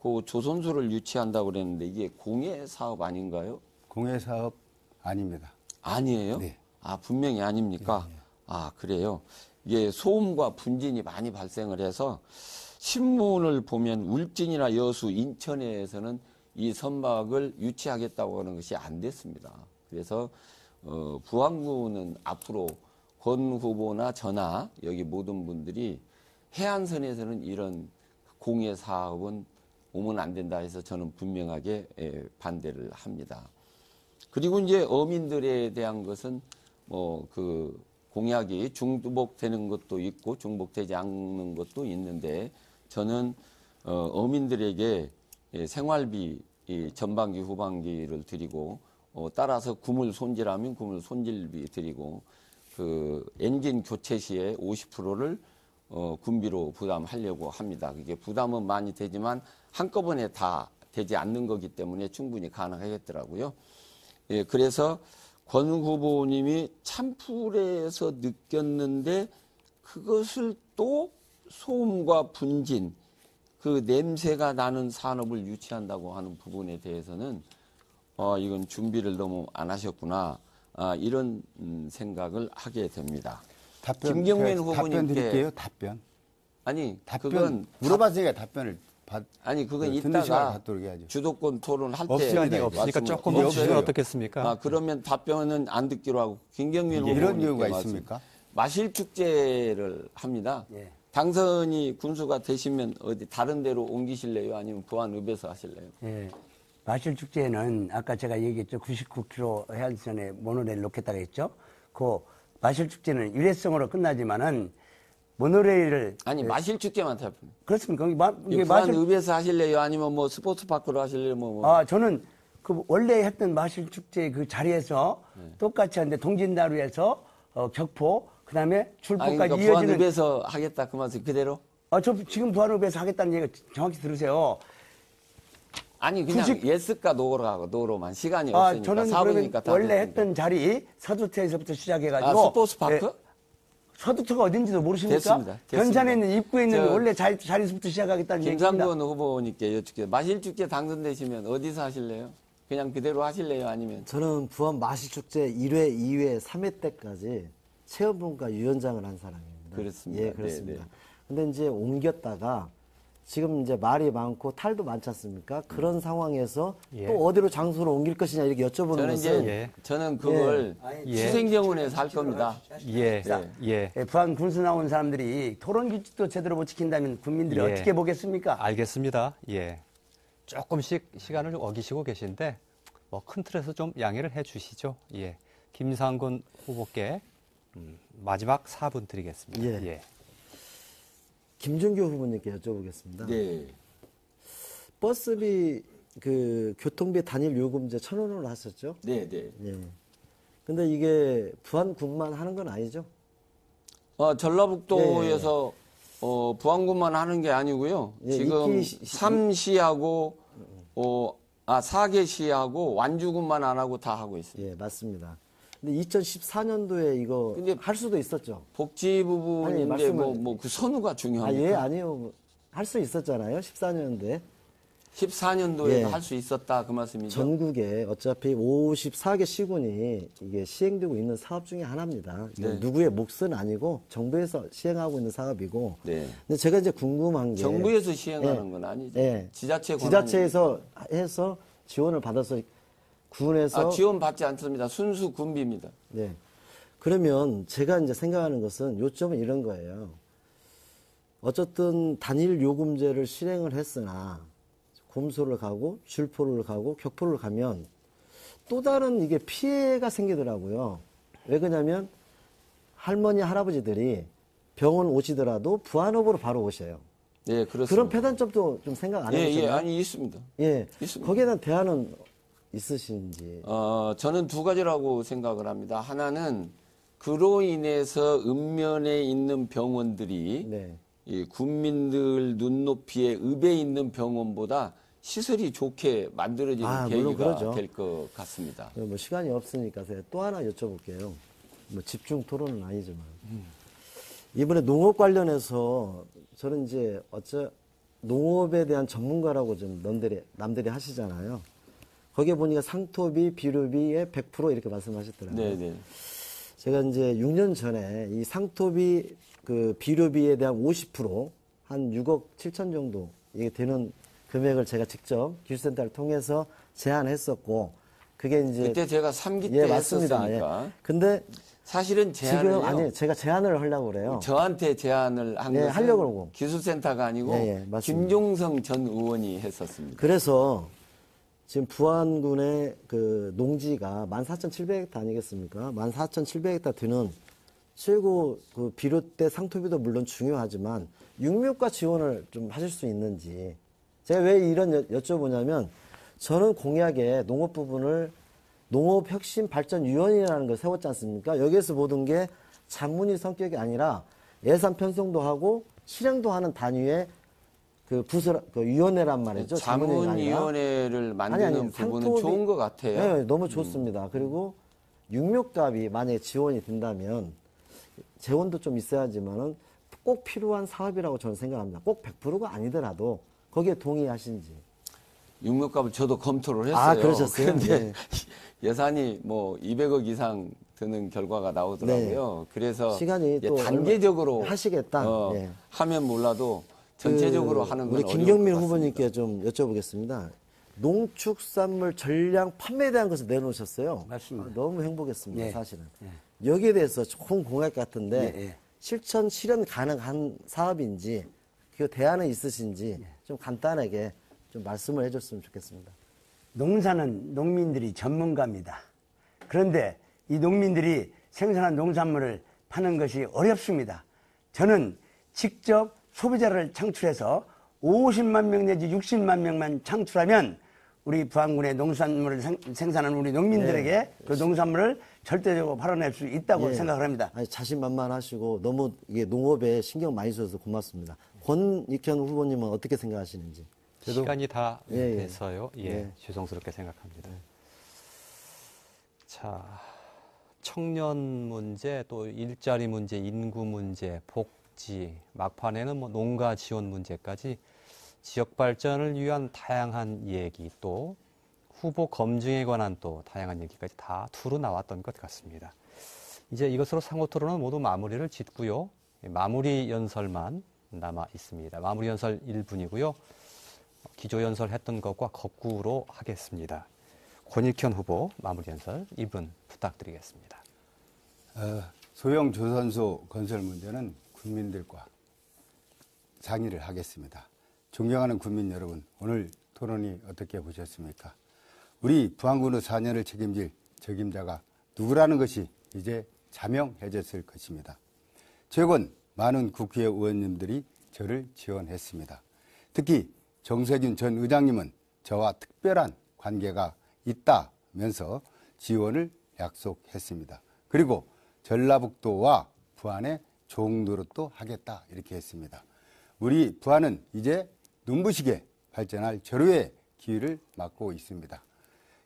그 조선소를 유치한다고 그랬는데 이게 공예 사업 아닌가요? 공예 사업 아닙니다. 아니에요? 네. 분명히 아닙니까? 그래요. 이게 소음과 분진이 많이 발생을 해서 신문을 보면 울진이나 여수, 인천에서는 이 선박을 유치하겠다고 하는 것이 안 됐습니다. 그래서 부안군은 앞으로 권 후보나 저나 여기 모든 분들이 해안선에서는 이런 공해 사업은 오면 안 된다 해서 저는 분명하게 반대를 합니다. 그리고 이제 어민들에 대한 것은 뭐 그 공약이 중복되는 것도 있고 중복되지 않는 것도 있는데 저는 어민들에게 생활비 전반기 후반기를 드리고 따라서 구물 손질하면 구물 손질비 드리고 그 엔진 교체 시에 50%를 군비로 부담하려고 합니다. 그게 부담은 많이 되지만 한꺼번에 다 되지 않는 거기 때문에 충분히 가능하겠더라고요. 예, 그래서 권 후보님이 참풀에서 느꼈는데 그것을 또 소음과 분진, 그 냄새가 나는 산업을 유치한다고 하는 부분에 대해서는 이건 준비를 너무 안 하셨구나. 이런 생각을 하게 됩니다. 김경민 후보님께 답변 드릴게요. 답변. 아니 답변 그건 물어봤으니까 답변을 아니 그건 듣는 시간을 이따가 갖도록 해야죠. 주도권 토론할 때 시간이 없으니까 조금 없어요. 없으면 어떻겠습니까? 그러면 답변은 안 듣기로 하고 김경민 후보님께 이런 경우가 말씀. 있습니까? 마실 축제를 합니다. 예. 당선이 군수가 되시면 어디 다른 데로 옮기실래요? 아니면 부안읍에서 하실래요? 예. 마실축제는 아까 제가 얘기했죠. 99km 해안선에 모노레일 놓겠다고 했죠. 그 마실축제는 일회성으로 끝나지만은 모노레일을 아니 마실 축제만 답변. 그렇습니까? 이게 부안읍에서 하실래요? 아니면 뭐 스포츠파크로 하실래요? 뭐. 저는 그 원래 했던 마실축제 그 자리에서 똑같이 하는데 동진다루에서 격포 그다음에 출포까지 그러니까 이어지는. 부안읍에서 하겠다 그 말씀 그대로? 저 지금 부안읍에서 하겠다는 얘기가 정확히 들으세요. 아니 그냥 90 예스까 노로만 시간이 없으니까 저는 사부니까 그러면 원래 했던 자리 서두터에서부터 시작해가지고 스포츠파크? 서두터가 어딘지도 모르십니까? 됐습니다. 변산에 있는 입구에 있는 저 원래 자리에서부터 시작하겠다는 얘기입니다. 김상곤 후보님께 여쭙게 마실축제 당선되시면 어디서 하실래요? 그냥 그대로 하실래요? 아니면 저는 부안 마실축제 1회, 2회, 3회 때까지 체험분과 위원장을 한 사람입니다. 그렇습니다. 예, 그렇습니다. 네, 네. 근데 이제 옮겼다가 지금 이제 말이 많고 탈도 많지 않습니까? 그런 상황에서 예. 또 어디로 장소를 옮길 것이냐 이렇게 여쭤보는 저는 것은 이제 저는 그걸 예. 희생정원에서 할 겁니다. 예, 예. 부안 군수 나온 사람들이 토론 규칙도 제대로 못 지킨다면 국민들이 예. 어떻게 보겠습니까? 알겠습니다. 예. 조금씩 시간을 좀 어기시고 계신데 뭐 큰 틀에서 좀 양해를 해 주시죠. 예. 김상곤 후보께 마지막 4분 드리겠습니다. 예. 예. 김준규 후보님께 여쭤보겠습니다. 네. 버스비 그 교통비 단일 요금제 1,000원으로 하셨죠? 네, 네. 예. 근데 이게 부안군만 하는 건 아니죠? 전라북도에서 부안군만 하는 게 아니고요. 예, 지금 이끼 3시하고 4개 시하고 완주군만 안 하고 다 하고 있어요. 예, 맞습니다. 근데 2014년도에 이거 근데 할 수도 있었죠. 복지 부분인데 말씀을- 뭐 그 선우가 중요합니까? 예, 아니요. 할 수 있었잖아요. 14년도에. 14년도에도 예. 할 수 있었다 그 말씀이죠. 전국에 어차피 54개 시군이 이게 시행되고 있는 사업 중에 하나입니다. 이건 네. 누구의 몫은 아니고 정부에서 시행하고 있는 사업이고. 네. 근데 제가 이제 궁금한 게 정부에서 시행하는 예. 건 아니죠. 예. 지자체 권한이- 지자체에서 해서 지원을 받아서 군에서 지원 받지 않습니다. 순수 군비입니다. 네. 그러면 제가 이제 생각하는 것은 요점은 이런 거예요. 어쨌든 단일 요금제를 실행을 했으나 곰소를 가고 줄포를 가고 격포를 가면 또 다른 이게 피해가 생기더라고요. 왜 그러냐면 할머니 할아버지들이 병원 오시더라도 부안읍으로 바로 오셔요. 네, 그렇습니다. 그런 폐단점도 좀 생각 안 해보셨나요? 아니 있습니다. 예. 있습니다. 거기에 대한 대안은 있으신지. 저는 두 가지라고 생각을 합니다. 하나는 그로 인해서 읍면에 있는 병원들이 네. 이 국민들 눈높이에 읍에 있는 병원보다 시설이 좋게 만들어지는 물론 계기가 그러죠. 될 것 같습니다. 뭐 시간이 없으니까 제가 또 하나 여쭤볼게요. 뭐 집중 토론은 아니지만 이번에 농업 관련해서 저는 이제 농업에 대한 전문가라고 좀 남들이 하시잖아요. 거기에 보니까 상토비, 비료비의 100% 이렇게 말씀하셨더라고요. 네네. 제가 이제 6년 전에 이 상토비 그 비료비에 대한 50% 한 6억 7천 정도 이게 되는 금액을 제가 직접 기술센터를 통해서 제안했었고 그게 이제 그때 제가 3기 예, 때 맞습니다. 했었으니까. 예. 근데 사실은 제안을 지금 아니 제가 제안을 하려고 그래요. 저한테 제안을 한 예, 것은 하려고 그러고. 기술센터가 아니고 예, 예, 맞습니다. 김종성 전 의원이 했었습니다. 그래서 지금 부안군의 그 농지가 14,700헥타 아니겠습니까? 14,700헥타 되는 최고 그 비료대 상토비도 물론 중요하지만 육묘가 지원을 좀 하실 수 있는지 제가 왜 이런 여쭤보냐면 저는 공약에 농업 부분을 농업혁신발전위원회라는 걸 세웠지 않습니까? 여기에서 모든 게 장문의 성격이 아니라 예산 편성도 하고 실행도 하는 단위의 그 부서, 그 위원회란 말이죠. 자문위원회가 아니라. 자문위원회를 만드는 부분은 좋은 것 같아요. 네, 너무 좋습니다. 그리고 육묘값이 만약에 지원이 된다면 재원도 좀 있어야지만은 꼭 필요한 사업이라고 저는 생각합니다. 꼭 100%가 아니더라도 거기에 동의하신지. 육묘값을 저도 검토를 했어요. 아, 그러셨어요? 그런데 네. 예산이 뭐 200억 이상 드는 결과가 나오더라고요. 그래서 시간이 예, 또 단계적으로 하시겠다. 예. 하면 몰라도 전체적으로 하는 건 우리 어려울 김경민 것 같습니다. 후보님께 좀 여쭤보겠습니다. 농축산물 전량 판매에 대한 것을 내놓으셨어요. 맞습니다. 너무 행복했습니다, 예. 사실은. 여기에 대해서 좋은 공약 같은데 예, 예. 실현 가능한 사업인지 그 대안은 있으신지 좀 간단하게 좀 말씀을 해줬으면 좋겠습니다. 농사는 농민들이 전문가입니다. 그런데 이 농민들이 생산한 농산물을 파는 것이 어렵습니다. 저는 직접 소비자를 창출해서 50만 명 내지 60만 명만 창출하면 우리 부안군의 농산물을 생산하는 우리 농민들에게 그 농산물을 절대적으로 팔아낼 수 있다고 예. 생각을 합니다. 아니, 자신만만하시고 너무 이게 농업에 신경 많이 써서 고맙습니다. 권익현 후보님은 어떻게 생각하시는지? 시간이 다 예, 예. 돼서요. 예, 예. 죄송스럽게 생각합니다. 자, 청년 문제, 또 일자리 문제, 인구 문제, 복지, 막판에는 뭐 농가 지원 문제까지 지역 발전을 위한 다양한 얘기, 또 후보 검증에 관한 또 다양한 얘기까지 다 두루 나왔던 것 같습니다. 이제 이것으로 상호 토론은 모두 마무리를 짓고요. 마무리 연설만 남아 있습니다. 마무리 연설 1분이고요. 기조 연설했던 것과 거꾸로 하겠습니다. 권익현 후보 마무리 연설 2분 부탁드리겠습니다. 소형 조선소 건설 문제는 국민들과 상의를 하겠습니다. 존경하는 국민 여러분, 오늘 토론이 어떻게 보셨습니까? 우리 부안군의 4년을 책임질 책임자가 누구라는 것이 이제 자명해졌을 것입니다. 최근 많은 국회의원님들이 저를 지원했습니다. 특히 정세균 전 의장님은 저와 특별한 관계가 있다면서 지원을 약속했습니다. 그리고 전라북도와 부안에 좋은 노릇도 하겠다 이렇게 했습니다. 우리 부안은 이제 눈부시게 발전할 절호의 기회를 맞고 있습니다.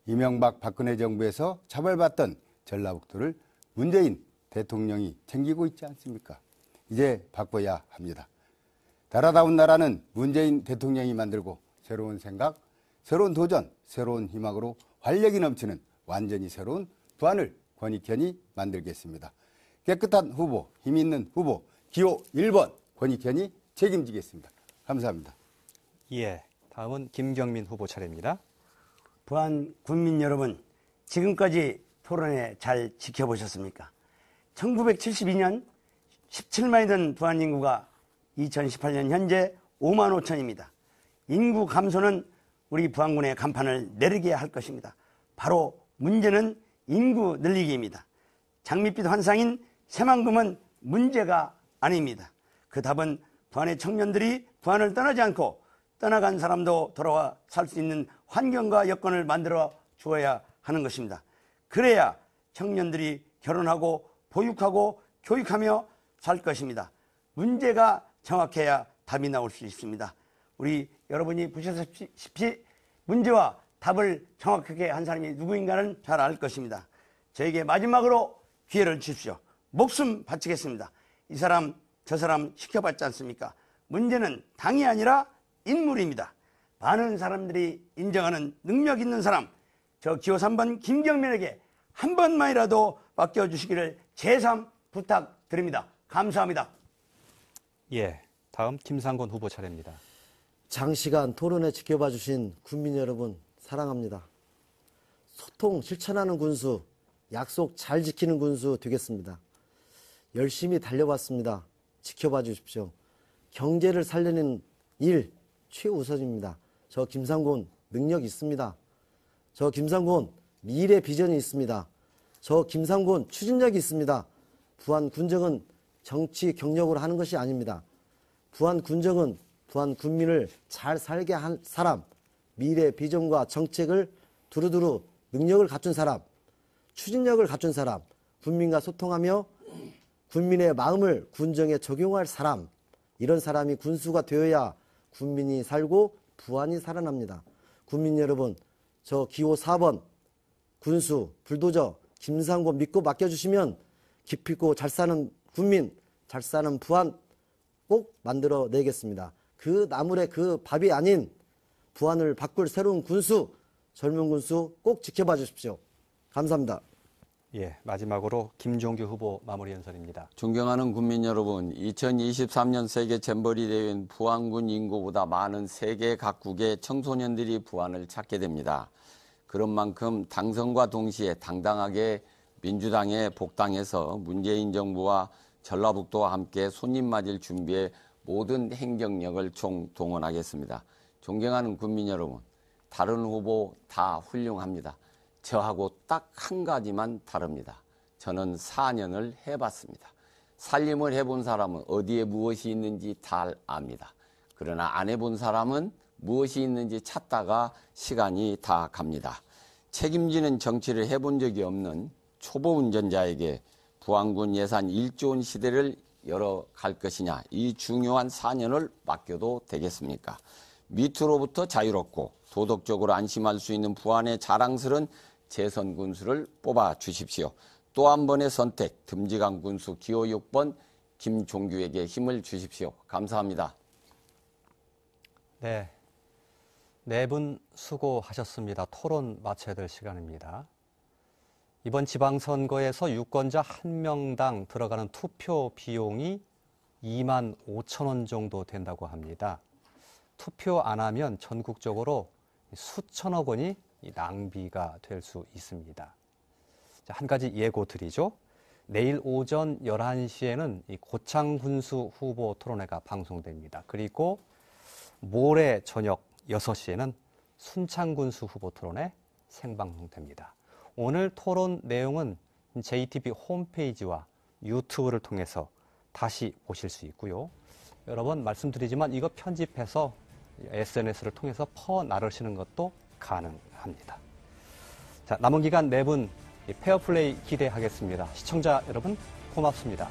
이명박 박근혜 정부에서 차별받던 전라북도를 문재인 대통령이 챙기고 있지 않습니까? 이제 바꿔야 합니다. 나라다운 나라는 문재인 대통령이 만들고 새로운 생각, 새로운 도전, 새로운 희망으로 활력이 넘치는 완전히 새로운 부안을 권익현이 만들겠습니다. 깨끗한 후보, 힘 있는 후보, 기호 1번 권익현이 책임지겠습니다. 감사합니다. 예, 다음은 김경민 후보 차례입니다. 부안 국민 여러분, 지금까지 토론회 잘 지켜보셨습니까? 1972년 17만이던 부안 인구가 2018년 현재 5만 5천입니다. 인구 감소는 우리 부안군의 간판을 내리게 할 것입니다. 바로 문제는 인구 늘리기입니다. 장밋빛 환상인 새만금은 문제가 아닙니다. 그 답은 부안의 청년들이 부안을 떠나지 않고 떠나간 사람도 돌아와 살 수 있는 환경과 여건을 만들어 주어야 하는 것입니다. 그래야 청년들이 결혼하고 보육하고 교육하며 살 것입니다. 문제가 정확해야 답이 나올 수 있습니다. 우리 여러분이 보셨다시피 문제와 답을 정확하게 한 사람이 누구인가는 잘 알 것입니다. 저에게 마지막으로 기회를 주십시오. 목숨 바치겠습니다. 이 사람 저 사람 시켜봤지 않습니까? 문제는 당이 아니라 인물입니다. 많은 사람들이 인정하는 능력 있는 사람, 저 기호 3번 김경민에게 한 번만이라도 맡겨주시기를 재삼 부탁드립니다. 감사합니다. 예, 다음 김상곤 후보 차례입니다. 장시간 토론회 지켜봐 주신 국민 여러분 사랑합니다. 소통 실천하는 군수, 약속 잘 지키는 군수 되겠습니다. 열심히 달려봤습니다. 지켜봐 주십시오. 경제를 살리는 일 최우선입니다. 저 김상곤 능력 있습니다. 저 김상곤 미래 비전이 있습니다. 저 김상곤 추진력이 있습니다. 부안 군정은 정치 경력으로 하는 것이 아닙니다. 부안 군정은 부안 군민을 잘 살게 한 사람, 미래 비전과 정책을 두루두루 능력을 갖춘 사람, 추진력을 갖춘 사람, 군민과 소통하며 군민의 마음을 군정에 적용할 사람, 이런 사람이 군수가 되어야 군민이 살고 부안이 살아납니다. 국민 여러분, 저 기호 4번 군수 불도저 김상곤 믿고 맡겨주시면 기필코 잘 사는 군민, 잘 사는 부안 꼭 만들어내겠습니다. 그 나물의 그 밥이 아닌 부안을 바꿀 새로운 군수, 젊은 군수 꼭 지켜봐 주십시오. 감사합니다. 예, 마지막으로 김종규 후보 마무리 연설입니다. 존경하는 국민 여러분, 2023년 세계 잼버리 대회는 부안군 인구보다 많은 세계 각국의 청소년들이 부안을 찾게 됩니다. 그런 만큼 당선과 동시에 당당하게 민주당에 복당해서 문재인 정부와 전라북도와 함께 손님 맞을 준비에 모든 행정력을 총동원하겠습니다. 존경하는 국민 여러분, 다른 후보 다 훌륭합니다. 저하고 딱 한 가지만 다릅니다. 저는 4년을 해봤습니다. 살림을 해본 사람은 어디에 무엇이 있는지 다 압니다. 그러나 안 해본 사람은 무엇이 있는지 찾다가 시간이 다 갑니다. 책임지는 정치를 해본 적이 없는 초보 운전자에게 부안군 예산 1조 원 시대를 열어갈 것이냐, 이 중요한 4년을 맡겨도 되겠습니까? 밑으로부터 자유롭고 도덕적으로 안심할 수 있는 부안의 자랑스러운 재선 군수를 뽑아 주십시오. 또 한 번의 선택, 듬직한 군수 기호 6번 김종규에게 힘을 주십시오. 감사합니다. 네, 네 분 수고하셨습니다. 토론 마쳐야 될 시간입니다. 이번 지방선거에서 유권자 1명당 들어가는 투표 비용이 2만 5천 원 정도 된다고 합니다. 투표 안 하면 전국적으로 수천억 원이 낭비가 될 수 있습니다. 한 가지 예고 드리죠. 내일 오전 11시에는 이 고창 군수 후보 토론회가 방송됩니다. 그리고 모레 저녁 6시에는 순창 군수 후보 토론회 생방송됩니다. 오늘 토론 내용은 JTB 홈페이지와 유튜브를 통해서 다시 보실 수 있고요. 여러 번 말씀드리지만 이거 편집해서 SNS를 통해서 퍼나르시는 것도 가능합니다. 자, 남은 기간 4분 페어플레이 기대하겠습니다. 시청자 여러분 고맙습니다.